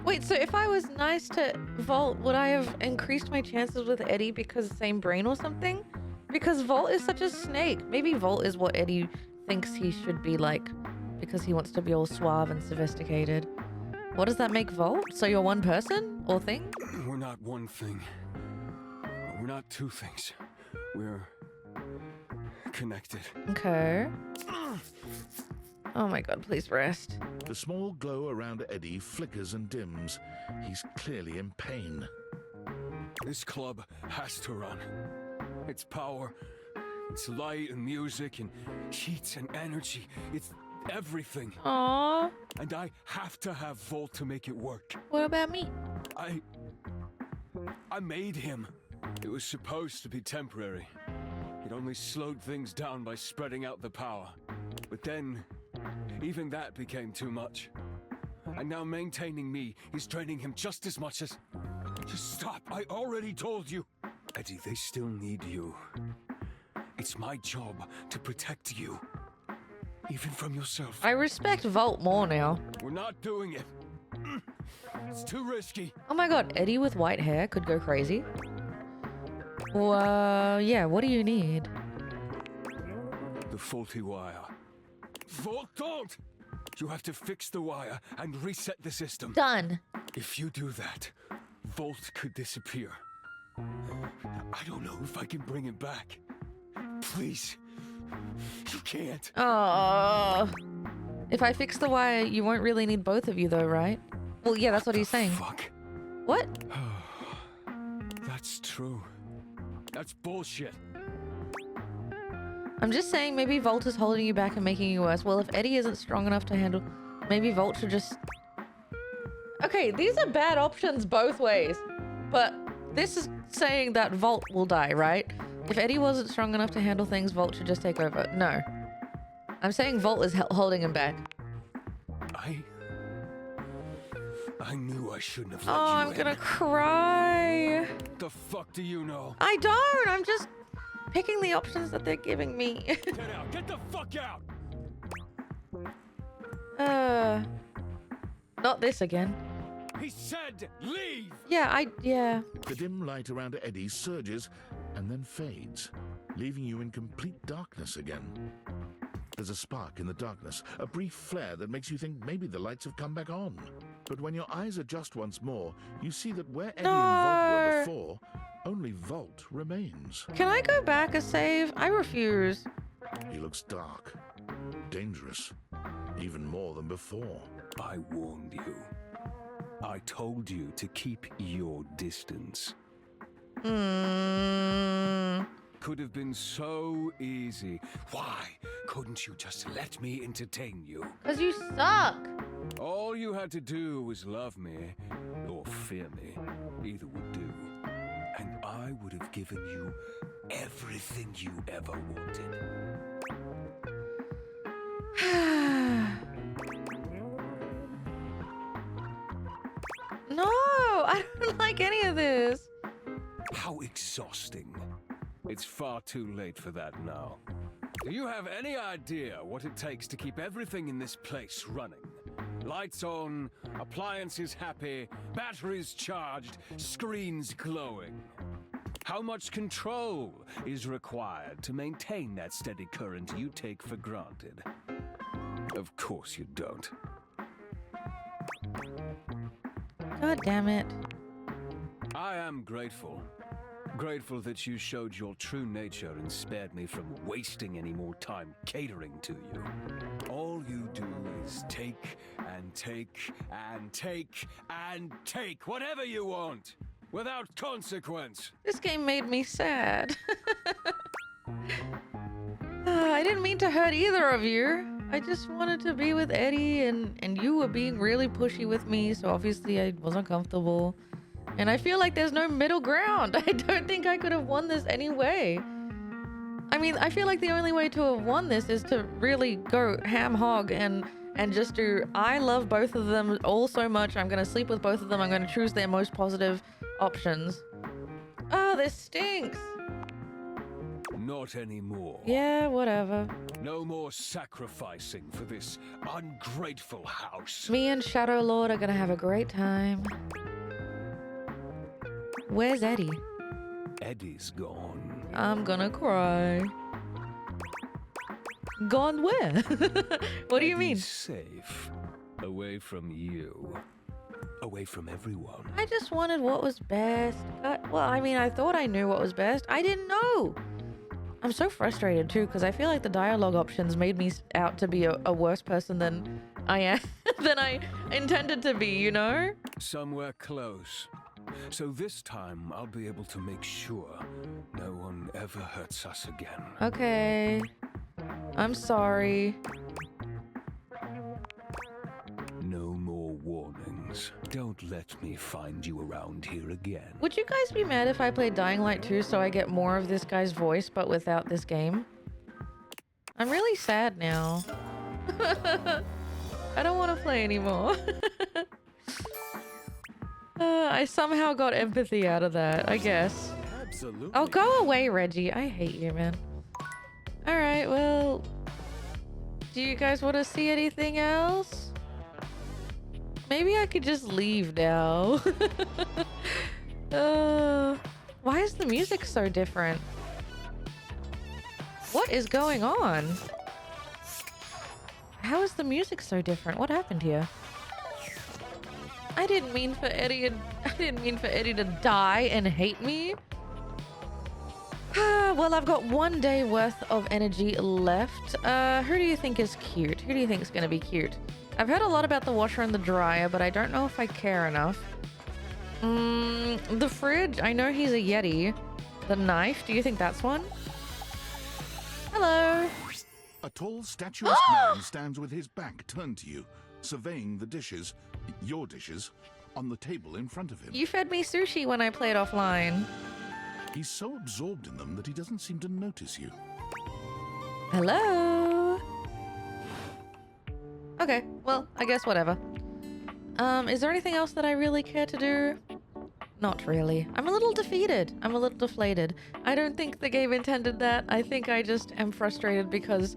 Wait, so if I was nice to Volt, would I have increased my chances with Eddie because same brain or something? Because Volt is such a snake. Maybe Volt is what Eddie thinks he should be like because he wants to be all suave and sophisticated. What does that make Volt? So you're one person or thing? We're not one thing. We're not two things. We're connected. Okay. Oh my god, please rest. The small glow around Eddie flickers and dims. He's clearly in pain. This club has to run. It's power, it's light and music and heat and energy. It's everything. Aww. And I have to have Volt to make it work. What about me? I made him. It was supposed to be temporary. It only slowed things down by spreading out the power. But then, even that became too much. And now maintaining me is draining him just as much as... Just stop, I already told you. Eddie, they still need you. It's my job to protect you. Even from yourself. I respect Volt more now. We're not doing it. It's too risky. Oh my god, Eddie with white hair could go crazy. Well, yeah, what do you need? The faulty wire. Volt, don't! You have to fix the wire and reset the system. Done. If you do that, Volt could disappear. I don't know if I can bring him back. Please. You can't. Oh. If I fix the wire, you won't really need both of you though, right? Well, yeah, that's what he's saying. Fuck. What? That's true. That's bullshit. I'm just saying maybe Volt is holding you back and making you worse. Well, if Eddie isn't strong enough to handle, maybe Volt should just... Okay, these are bad options both ways. But this is saying that Volt will die, right? If Eddie wasn't strong enough to handle things, Volt should just take over. No. I'm saying Volt is holding him back. I knew I shouldn't have let Oh, you I'm in. gonna cry. The fuck do you know? I don't. I'm just picking the options that they're giving me. Get out. Get the fuck out. Not this again. He said leave. Yeah. The dim light around Eddie surges and then fades, leaving you in complete darkness again. There's a spark in the darkness, a brief flare that makes you think maybe the lights have come back on. But when your eyes adjust once more, you see that where Eddie and Volt were before, only Volt remains. Can I go back a save? I refuse. He looks dark, dangerous, even more than before. I warned you. I told you to keep your distance. Could have been so easy. Why couldn't you just let me entertain you? 'Cause you suck. All you had to do was love me or fear me. Either would do. And I would have given you everything you ever wanted. exhausting. It's far too late for that now. Do you have any idea what it takes to keep everything in this place running? Lights on, appliances happy, batteries charged, screens glowing. How much control is required to maintain that steady current you take for granted? Of course you don't. God damn it. I am grateful. Grateful that you showed your true nature and spared me from wasting any more time catering to you. All you do is take and take and take and take whatever you want, without consequence. This game made me sad. I didn't mean to hurt either of you. I just wanted to be with Eddie, and you were being really pushy with me, so obviously I wasn't comfortable. And I feel like there's no middle ground. I don't think I could have won this anyway. I mean, I feel like the only way to have won this is to really go ham hog and just do, I love both of them all so much. I'm going to sleep with both of them. I'm going to choose their most positive options. Oh, this stinks. Not anymore. Yeah, whatever. No more sacrificing for this ungrateful house. Me and Shadow Lord are going to have a great time. Where's Eddie? Eddie's gone. I'm gonna cry. Gone where? What do you mean? Safe. Away from you. Away from everyone. I just wanted what was best. Well, I mean, I thought I knew what was best. I didn't know. I'm so frustrated too, because I feel like the dialogue options made me out to be a worse person than I am, than I intended to be, you know? Somewhere close. So this time, I'll be able to make sure no one ever hurts us again. Okay. I'm sorry. No more warnings. Don't let me find you around here again. Would you guys be mad if I played Dying Light 2 so I get more of this guy's voice, but without this game? I'm really sad now. I don't want to play anymore. I somehow got empathy out of that, I guess. Absolutely. Oh, go away, Reggie. I hate you, man. Alright, well... Do you guys want to see anything else? Maybe I could just leave now. Why is the music so different? What is going on? How is the music so different? What happened here? I didn't mean for Eddie to die and hate me. Well, I've got 1 day worth of energy left. Who do you think is cute? Who do you think is going to be cute? I've heard a lot about the washer and the dryer, but I don't know if I care enough. The fridge, I know he's a Yeti. The knife, do you think that's one? Hello. A tall, statuesque man stands with his back turned to you, surveying the dishes, your dishes, on the table in front of him. You fed me sushi when I played offline. He's so absorbed in them that he doesn't seem to notice you. Hello? Okay, well, I guess whatever. Is there anything else that I really care to do? Not really. I'm a little defeated. I'm a little deflated. I don't think the game intended that. I think I just am frustrated because,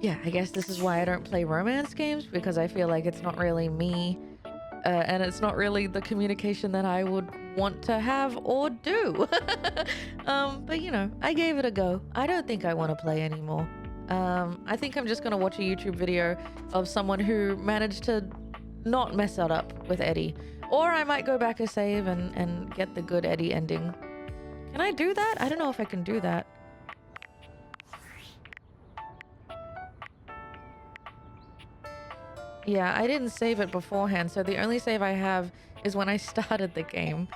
yeah, I guess this is why I don't play romance games, because I feel like it's not really me. And it's not really the communication that I would want to have or do. But you know, I gave it a go. I don't think I want to play anymore. I think I'm just going to watch a YouTube video of someone who managed to not mess it up with Eddie. Or I might go back a save and get the good Eddie ending. Can I do that? I don't know if I can do that. Yeah, I didn't save it beforehand, so the only save I have is when I started the game.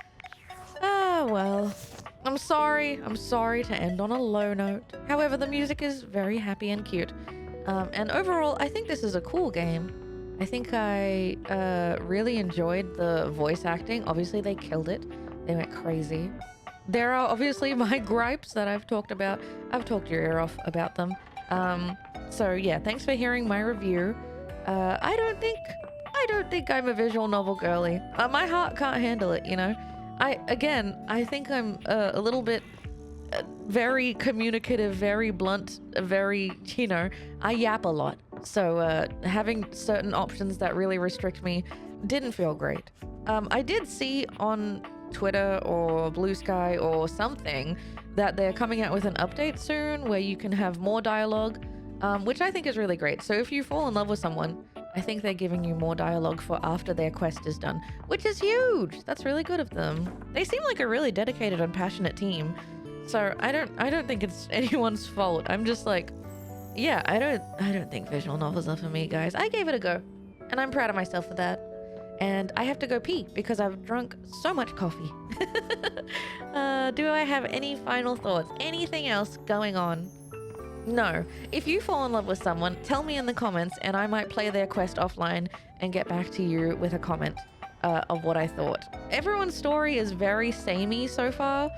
Ah, well. I'm sorry to end on a low note. However, the music is very happy and cute. And overall, I think this is a cool game. I think I really enjoyed the voice acting. Obviously, they killed it. They went crazy. There are obviously my gripes that I've talked about. I've talked your ear off about them. So yeah, thanks for hearing my review. I don't think I'm a visual novel girly. My heart can't handle it, you know? I think I'm a little bit very communicative, very blunt, very, you know, I yap a lot. So having certain options that really restrict me didn't feel great. I did see on Twitter or Blue Sky or something that they're coming out with an update soon where you can have more dialogue, which I think is really great. So if you fall in love with someone, I think they're giving you more dialogue for after their quest is done, which is huge. That's really good of them. They seem like a really dedicated and passionate team. So I don't think it's anyone's fault. I'm just like, yeah, I don't think visual novels are for me, guys. I gave it a go, and I'm proud of myself for that. And I have to go pee because I've drunk so much coffee. Do I have any final thoughts? Anything else going on? No. If you fall in love with someone, tell me in the comments and I might play their quest offline and get back to you with a comment of what I thought. Everyone's story is very samey so far,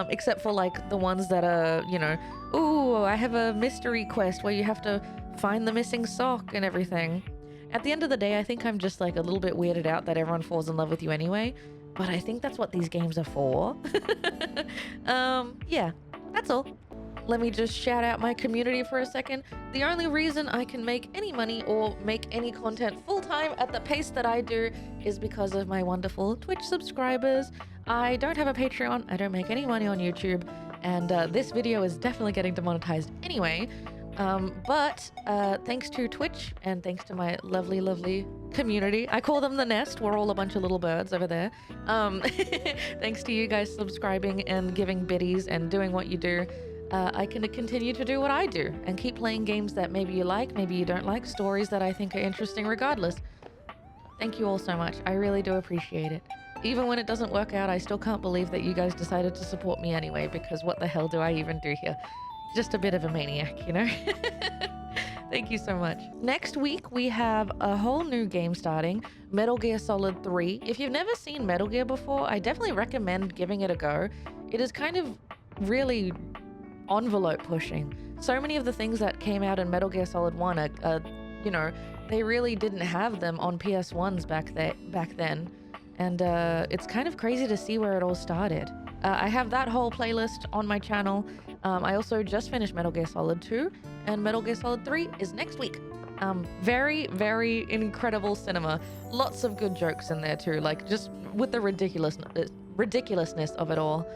except for like the ones that are, you know, ooh, I have a mystery quest where you have to find the missing sock and everything. At the end of the day, I think I'm just like a little bit weirded out that everyone falls in love with you anyway, but I think that's what these games are for. Yeah, that's all. Let me just shout out my community for a second. The only reason I can make any money or make any content full-time at the pace that I do is because of my wonderful Twitch subscribers. I don't have a Patreon, I don't make any money on YouTube, and this video is definitely getting demonetized anyway. But thanks to Twitch and thanks to my lovely, lovely community. I call them the nest. We're all a bunch of little birds over there. Thanks to you guys subscribing and giving biddies and doing what you do. I can continue to do what I do and keep playing games that maybe you like, maybe you don't like, stories that I think are interesting regardless. Thank you all so much. I really do appreciate it. Even when it doesn't work out, I still can't believe that you guys decided to support me anyway, because what the hell do I even do here? Just a bit of a maniac, you know? Thank you so much. Next week, we have a whole new game starting, Metal Gear Solid 3. If you've never seen Metal Gear before, I definitely recommend giving it a go. It is kind of really envelope pushing. So many of the things that came out in Metal Gear Solid 1 are, you know, they really didn't have them on PS1s back then. And it's kind of crazy to see where it all started. I have that whole playlist on my channel. I also just finished Metal Gear Solid 2, and Metal Gear Solid 3 is next week. Very, very incredible cinema. Lots of good jokes in there too, like just with the ridiculousness of it all.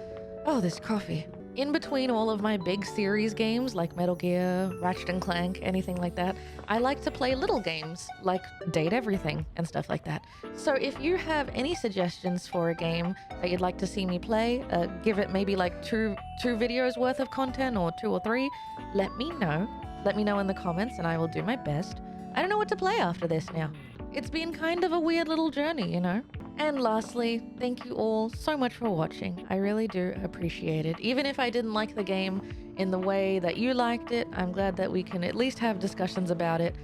Oh, this coffee. In between all of my big series games like Metal Gear, Ratchet & Clank, anything like that, I like to play little games like Date Everything and stuff like that. So if you have any suggestions for a game that you'd like to see me play, give it maybe like two videos worth of content or 2 or 3, let me know. Let me know in the comments and I will do my best. I don't know what to play after this now. It's been kind of a weird little journey, you know? And lastly, thank you all so much for watching. I really do appreciate it. Even if I didn't like the game in the way that you liked it, I'm glad that we can at least have discussions about it.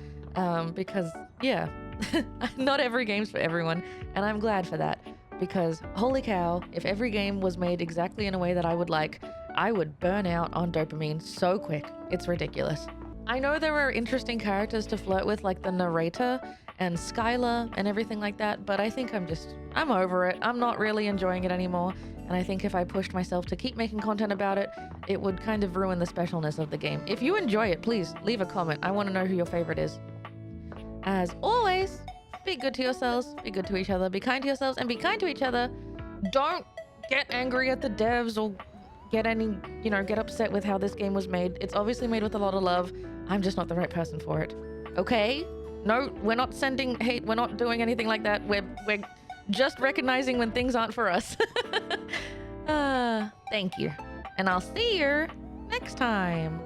Because, yeah, not every game's for everyone. And I'm glad for that. Because, holy cow, if every game was made exactly in a way that I would like, I would burn out on dopamine so quick. It's ridiculous. I know there are interesting characters to flirt with, like the narrator and Skylar and everything like that, but I think I'm over it. I'm not really enjoying it anymore, and I think if I pushed myself to keep making content about it, it would kind of ruin the specialness of the game. If you enjoy it, please leave a comment. I want to know who your favorite is. As always, be good to yourselves, be good to each other, be kind to yourselves, and be kind to each other. Don't get angry at the devs or get upset with how this game was made. It's obviously made with a lot of love. I'm just not the right person for it. Okay? No, we're not sending hate. We're not doing anything like that. We're just recognizing when things aren't for us. Thank you. And I'll see you next time.